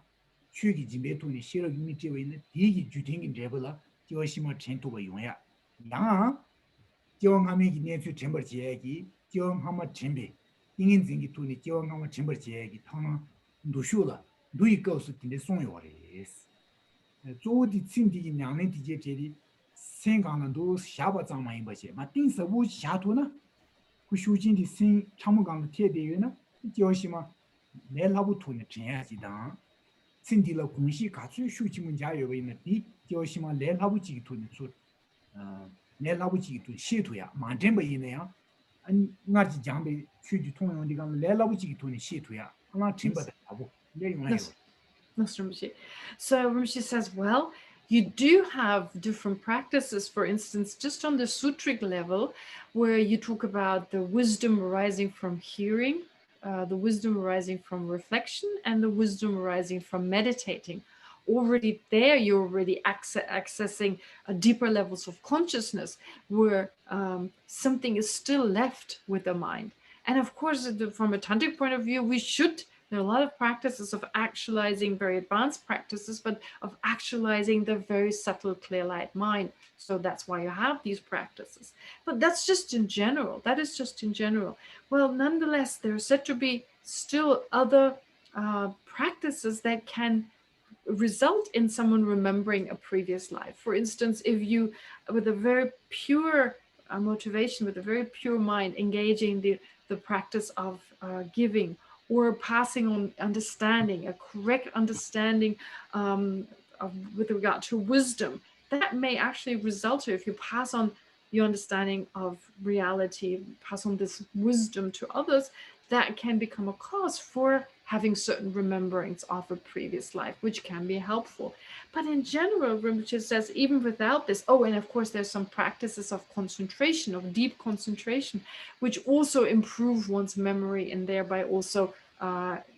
chuki jimbe tuni, shiro ki mi jeba ina, digi jutingi jeba la, jiwa xima chen tuba yongya, yang Jiwang Hami Netu Chamber Jiagi, Jiwang Hama Chimbe, Ingin Zingi Tuni, Jiwang Hama Chamber Jiagi, Tana, Dushula, Dui goes in the song yours. Zodi Cindy in Yang Jedi, Sengang and those Shaba Zama in Bashi, Matin Sabu Shatuna, who shooting the sing Chamugang Tedina, Joshima, Nelabu Tuni Chiazi down, Cindy La Kunshi Katsu shooting Jayo in the deep, Joshima Lelabuchi Tuni. Nelabuchi to Shituya, Mantemba in there, and Nati Jambi, Chuji Tony on the gun, Lelabuchi to Shituya, I'm not timber the Abu. So Rinpoche says, well, you do have different practices, for instance, just on the sutric level, where you talk about the wisdom arising from hearing, the wisdom arising from reflection, and the wisdom arising from meditating. Already there, you're already accessing deeper levels of consciousness where something is still left with the mind. And of course, from a tantric point of view, there are a lot of practices of actualizing very advanced practices, but of actualizing the very subtle clear light mind. So that's why you have these practices. But that's just in general. That is just in general. Well, nonetheless, there are said to be still other practices that can result in someone remembering a previous life. For instance, if you, with a very pure motivation, with a very pure mind, engaging the practice of giving, or passing on understanding, a correct understanding with regard to wisdom, that may actually result, if you pass on your understanding of reality, pass on this wisdom to others, that can become a cause for having certain rememberings of a previous life, which can be helpful. But in general, Rinpoche says, even without this, oh, and of course, there's some practices of concentration, of deep concentration, which also improve one's memory and thereby also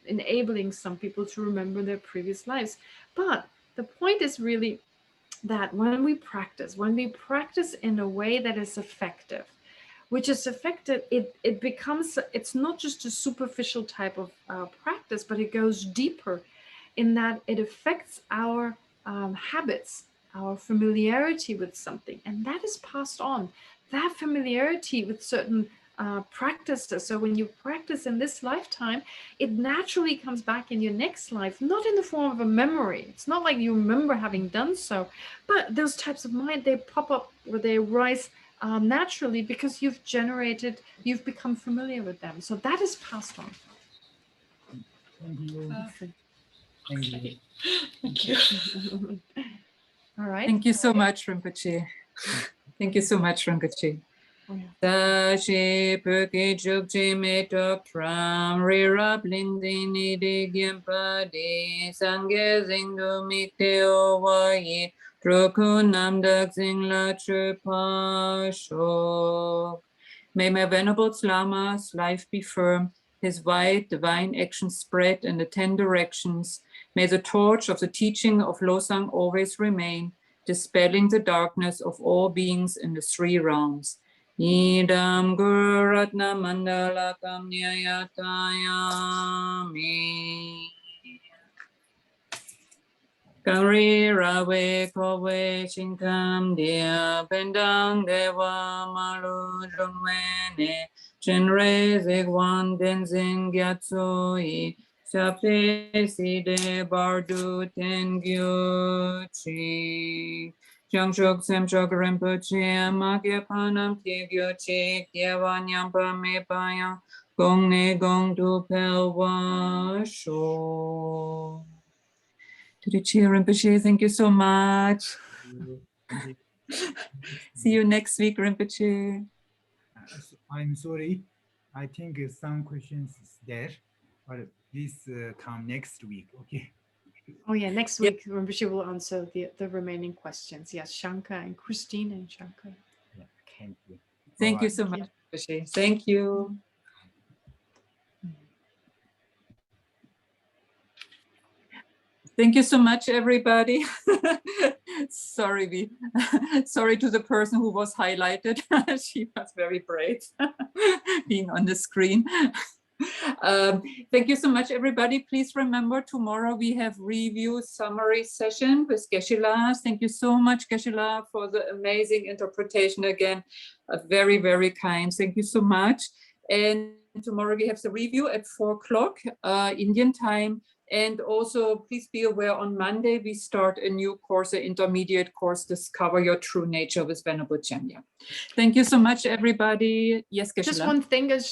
enabling some people to remember their previous lives. But the point is really that when we practice in a way that is effective, which is effective, it becomes, it's not just a superficial type of practice, but it goes deeper in that it affects our habits, our familiarity with something, and that is passed on. That familiarity with certain practices. So when you practice in this lifetime, it naturally comes back in your next life, not in the form of a memory. It's not like you remember having done so, but those types of mind, they pop up or they arise naturally because you've become familiar with them. So that is passed on. Thank you. Thank you. Thank you. All right. Thank you so much, Rinpoche. Thank you so much, Rinpoche. Dashi Puki Chukchi Meto Pram Rira Blindini de Gimpadi Sange Zindu Mikteo Wayi Troku Namdak Zingla Tripasho. May my Venerable Lama's life be firm, his wide divine action spread in the 10 directions. May the torch of the teaching of Losang always remain, dispelling the darkness of all beings in the 3 realms. Idam Guru Ratna Mandala Kamnyayatayami. Kari Rawe Kowe Shinkam Dia Pendang Dewa Malu Jungwene Chenre Zegwan Denzin Gyatsui Sape Side Bardu Tengyuchi Jangshok Semchok Rinpoche Magya Panam Kyegyochi Kyevanyampa Mepaya Gongne Gong Du Pelwa Sho. To the Chair Rinpoche, thank you so much. See you next week, Rinpoche. I'm sorry. I think some questions is there, but please come next week, okay? Oh yeah, next week Rinpoche will answer the remaining questions. Yes, Shanka and Christine and Shanka. Yeah, thank you. Thank you so much, Rinpoche. Thank you. Thank you so much, everybody. Sorry to the person who was highlighted. She was very brave being on the screen. Thank you so much, everybody. Please remember, tomorrow we have review summary session with Geshe-la. Thank you so much, Geshe-la, for the amazing interpretation again. Very, very kind. Thank you so much. And tomorrow we have the review at 4 o'clock Indian time. And also, please be aware, on Monday, we start a new course, an intermediate course, Discover Your True Nature with Venerable Changkya. Thank you so much, everybody. Yes, Geshe-la. Just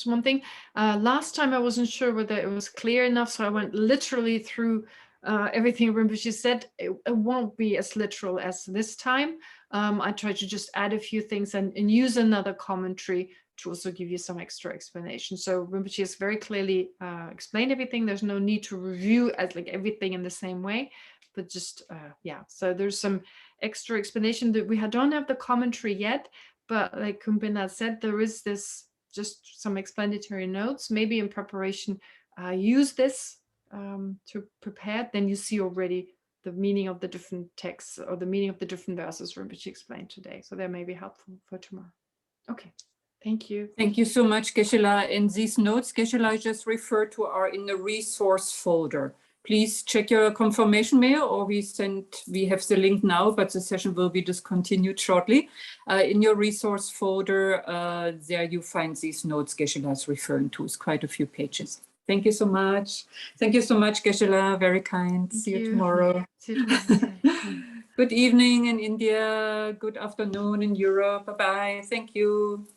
one thing. Last time I wasn't sure whether it was clear enough, so I went literally through everything Rinpoche said. It won't be as literal as this time. I tried to just add a few things and use another commentary to also give you some extra explanation. So Rinpoche has very clearly explained everything. There's no need to review as like everything in the same way, but just, yeah. So there's some extra explanation that we don't have the commentary yet, but like Kumbina said, there is this, just some explanatory notes, maybe in preparation, use this to prepare, then you see already the meaning of the different texts or the meaning of the different verses Rinpoche explained today. So that may be helpful for tomorrow. Okay. Thank you. Thank you so much, Geshe-la. And these notes, Geshe-la just referred to, are in the resource folder. Please check your confirmation mail, or we have the link now, but the session will be discontinued shortly. In your resource folder, there you find these notes Geshe-la is referring to. It's quite a few pages. Thank you so much. Thank you so much, Geshe-la. Very kind. See you tomorrow. See you tomorrow. Good evening in India. Good afternoon in Europe. Bye-bye. Thank you.